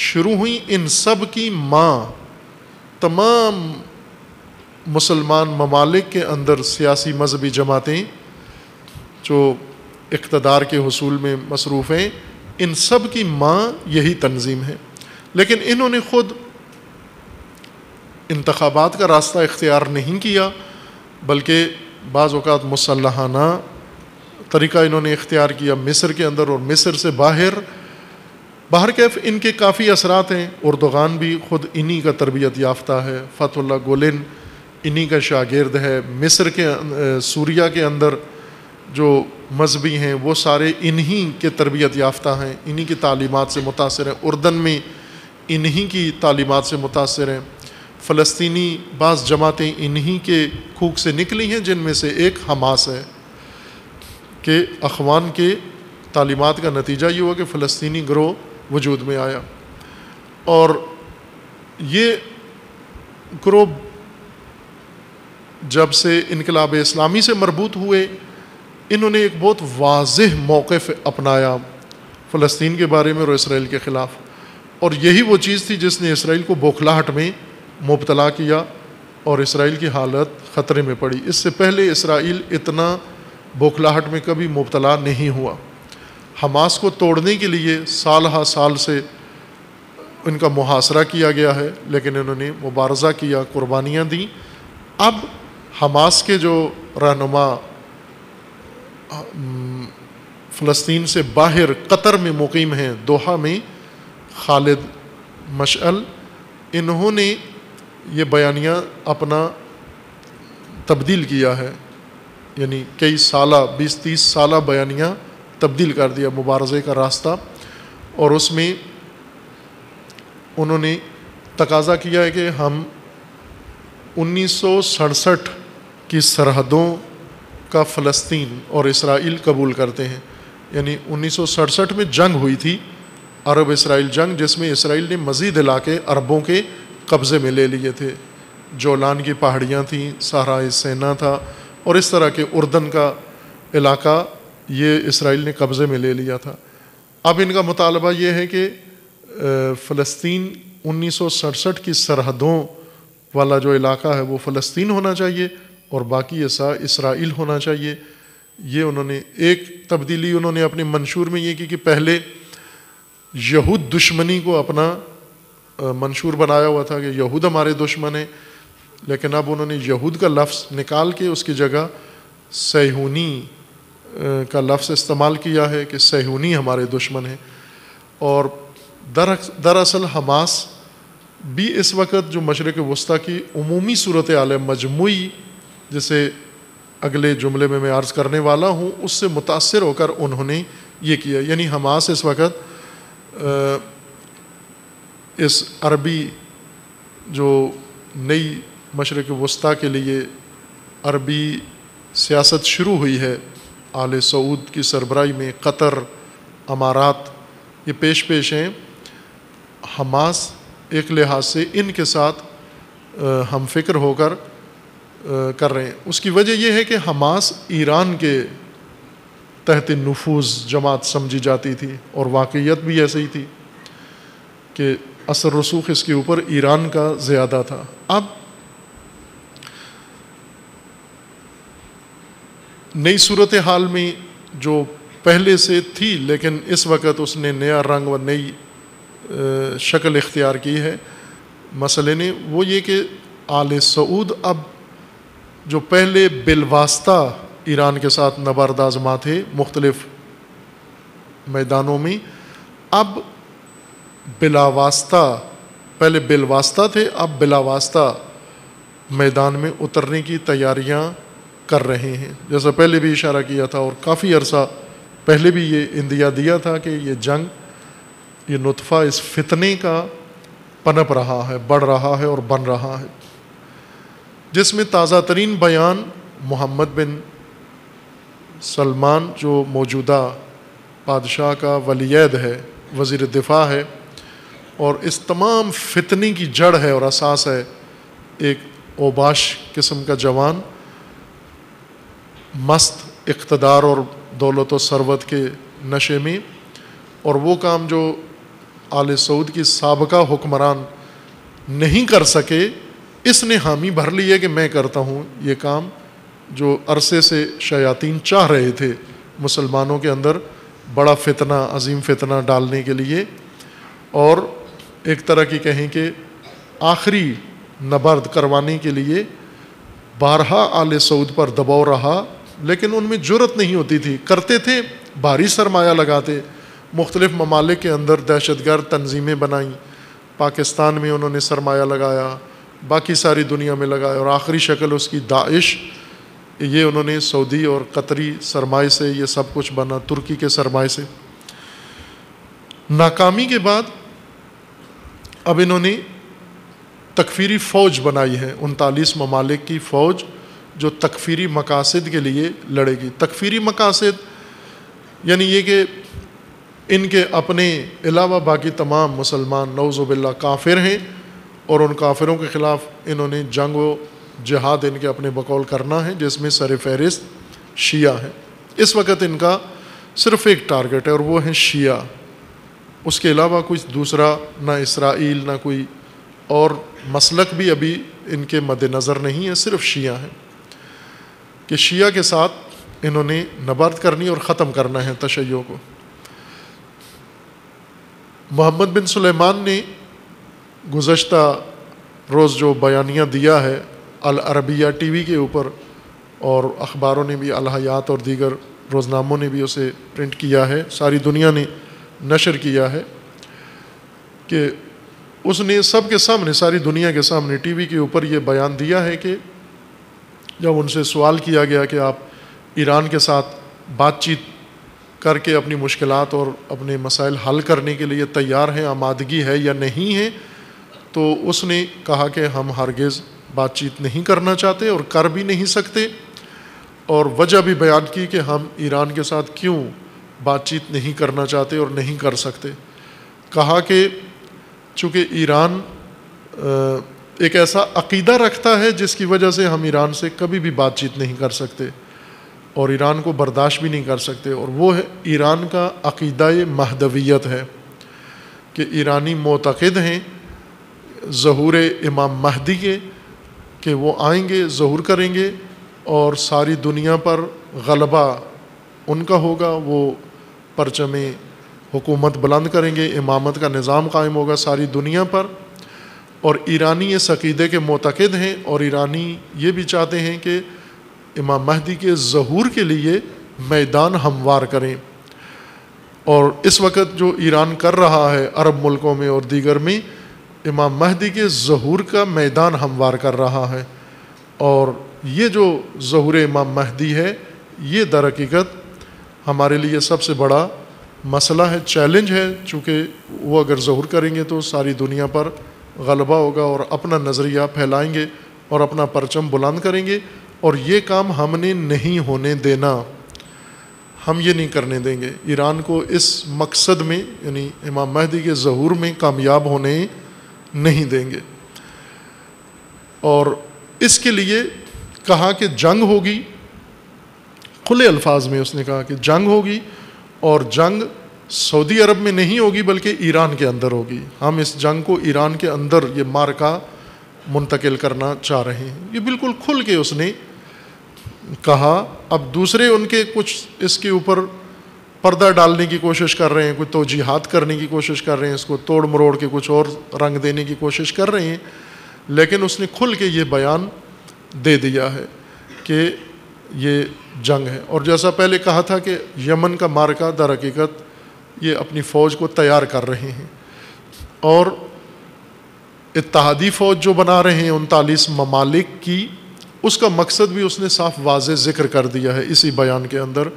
S1: شروع ہوئیں. ان سب کی ماں تمام مسلمان ممالک کے اندر سیاسی مذہبی جماعتیں جو اقتدار کے حصول میں مصروف ہیں، ان سب کی ماں یہی تنظیم ہے. لیکن انہوں نے خود انتخابات کا راستہ اختیار نہیں کیا، بلکہ بعض اوقات مسلحانہ طریقہ انہوں نے اختیار کیا مصر کے اندر اور مصر سے باہر. کیف ان کے کافی اثرات ہیں. اردوغان بھی خود انہی کا تربیت یافتہ ہے، فتح اللہ گولن انہی کا شاگرد ہے. مصر کے سوریہ کے اندر جو مذہبی ہیں وہ سارے انہی کے تربیت یافتہ ہیں، انہی کی تعلیمات سے متاثر ہیں. اردن میں انہی کی تعلیمات سے متاثر ہیں. فلسطینی بعض جماعتیں انہی کے کھوک سے نکلی ہیں، جن میں سے ایک حماس ہے. کہ اخوان کے تعلیمات کا نتیجہ یہ ہوا کہ فلسطینی گروہ وجود میں آیا، اور یہ گروہ جب سے انقلاب اسلامی سے مربوط ہوئے، انہوں نے ایک بہت واضح موقف اپنایا فلسطین کے بارے میں اور اسرائیل کے خلاف. اور یہی وہ چیز تھی جس نے اسرائیل کو بوکھلاہٹ میں مبتلا کیا اور اسرائیل کی حالت خطرے میں پڑی. اس سے پہلے اسرائیل اتنا بوکھلاہٹ میں کبھی مبتلا نہیں ہوا. حماس کو توڑنے کے لیے سال ہا سال سے ان کا محاصرہ کیا گیا ہے، لیکن انہوں نے مبارزہ کیا، قربانیاں دیں. اب حماس کے جو رہنما فلسطین سے باہر قطر میں مقیم ہیں، دوحہ میں، خالد مشعل، انہوں نے یہ بیانیہ اپنا تبدیل کیا ہے. یعنی کئی سالہ 20-30 سالہ بیانیہ تبدیل کر دیا مبارزے کا راستہ. اور اس میں انہوں نے تقاضا کیا ہے کہ ہم 1967 کی سرحدوں کا فلسطین اور اسرائیل قبول کرتے ہیں. یعنی 1967 میں جنگ ہوئی تھی، عرب اسرائیل جنگ، جس میں اسرائیل نے مزید علاقے عربوں کے قبضے میں لے لیے تھے. جولان کی پہاڑیاں تھیں، صحرائے سینا تھا، اور اس طرح کے اردن کا علاقہ یہ اسرائیل نے قبضے میں لے لیا تھا. اب ان کا مطالبہ یہ ہے کہ فلسطین 1967 کی سرحدوں والا جو علاقہ ہے وہ فلسطین ہونا چاہیے اور باقی حصہ اسرائیل ہونا چاہیے. یہ انہوں نے ایک تبدیلی انہوں نے اپنے منشور میں یہ کی کہ پہلے یہود دشمنی کو اپنا منشور بنایا ہوا تھا کہ یہود ہمارے دشمن ہیں، لیکن اب انہوں نے یہود کا لفظ نکال کے اس کی جگہ صہیونی کا لفظ استعمال کیا ہے کہ صہیونی ہمارے دشمن ہیں. اور دراصل حماس بھی اس وقت جو مشرق وسطیٰ کی عمومی صورتحال ہے، مجموعی، جسے اگلے جملے میں عرض کرنے والا ہوں، اس سے متاثر ہو کر انہوں نے یہ کیا. یعنی حماس اس وقت اس عربی جو نئی مشرق وسطیٰ کے لیے عربی سیاست شروع ہوئی ہے آل سعود کی سربراہی میں، قطر، امارات، یہ پیش ہیں. حماس ایک لحاظ سے ان کے ساتھ ہم فکر ہو کر کر رہے ہیں. اس کی وجہ یہ ہے کہ حماس ایران کے تحت نفوذ جماعت سمجھی جاتی تھی، اور واقعیت بھی ایسے ہی تھی کہ اثر رسوخ اس کے اوپر ایران کا زیادہ تھا. اب نئی صورتحال میں جو پہلے سے تھی لیکن اس وقت اس نے نیا رنگ و نئی شکل اختیار کی ہے مسئلے نے، وہ یہ کہ آل سعود اب جو پہلے بالواسطہ ایران کے ساتھ نبرد آزما تھے مختلف میدانوں میں، اب بلا واسطہ، پہلے بالواسطہ تھے، اب بلا واسطہ میدان میں اترنے کی تیاریاں کر رہے ہیں. جیسا پہلے بھی اشارہ کیا تھا اور کافی عرصہ پہلے بھی یہ اندیا دیا تھا کہ یہ جنگ، یہ نطفہ اس فتنے کا پنپ رہا ہے، بڑھ رہا ہے اور بن رہا ہے، جس میں تازہ ترین بیان محمد بن سلمان جو موجودہ بادشاہ کا ولی عہد ہے، وزیر دفاع ہے، اور اس تمام فتنے کی جڑ ہے اور اساس ہے ایک اوباش قسم کا جوان، مست اقتدار اور دولت و ثروت کے نشے میں. اور وہ کام جو آل سعود کی سابقہ حکمران نہیں کر سکے، اس نے حامی بھر لی ہے کہ میں کرتا ہوں یہ کام جو عرصے سے شیاطین چاہ رہے تھے مسلمانوں کے اندر بڑا فتنہ، عظیم فتنہ ڈالنے کے لیے، اور ایک طرح کی کہیں کہ آخری نبرد کروانے کے لیے. بارہا آل سعود پر دباؤ رہا لیکن ان میں جرأت نہیں ہوتی تھی، کرتے تھے، بھاری سرمایہ لگاتے، مختلف ممالک کے اندر دہشت گرد تنظیمیں بنائیں، پاکستان میں انہوں نے سرمایہ لگایا، باقی ساری دنیا میں لگایا، اور آخری شکل اس کی داعش، یہ انہوں نے سعودی اور قطری سرمایہ سے یہ سب کچھ بنا، ترکی کے سرمایہ سے. ناکامی کے بعد اب انہوں نے تکفیری فوج بنائی ہے، 39 ممالک کی فوج جو تکفیری مقاصد کے لیے لڑے گی. تکفیری مقاصد یعنی یہ کہ ان کے اپنے علاوہ باقی تمام مسلمان نعوذ باللہ کافر ہیں، اور ان کافروں کے خلاف انہوں نے جنگ و جہاد ان کے اپنے بقول کرنا ہے، جس میں سر فہرست شیعہ ہیں. اس وقت ان کا صرف ایک ٹارگٹ ہے اور وہ ہے شیعہ، اس کے علاوہ کچھ دوسرا نہ اسرائیل نہ کوئی اور مسلک بھی ابھی ان کے مد نظر نہیں ہے، صرف شیعہ ہیں کہ شیعہ کے ساتھ انہوں نے نبرد کرنی اور ختم کرنا ہے تشیع کو. محمد بن سلیمان نے گزشتہ روز جو بیانیہ دیا ہے العربیہ ٹی وی کے اوپر، اور اخباروں نے بھی، الحیات اور دیگر روزناموں نے بھی اسے پرنٹ کیا ہے، ساری دنیا نے نشر کیا ہے، کہ اس نے سب کے سامنے، ساری دنیا کے سامنے ٹی وی کے اوپر یہ بیان دیا ہے کہ جب ان سے سوال کیا گیا کہ آپ ایران کے ساتھ بات چیت کر کے اپنی مشکلات اور اپنے مسائل حل کرنے کے لیے تیار ہیں، آمادگی ہے یا نہیں ہے، تو اس نے کہا کہ ہم ہرگز بات چیت نہیں کرنا چاہتے اور کر بھی نہیں سکتے، اور وجہ بھی بیان کی کہ ہم ایران کے ساتھ کیوں بات چیت نہیں کرنا چاہتے اور نہیں کر سکتے. کہا کہ چونکہ ایران ایک ایسا عقیدہ رکھتا ہے جس کی وجہ سے ہم ایران سے کبھی بھی بات چیت نہیں کر سکتے اور ایران کو برداشت بھی نہیں کر سکتے، اور وہ ہے ایران کا عقیدہ مہدویت ہے کہ ایرانی معتقد ہیں ظہور امام مہدی کے، کہ وہ آئیں گے، ظہور کریں گے اور ساری دنیا پر غلبہ ان کا ہوگا، وہ پرچم حکومت بلند کریں گے، امامت کا نظام قائم ہوگا ساری دنیا پر. اور ایرانی اس عقیدے کے معتقد ہیں، اور ایرانی یہ بھی چاہتے ہیں کہ امام مہدی کے ظہور کے لیے میدان ہموار کریں. اور اس وقت جو ایران کر رہا ہے عرب ملکوں میں اور دیگر میں، امام مہدی کے ظہور کا میدان ہموار کر رہا ہے. اور یہ جو ظہور امام مہدی ہے، یہ در حقیقت ہمارے لیے سب سے بڑا مسئلہ ہے، چیلنج ہے، چونکہ وہ اگر ظہور کریں گے تو ساری دنیا پر غلبہ ہوگا اور اپنا نظریہ پھیلائیں گے اور اپنا پرچم بلند کریں گے، اور یہ کام ہم نے نہیں ہونے دینا، ہم یہ نہیں کرنے دیں گے۔ ایران کو اس مقصد میں یعنی امام مہدی کے ظہور میں کامیاب ہونے نہیں دیں گے۔ اور اس کے لیے کہا کہ جنگ ہوگی، کھلے الفاظ میں اس نے کہا کہ جنگ ہوگی، اور جنگ سعودی عرب میں نہیں ہوگی بلکہ ایران کے اندر ہوگی۔ ہم اس جنگ کو ایران کے اندر یہ معرکہ منتقل کرنا چاہ رہے ہیں۔ یہ بالکل کھل کے اس نے کہا۔ اب دوسرے ان کے کچھ اس کے اوپر پردہ ڈالنے کی کوشش کر رہے ہیں، کوئی توجیحات کرنے کی کوشش کر رہے ہیں، اس کو توڑ مروڑ کے کچھ اور رنگ دینے کی کوشش کر رہے ہیں، لیکن اس نے کھل کے یہ بیان دے دیا ہے کہ یہ جنگ ہے۔ اور جیسا پہلے کہا تھا کہ یمن کا معرکہ در حقیقت یہ اپنی فوج کو تیار کر رہے ہیں، اور اتحادی فوج جو بنا رہے ہیں 39 ممالک کی، اس کا مقصد بھی اس نے صاف واضح ذکر کر دیا ہے اسی بیان کے اندر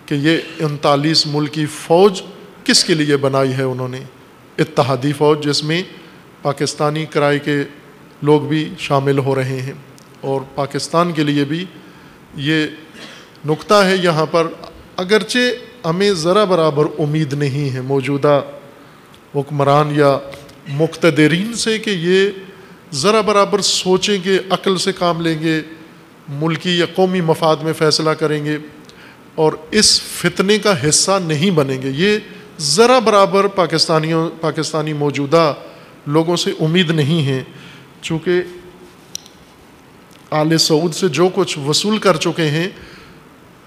S1: کہ یہ 39 ملکی فوج کس کے لیے بنائی ہے انہوں نے، اتحادی فوج جس میں پاکستانی کرائے کے لوگ بھی شامل ہو رہے ہیں، اور پاکستان کے لیے بھی یہ نقطہ ہے یہاں پر، اگرچہ ہمیں ذرا برابر امید نہیں ہے موجودہ حکمران یا مقتدرین سے کہ یہ ذرا برابر سوچیں گے، عقل سے کام لیں گے، ملکی یا قومی مفاد میں فیصلہ کریں گے اور اس فتنے کا حصہ نہیں بنیں گے۔ یہ ذرا برابر پاکستانی موجودہ لوگوں سے امید نہیں ہے، چونکہ آل سعود سے جو کچھ وصول کر چکے ہیں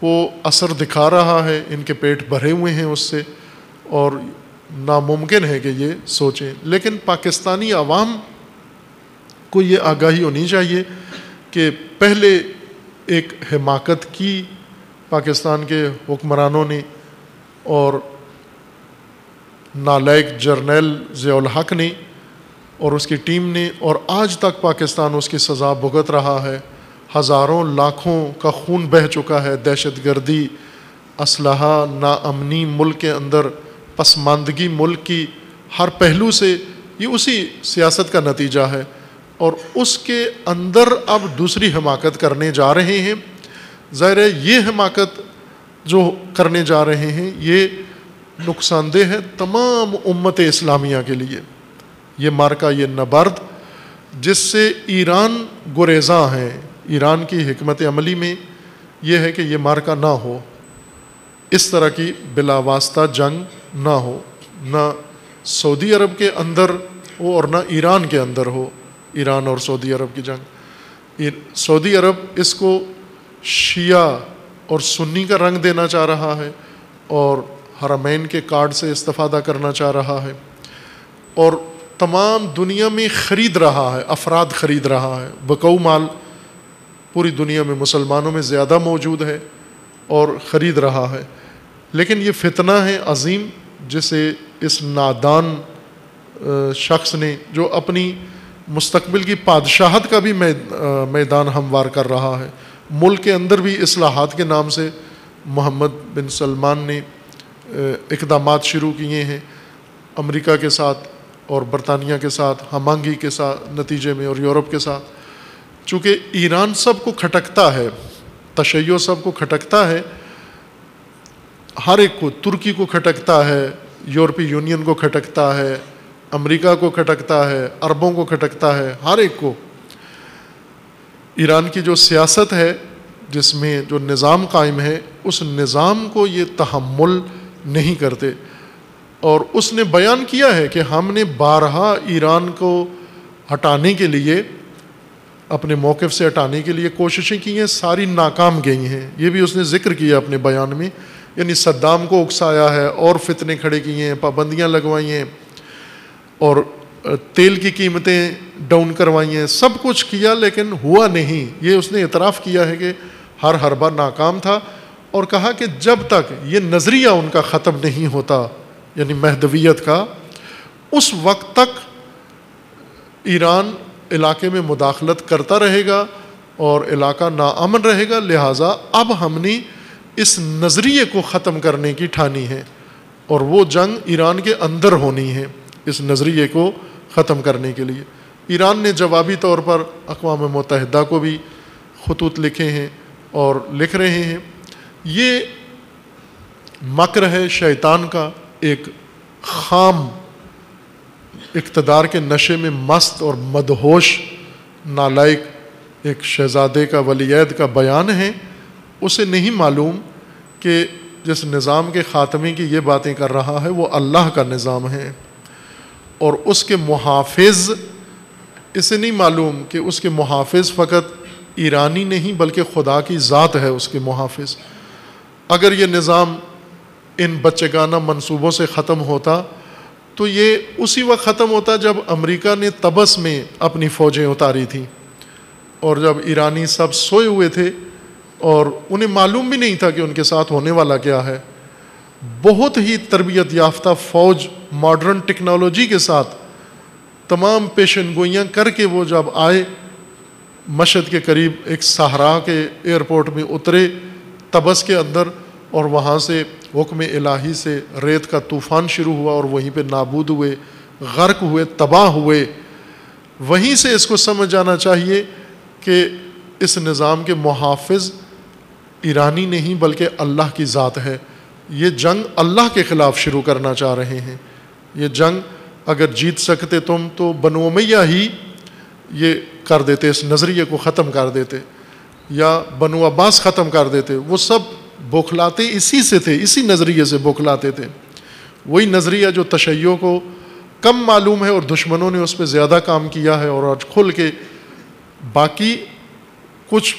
S1: وہ اثر دکھا رہا ہے، ان کے پیٹ بھرے ہوئے ہیں اس سے، اور ناممکن ہے کہ یہ سوچیں۔ لیکن پاکستانی عوام کو یہ آگاہی ہونی چاہیے کہ پہلے ایک حماقت کی پاکستان کے حکمرانوں نے اور نالائق جرنیل ضیاء الحق نے اور اس کی ٹیم نے، اور آج تک پاکستان اس کی سزا بھگت رہا ہے۔ ہزاروں لاکھوں کا خون بہہ چکا ہے، دہشت گردی، اسلحہ، ناامنی ملک کے اندر، پسماندگی ملک کی ہر پہلو سے، یہ اسی سیاست کا نتیجہ ہے، اور اس کے اندر اب دوسری حماقت کرنے جا رہے ہیں۔ ظاہر ہے یہ حماقت جو کرنے جا رہے ہیں یہ نقصان دہ ہے تمام امت اسلامیہ کے لیے۔ یہ معرکہ، یہ نبرد جس سے ایران گریزاں ہیں، ایران کی حکمت عملی میں یہ ہے کہ یہ معرکہ نہ ہو، اس طرح کی بلا واسطہ جنگ نہ ہو، نہ سعودی عرب کے اندر ہو اور نہ ایران کے اندر ہو، ایران اور سعودی عرب کی جنگ۔ سعودی عرب اس کو شیعہ اور سنی کا رنگ دینا چاہ رہا ہے اور حرمین کے کارڈ سے استفادہ کرنا چاہ رہا ہے، اور تمام دنیا میں خرید رہا ہے، افراد خرید رہا ہے، بقاؤ مال پوری دنیا میں مسلمانوں میں زیادہ موجود ہے اور خرید رہا ہے۔ لیکن یہ فتنہ ہے عظیم جسے اس نادان شخص نے، جو اپنی مستقبل کی بادشاہت کا بھی میدان ہموار کر رہا ہے، ملک کے اندر بھی اصلاحات کے نام سے محمد بن سلمان نے اقدامات شروع کیے ہیں امریکہ کے ساتھ اور برطانیہ کے ساتھ، ہم آہنگی کے ساتھ نتیجے میں، اور یورپ کے ساتھ۔ چونکہ ایران سب کو کھٹکتا ہے، تشیع سب کو کھٹکتا ہے، ہر ایک کو، ترکی کو کھٹکتا ہے، یورپی یونین کو کھٹکتا ہے، امریکہ کو کھٹکتا ہے، عربوں کو کھٹکتا ہے، ہر ایک کو۔ ایران کی جو سیاست ہے، جس میں جو نظام قائم ہے، اس نظام کو یہ تحمل نہیں کرتے، اور اس نے بیان کیا ہے کہ ہم نے بارہا ایران کو ہٹانے کے لیے، اپنے موقف سے ہٹانے کے لیے کوششیں کی ہیں، ساری ناکام گئی ہیں۔ یہ بھی اس نے ذکر کیا اپنے بیان میں، یعنی صدام کو اکسایا ہے اور فتنے کھڑے کیے ہیں، پابندیاں لگوائی ہیں اور تیل کی قیمتیں ڈاؤن کروائی ہیں، سب کچھ کیا لیکن ہوا نہیں۔ یہ اس نے اعتراف کیا ہے کہ ہر حربہ ناکام تھا، اور کہا کہ جب تک یہ نظریہ ان کا ختم نہیں ہوتا، یعنی مہدویت کا، اس وقت تک ایران علاقے میں مداخلت کرتا رہے گا اور علاقہ ناامن رہے گا۔ لہٰذا اب ہم نے اس نظریے کو ختم کرنے کی ٹھانی ہے، اور وہ جنگ ایران کے اندر ہونی ہے، اس نظریے کو ختم کرنے کے لیے۔ ایران نے جوابی طور پر اقوام متحدہ کو بھی خطوط لکھے ہیں اور لکھ رہے ہیں۔ یہ مکر ہے شیطان کا، ایک خام اقتدار کے نشے میں مست اور مدہوش نالائق ایک شہزادے کا، ولی عہد کا بیان ہے۔ اسے نہیں معلوم کہ جس نظام کے خاتمے کی یہ باتیں کر رہا ہے وہ اللہ کا نظام ہے، اور اس کے محافظ، اسے نہیں معلوم کہ اس کے محافظ فقط ایرانی نہیں بلکہ خدا کی ذات ہے اس کے محافظ۔ اگر یہ نظام ان بچگانہ منصوبوں سے ختم ہوتا تو یہ اسی وقت ختم ہوتا جب امریکہ نے طبس میں اپنی فوجیں اتاری تھیں، اور جب ایرانی سب سوئے ہوئے تھے اور انہیں معلوم بھی نہیں تھا کہ ان کے ساتھ ہونے والا کیا ہے۔ بہت ہی تربیت یافتہ فوج ماڈرن ٹیکنالوجی کے ساتھ تمام پیشن گوئیاں کر کے وہ جب آئے مشہد کے قریب ایک صحرا کے ایئرپورٹ میں اترے طبس کے اندر، اور وہاں سے حکم الہی سے ریت کا طوفان شروع ہوا اور وہیں پہ نابود ہوئے، غرق ہوئے، تباہ ہوئے۔ وہیں سے اس کو سمجھ جانا چاہیے کہ اس نظام کے محافظ ایرانی نہیں بلکہ اللہ کی ذات ہے۔ یہ جنگ اللہ کے خلاف شروع کرنا چاہ رہے ہیں۔ یہ جنگ اگر جیت سکتے تم تو بنو امیہ ہی یہ کر دیتے، اس نظریے کو ختم کر دیتے، یا بنو عباس ختم کر دیتے۔ وہ سب بوکھلاتے اسی سے تھے، اسی نظریے سے بوکھلاتے تھے۔ وہی نظریہ جو تشیع کو کم معلوم ہے اور دشمنوں نے اس پہ زیادہ کام کیا ہے، اور آج کھل کے باقی کچھ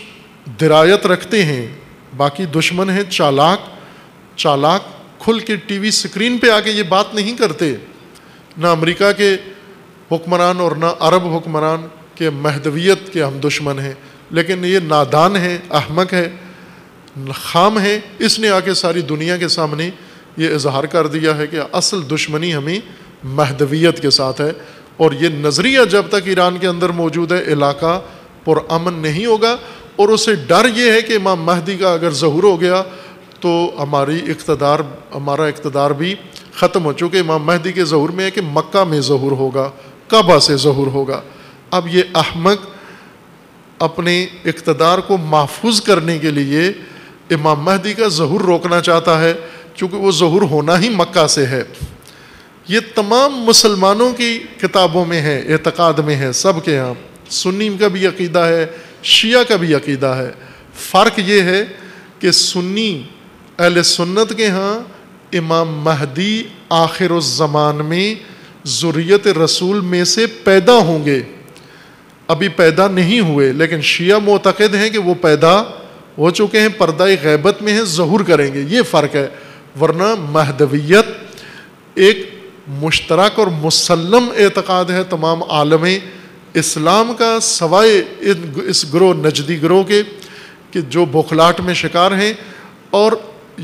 S1: درایت رکھتے ہیں، باقی دشمن ہیں چالاک کھل کے ٹی وی سکرین پہ آ کے یہ بات نہیں کرتے۔ نہ امریکہ کے حکمران اور نہ عرب حکمران کے مہدویت کے ہم دشمن ہیں، لیکن یہ نادان ہے، احمق ہے، خام ہے۔ اس نے آ کے ساری دنیا کے سامنے یہ اظہار کر دیا ہے کہ اصل دشمنی ہمیں مہدویت کے ساتھ ہے، اور یہ نظریہ جب تک ایران کے اندر موجود ہے علاقہ پرامن نہیں ہوگا۔ اور اسے ڈر یہ ہے کہ امام مہدی کا اگر ظہور ہو گیا تو ہمارا اقتدار بھی ختم ہو، چونکہ امام مہدی کے ظہور میں ہے کہ مکہ میں ظہور ہوگا، کعبہ سے ظہور ہوگا۔ اب یہ احمق اپنے اقتدار کو محفوظ کرنے کے لیے امام مہدی کا ظہور روکنا چاہتا ہے، چونکہ وہ ظہور ہونا ہی مکہ سے ہے۔ یہ تمام مسلمانوں کی کتابوں میں ہے، اعتقاد میں ہے، سب کے ہاں، سنی کا بھی عقیدہ ہے، شیعہ کا بھی عقیدہ ہے۔ فرق یہ ہے کہ سنی اہل سنت کے ہاں امام مہدی آخر الزمان میں ذریت رسول میں سے پیدا ہوں گے، ابھی پیدا نہیں ہوئے، لیکن شیعہ معتقد ہیں کہ وہ پیدا ہو چکے ہیں، پردہ غیبت میں ہیں، ظہور کریں گے۔ یہ فرق ہے، ورنہ مہدویت ایک مشترک اور مسلم اعتقاد ہے تمام عالم اسلام کا، سوائے اس گروہ نجدی گروہ کے کہ جو بوکھلاٹ میں شکار ہیں۔ اور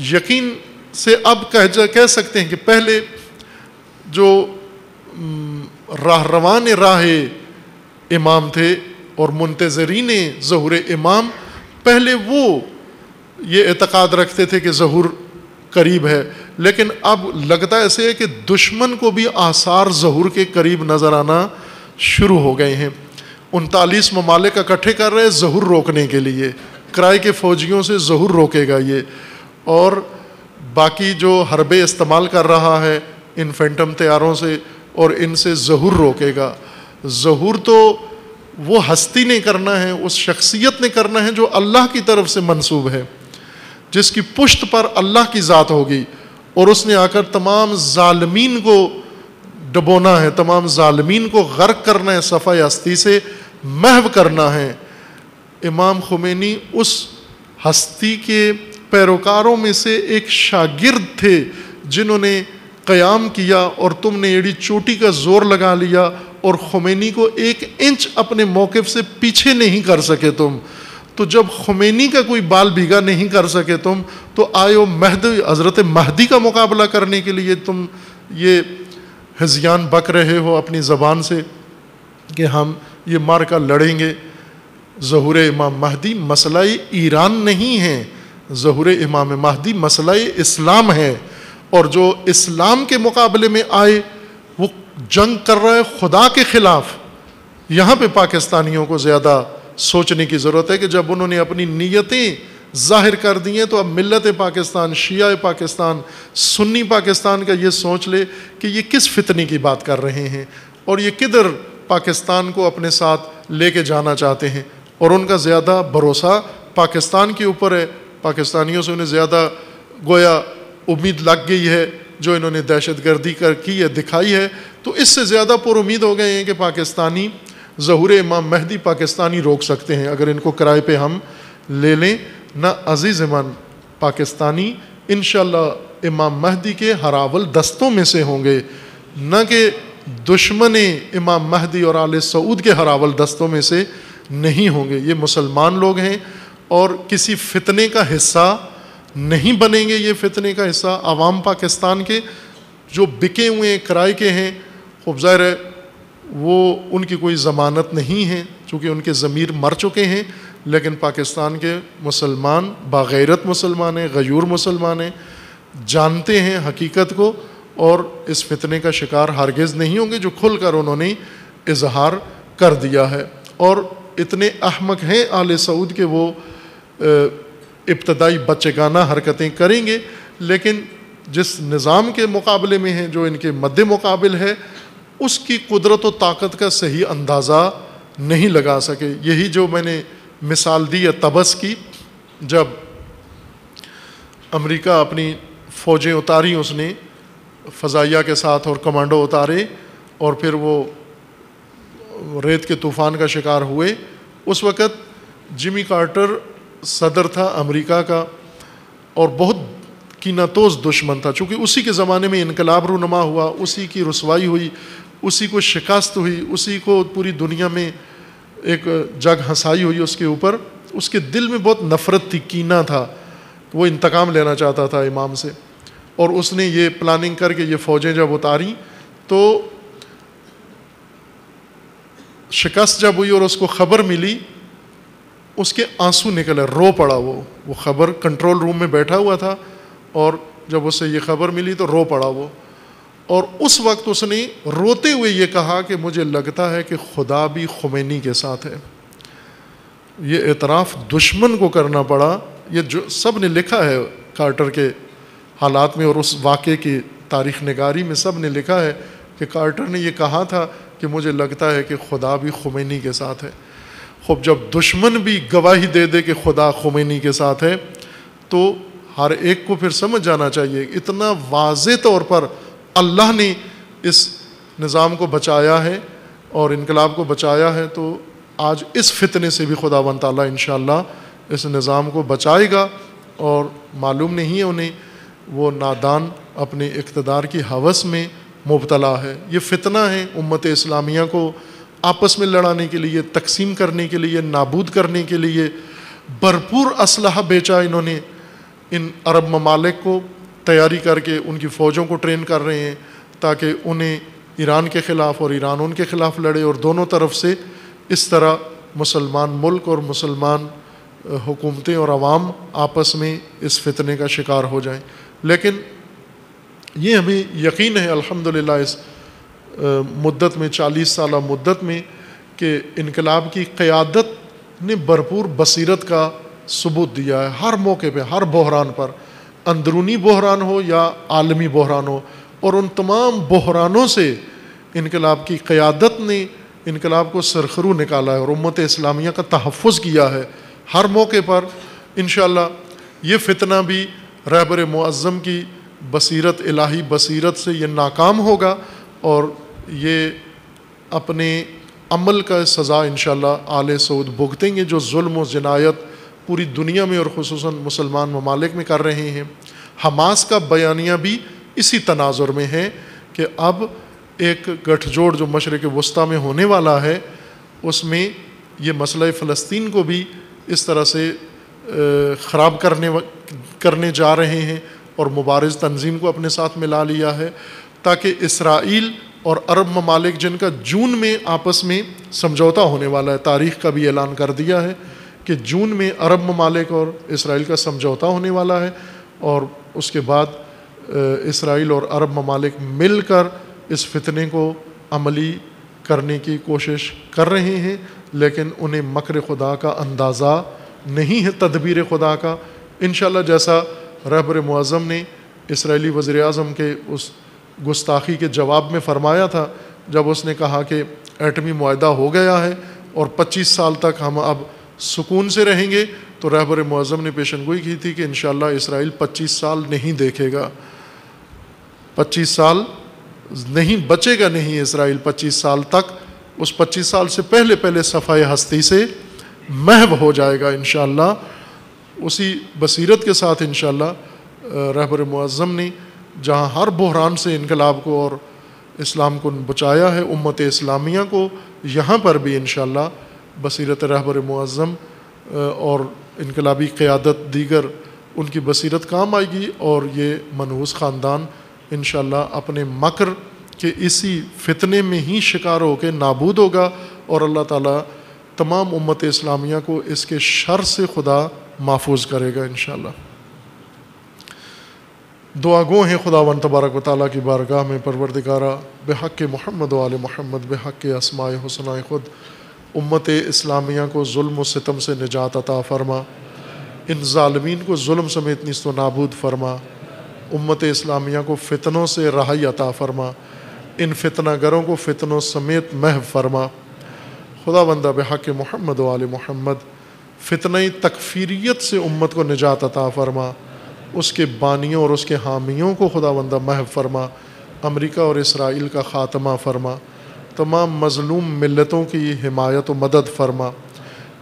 S1: یقین سے اب کہہ سکتے ہیں کہ پہلے جو راہروان راہ امام تھے اور منتظرین ظہور امام، پہلے وہ یہ اعتقاد رکھتے تھے کہ ظہور قریب ہے، لیکن اب لگتا ایسے ہے کہ دشمن کو بھی آثار ظہور کے قریب نظر آنا شروع ہو گئے ہیں۔ 39 ممالک اکٹھے کر رہے ظہور روکنے کے لیے، کرائے کے فوجیوں سے ظہور روکے گا یہ، اور باقی جو حربے استعمال کر رہا ہے ان فینٹم طیاروں سے، اور ان سے ظہور روکے گا۔ ظہور تو وہ ہستی نے کرنا ہے، اس شخصیت نے کرنا ہے جو اللہ کی طرف سے منسوب ہے، جس کی پشت پر اللہ کی ذات ہوگی، اور اس نے آ کر تمام ظالمین کو ڈبونا ہے، تمام ظالمین کو غرق کرنا ہے، صفحہ ہستی سے محو کرنا ہے۔ امام خمینی اس ہستی کے پیروکاروں میں سے ایک شاگرد تھے جنہوں نے قیام کیا، اور تم نے ایڑی چوٹی کا زور لگا لیا اور خمینی کو 1 انچ اپنے موقف سے پیچھے نہیں کر سکے تم۔ تو جب خمینی کا کوئی بال بھیگا نہیں کر سکے تم، تو آئے حضرت مہدی کا مقابلہ کرنے کے لیے تم یہ ہذیان بک رہے ہو اپنی زبان سے کہ ہم یہ مارکا لڑیں گے۔ ظہور امام مہدی مسئلہ ایران نہیں ہے، ظہور امام مہدی مسئلہ اسلام ہے، اور جو اسلام کے مقابلے میں آئے وہ جنگ کر رہا ہے خدا کے خلاف، یہاں پہ پاکستانیوں کو زیادہ سوچنے کی ضرورت ہے کہ جب انہوں نے اپنی نیتیں ظاہر کر دی ہیں تو اب ملت پاکستان، شیعہ پاکستان، سنی پاکستان کا یہ سوچ لے کہ یہ کس فتنے کی بات کر رہے ہیں اور یہ کدھر پاکستان کو اپنے ساتھ لے کے جانا چاہتے ہیں، اور ان کا زیادہ بھروسہ پاکستان کے اوپر ہے، پاکستانیوں سے انہیں زیادہ گویا امید لگ گئی ہے جو انہوں نے دہشت گردی کی ہے، دکھائی ہے، تو اس سے زیادہ پر امید ہو گئے ہیں کہ پاکستانی ظہور امام مہدی پاکستانی روک سکتے ہیں اگر ان کو کرائے پہ ہم لے لیں۔ نہ عزیز من پاکستانی انشاءاللہ امام مہدی کے ہراول دستوں میں سے ہوں گے، نہ کہ دشمن امام مہدی اور آل سعود کے ہراول دستوں میں سے نہیں ہوں گے۔ یہ مسلمان لوگ ہیں اور کسی فتنے کا حصہ نہیں بنیں گے۔ یہ فتنے کا حصہ عوام پاکستان کے جو بکے ہوئے کرائے کے ہیں، خوب ظاہر ہے وہ ان کی کوئی ضمانت نہیں ہے چونکہ ان کے ضمیر مر چکے ہیں، لیکن پاکستان کے مسلمان باغیرت مسلمان ہیں، غیور مسلمان ہیں، جانتے ہیں حقیقت کو اور اس فتنے کا شکار ہرگز نہیں ہوں گے جو کھل کر انہوں نے اظہار کر دیا ہے۔ اور اتنے احمق ہیں آل سعود کہ وہ ابتدائی بچگانہ حرکتیں کریں گے، لیکن جس نظام کے مقابلے میں ہیں، جو ان کے مد مقابل ہے، اس کی قدرت و طاقت کا صحیح اندازہ نہیں لگا سکے۔ یہی جو میں نے مثال دی ہے طبس کی، جب امریکہ اپنی فوجیں اتاری، اس نے فضائیہ کے ساتھ اور کمانڈو اتارے اور پھر وہ ریت کے طوفان کا شکار ہوئے، اس وقت جمی کارٹر صدر تھا امریکہ کا اور بہت کینہ توز دشمن تھا، چونکہ اسی کے زمانے میں انقلاب رونما ہوا، اسی کی رسوائی ہوئی، اسی کو شکست ہوئی، اسی کو پوری دنیا میں ایک جگ ہنسائی ہوئی اس کے اوپر۔ اس کے دل میں بہت نفرت تھی، کینہ تھا، وہ انتقام لینا چاہتا تھا امام سے، اور اس نے یہ پلاننگ کر کے یہ فوجیں جب اتاری تو شکست جب ہوئی اور اس کو خبر ملی، اس کے آنسو نکلے، رو پڑا۔ وہ خبر کنٹرول روم میں بیٹھا ہوا تھا اور جب اسے یہ خبر ملی تو رو پڑا وہ، اور اس وقت اس نے روتے ہوئے یہ کہا کہ مجھے لگتا ہے کہ خدا بھی خمینی کے ساتھ ہے۔ یہ اعتراف دشمن کو کرنا پڑا، یہ جو سب نے لکھا ہے کارٹر کے حالات میں اور اس واقعے کی تاریخ نگاری میں سب نے لکھا ہے کہ کارٹر نے یہ کہا تھا کہ مجھے لگتا ہے کہ خدا بھی خمینی کے ساتھ ہے۔ خوب جب دشمن بھی گواہی دے دے کہ خدا خمینی کے ساتھ ہے تو ہر ایک کو پھر سمجھ جانا چاہیے اتنا واضح طور پر اللہ نے اس نظام کو بچایا ہے اور انقلاب کو بچایا ہے، تو آج اس فتنے سے بھی خداوند تعالیٰ انشاءاللہ اس نظام کو بچائے گا۔ اور معلوم نہیں ہے انہیں، وہ نادان اپنے اقتدار کی ہوس میں مبتلا ہے۔ یہ فتنہ ہے امت اسلامیہ کو آپس میں لڑانے کے لیے، تقسیم کرنے کے لیے، نابود کرنے کے لیے بھرپور اسلحہ بیچا انہوں نے ان عرب ممالک کو، تیاری کر کے ان کی فوجوں کو ٹرین کر رہے ہیں تاکہ انہیں ایران کے خلاف اور ایران ان کے خلاف لڑے، اور دونوں طرف سے اس طرح مسلمان ملک اور مسلمان حکومتیں اور عوام آپس میں اس فتنے کا شکار ہو جائیں۔ لیکن یہ ہمیں یقین ہے الحمدللہ اس مدت میں، 40 سالہ مدت میں، کہ انقلاب کی قیادت نے بھرپور بصیرت کا ثبوت دیا ہے ہر موقع پہ، ہر بحران پر، اندرونی بحران ہو یا عالمی بحران ہو، اور ان تمام بحرانوں سے انقلاب کی قیادت نے انقلاب کو سرخرو نکالا ہے اور امت اسلامیہ کا تحفظ کیا ہے ہر موقع پر۔ انشاءاللہ یہ فتنہ بھی رہبر معظم کی بصیرت، الہی بصیرت سے یہ ناکام ہوگا اور یہ اپنے عمل کا سزا انشاءاللہ آل سعود بھگتیں گے جو ظلم و جنایت پوری دنیا میں اور خصوصاً مسلمان ممالک میں کر رہے ہیں۔ حماس کا بیانیہ بھی اسی تناظر میں ہے کہ اب ایک گٹھ جوڑ جو مشرق وسطیٰ میں ہونے والا ہے، اس میں یہ مسئلہ فلسطین کو بھی اس طرح سے خراب کرنے جا رہے ہیں اور مبارز تنظیم کو اپنے ساتھ ملا لیا ہے تاکہ اسرائیل اور عرب ممالک جن کا جون میں آپس میں سمجھوتا ہونے والا ہے، تاریخ کا بھی اعلان کر دیا ہے کہ جون میں عرب ممالک اور اسرائیل کا سمجھوتا ہونے والا ہے، اور اس کے بعد اسرائیل اور عرب ممالک مل کر اس فتنے کو عملی کرنے کی کوشش کر رہے ہیں، لیکن انہیں مکر خدا کا اندازہ نہیں ہے، تدبیر خدا کا۔ انشاءاللہ جیسا رہبر معظم نے اسرائیلی وزیر اعظم کے اس گستاخی کے جواب میں فرمایا تھا، جب اس نے کہا کہ ایٹمی معاہدہ ہو گیا ہے اور 25 سال تک ہم اب سکون سے رہیں گے، تو رہبر معظم نے پیشن گوئی کی تھی کہ انشاءاللہ اسرائیل 25 سال نہیں دیکھے گا، 25 سال نہیں بچے گا، نہیں اسرائیل 25 سال تک، اس 25 سال سے پہلے صفحۂ ہستی سے محو ہو جائے گا انشاءاللہ۔ اسی بصیرت کے ساتھ انشاءاللہ رہبر معظم نے جہاں ہر بحران سے انقلاب کو اور اسلام کو بچایا ہے، امت اسلامیہ کو، یہاں پر بھی انشاءاللہ بصیرت رہبر معظم اور انقلابی قیادت دیگر ان کی بصیرت کام آئے گی، اور یہ منحوس خاندان انشاءاللہ اپنے مکر کے اسی فتنے میں ہی شکار ہو کے نابود ہوگا، اور اللہ تعالیٰ تمام امت اسلامیہ کو اس کے شر سے خدا محفوظ کرے گا انشاءاللہ۔ دعا گو ہیں خداوند تبارک و تعالیٰ کی بارگاہ میں، پروردگارہ بحق محمد و آل محمد، بحق اسماء حسنہ خود، امت اسلامیہ کو ظلم و ستم سے نجات عطا فرما، ان ظالمین کو ظلم سمیت نیست و نابود فرما، امت اسلامیہ کو فتنوں سے رہائی عطا فرما، ان فتنہ گروں کو فتنوں سمیت محو فرما۔ خداوندہ بحق محمد و آل محمد، فتنہ تکفیریت سے امت کو نجات عطا فرما، اس کے بانیوں اور اس کے حامیوں کو خداوندہ محو فرما، امریکہ اور اسرائیل کا خاتمہ فرما، تمام مظلوم ملتوں کی حمایت و مدد فرما،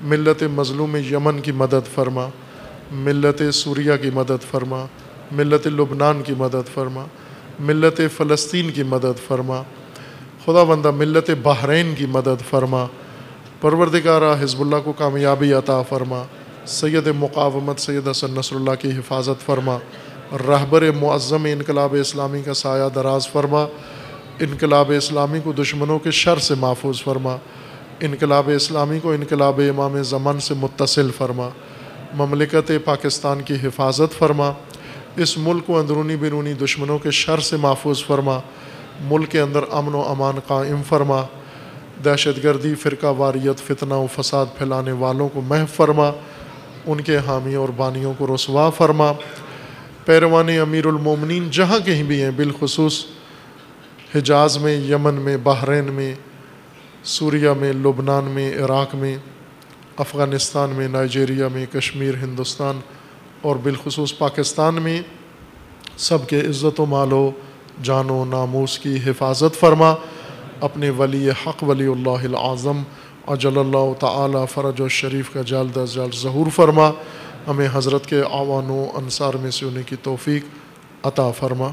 S1: ملت مظلوم یمن کی مدد فرما، ملت سوریہ کی مدد فرما، ملت لبنان کی مدد فرما، ملت فلسطین کی مدد فرما، خداوندہ ملت بحرین کی مدد فرما، پروردگارہ حزب اللہ کو کامیابی عطا فرما، سید مقاومت سید حسن نصر اللہ کی حفاظت فرما، رہبر معظم انقلاب اسلامی کا سایہ دراز فرما، انقلاب اسلامی کو دشمنوں کے شر سے محفوظ فرما، انقلاب اسلامی کو انقلاب امام زمان سے متصل فرما، مملکت پاکستان کی حفاظت فرما، اس ملک کو اندرونی بیرونی دشمنوں کے شر سے محفوظ فرما، ملک کے اندر امن و امان قائم فرما، دہشت گردی، فرقہ واریت، فتنہ و فساد پھیلانے والوں کو محو فرما، ان کے حامیوں اور بانیوں کو رسوا فرما، پیروان امیر المومنین جہاں کہیں بھی ہیں، بالخصوص حجاز میں، یمن میں، بحرین میں، سوریہ میں، لبنان میں، عراق میں، افغانستان میں، نائجیریا میں، کشمیر، ہندوستان اور بالخصوص پاکستان میں، سب کے عزت و مال و جان و ناموس کی حفاظت فرما، اپنے ولی حق ولی اللہ العظم اجل اللہ تعالی فرج و شریف کا جلد از جلد ظہور فرما، ہمیں حضرت کے اعوان و انصار میں سے ہونے کی توفیق عطا فرما۔